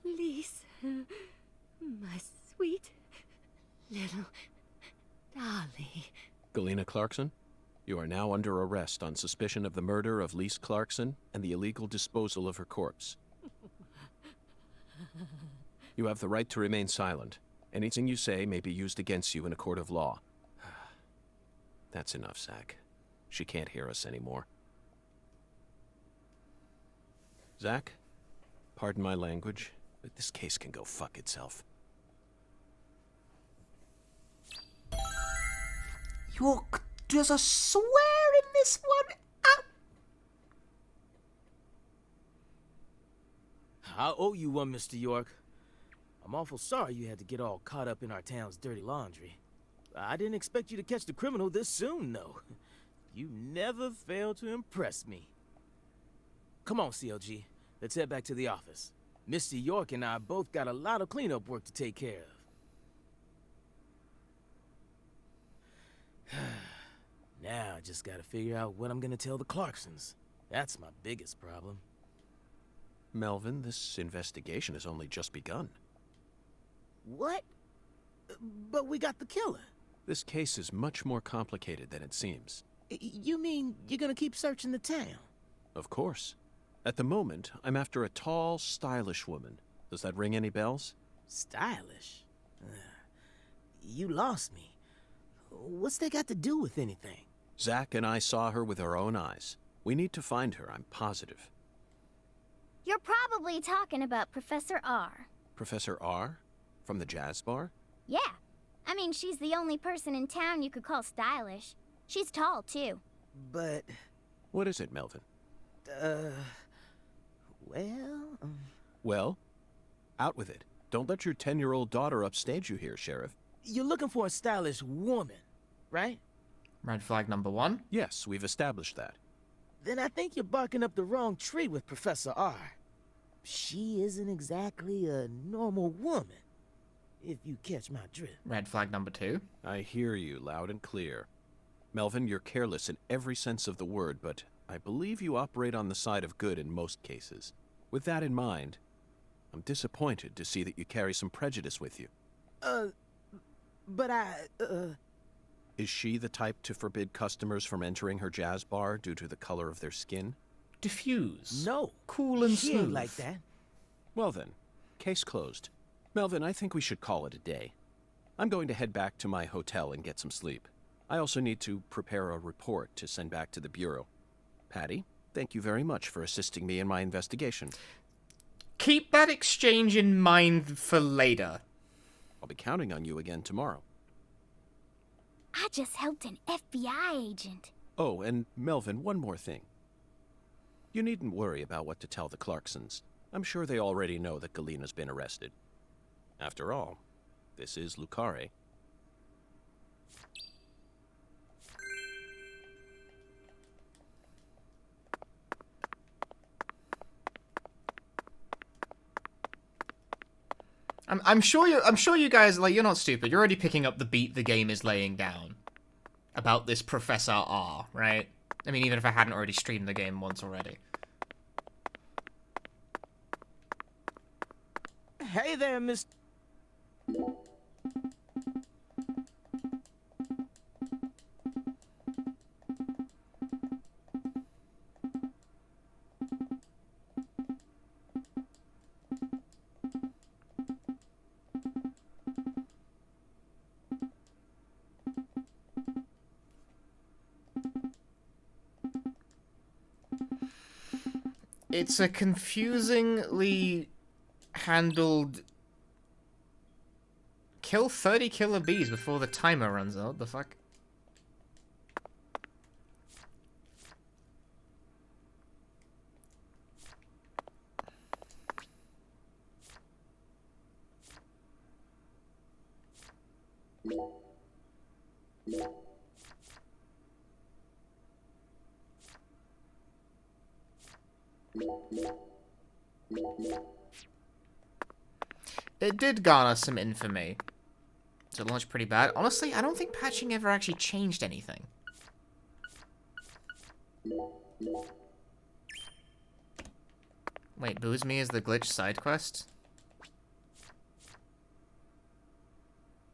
Lise. My sweet little Dolly. Galena Clarkson, you are now under arrest on suspicion of the murder of Lise Clarkson and the illegal disposal of her corpse. You have the right to remain silent. Anything you say may be used against you in a court of law. That's enough, Zach. She can't hear us anymore. Zach, pardon my language, but this case can go fuck itself. York, does I swear in this one? I owe you one, Mr. York. I'm awful sorry you had to get all caught up in our town's dirty laundry. I didn't expect you to catch the criminal this soon, though. You never fail to impress me. Come on, CLG. Let's head back to the office. Mr. York and I both got a lot of cleanup work to take care of. Now I just gotta figure out what I'm gonna tell the Clarksons. That's my biggest problem. Melvin, this investigation has only just begun. What? But we got the killer. This case is much more complicated than it seems. You mean you're gonna keep searching the town? Of course. At the moment, I'm after a tall, stylish woman. Does that ring any bells? Stylish? You lost me. What's that got to do with anything? Zach and I saw her with our own eyes. We need to find her, I'm positive. You're probably talking about Professor R. Professor R? From the jazz bar? Yeah. I mean, she's the only person in town you could call stylish. She's tall, too. But... What is it, Melvin? Well... Well? Out with it. Don't let your 10-year-old daughter upstage you here, Sheriff. You're looking for a stylish woman, right? Red flag number 1? Yes, we've established that. Then I think you're barking up the wrong tree with Professor R. She isn't exactly a normal woman, if you catch my drift. Red flag number 2? I hear you loud and clear. Melvin, you're careless in every sense of the word, but I believe you operate on the side of good in most cases. With that in mind, I'm disappointed to see that you carry some prejudice with you. But Is she the type to forbid customers from entering her jazz bar due to the color of their skin? Diffuse. No. Cool and she smooth. Ain't like that. Well then, case closed. Melvin, I think we should call it a day. I'm going to head back to my hotel and get some sleep. I also need to prepare a report to send back to the Bureau. Patty, thank you very much for assisting me in my investigation. Keep that exchange in mind for later. I'll be counting on you again tomorrow. I just helped an FBI agent. Oh, and Melvin, one more thing. You needn't worry about what to tell the Clarksons. I'm sure they already know that Galena's been arrested. After all, this is Carré. I'm sure you guys, like, you're not stupid. You're already picking up the beat the game is laying down about this Professor R, right? I mean, even if I hadn't already streamed the game once already. Hey there, Mr. It's a confusingly handled... Kill 30 killer bees before the timer runs out. The fuck? It did garner some infamy. So it launched pretty bad. Honestly, I don't think patching ever actually changed anything. Wait, Booze Me is the glitch side quest?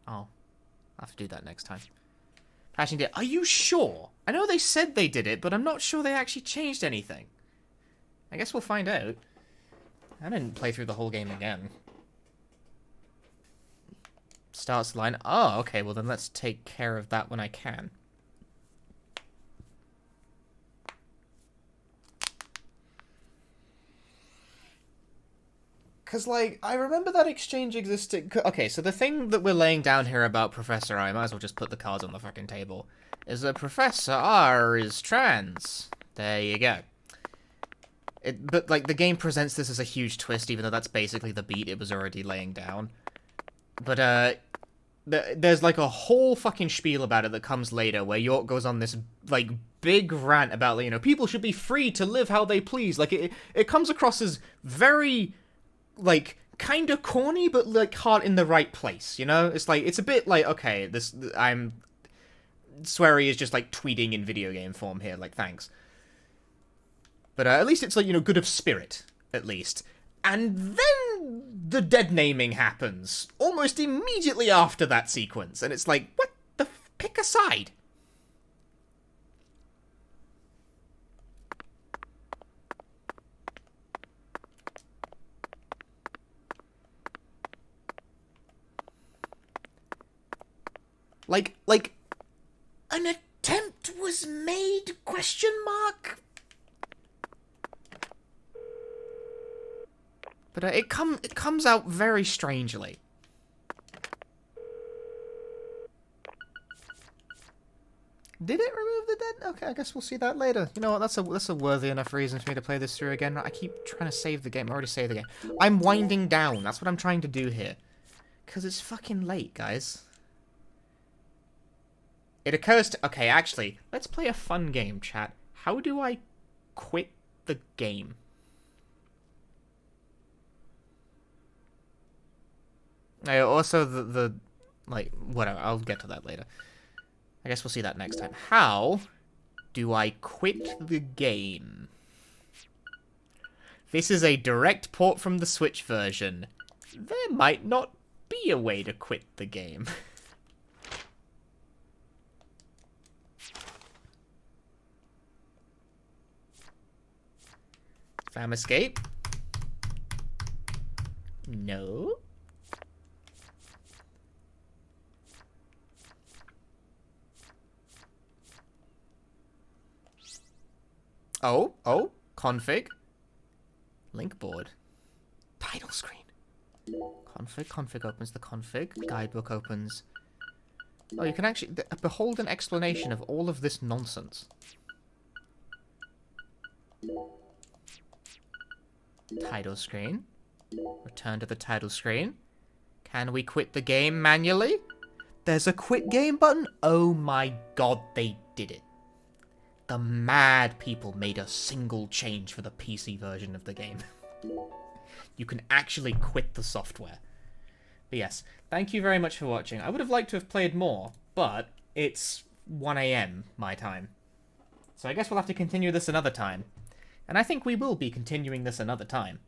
Oh. I'll have to do that next time. Patching did. Are you sure? I know they said they did it, but I'm not sure they actually changed anything. I guess we'll find out. I didn't play through the whole game again. Starts the line. Oh, okay, well then let's take care of that when I can. Because, like, I remember that exchange existed. Okay, so the thing that we're laying down here about Professor R, I might as well just put the cards on the fucking table, is that Professor R is trans. There you go. But, like, the game presents this as a huge twist, even though that's basically the beat it was already laying down. But, there's, like, a whole fucking spiel about it that comes later, where York goes on this, like, big rant about, you know, people should be free to live how they please. Like, it comes across as very, like, kind of corny, but, like, heart in the right place, you know? It's, like, it's a bit like, okay, Swery is just, like, tweeting in video game form here, like, thanks. But at least it's, like, you know, good of spirit, at least. And then the dead naming happens, almost immediately after that sequence. And it's like, what the pick a side. Like, an attempt was made, question mark? But it comes out very strangely. Did it remove the dead? Okay, I guess we'll see that later. You know what? That's a worthy enough reason for me to play this through again. I keep trying to save the game. I already saved the game. I'm winding down. That's what I'm trying to do here. Because it's fucking late, guys. It occurs to... Okay, actually, let's play a fun game, chat. How do I quit the game? Also, the like, whatever, I'll get to that later. I guess we'll see that next time. How do I quit the game? This is a direct port from the Switch version. There might not be a way to quit the game. Fam escape. No. Oh, config. Link board. Title screen. Config opens the config. Guidebook opens. Oh, you can actually behold an explanation of all of this nonsense. Title screen. Return to the title screen. Can we quit the game manually? There's a quit game button? Oh my god, they did it. The mad people made a single change for the PC version of the game. You can actually quit the software. But yes, thank you very much for watching. I would have liked to have played more, but it's 1 AM my time. So I guess we'll have to continue this another time. And I think we will be continuing this another time.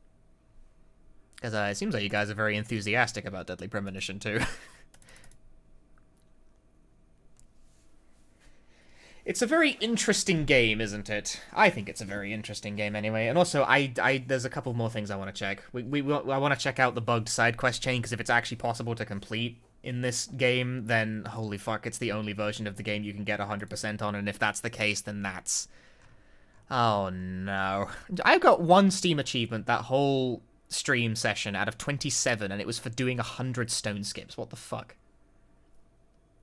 Because it seems like you guys are very enthusiastic about Deadly Premonition too. It's a very interesting game, isn't it? I think it's a very interesting game anyway. And also, there's a couple more things I want to check. I want to check out the bugged side quest chain, because if it's actually possible to complete in this game, then holy fuck, it's the only version of the game you can get 100% on. And if that's the case, then that's... Oh no. I got 1 Steam achievement that whole stream session out of 27, and it was for doing 100 stone skips. What the fuck?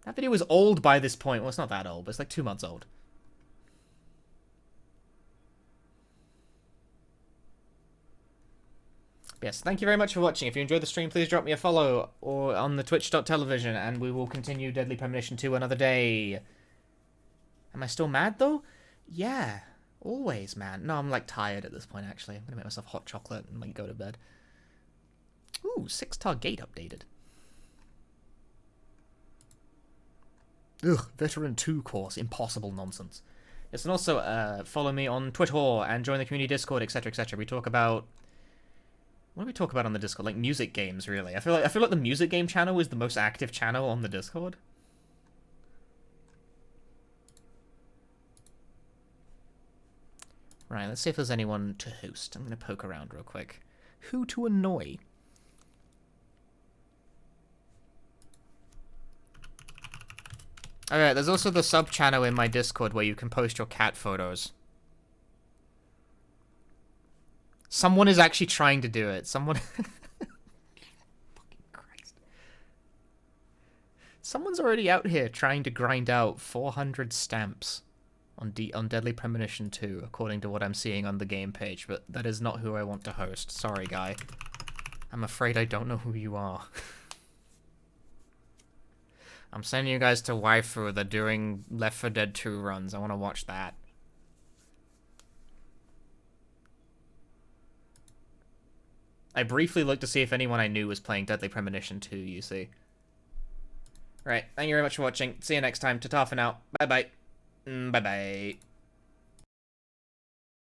That video was old by this point. Well, it's not that old, but it's like 2 months old. Yes, thank you very much for watching. If you enjoyed the stream, please drop me a follow or on the twitch.tv, and we will continue Deadly Premonition 2 another day. Am I still mad, though? Yeah, always, man. No, I'm, like, tired at this point, actually. I'm gonna make myself hot chocolate and, like, go to bed. Ooh, 6-star gate updated. Ugh, Veteran 2 course. Impossible nonsense. Yes, and also, follow me on Twitter and join the community Discord, etc., etc. We talk about... What do we talk about on the Discord? Like, music games, really. I feel like the music game channel is the most active channel on the Discord. Right, let's see if there's anyone to host. I'm gonna poke around real quick. Who to annoy? Alright, there's also the sub-channel in my Discord where you can post your cat photos. Someone is actually trying to do it. Someone... Fucking Christ. Someone's already out here trying to grind out 400 stamps on Deadly Premonition 2, according to what I'm seeing on the game page, but that is not who I want to host. Sorry, guy. I'm afraid I don't know who you are. I'm sending you guys to Waifu. They're doing Left 4 Dead 2 runs. I want to watch that. I briefly looked to see if anyone I knew was playing Deadly Premonition 2, you see. Right, thank you very much for watching. See you next time. Ta-ta for now. Bye-bye. Bye-bye.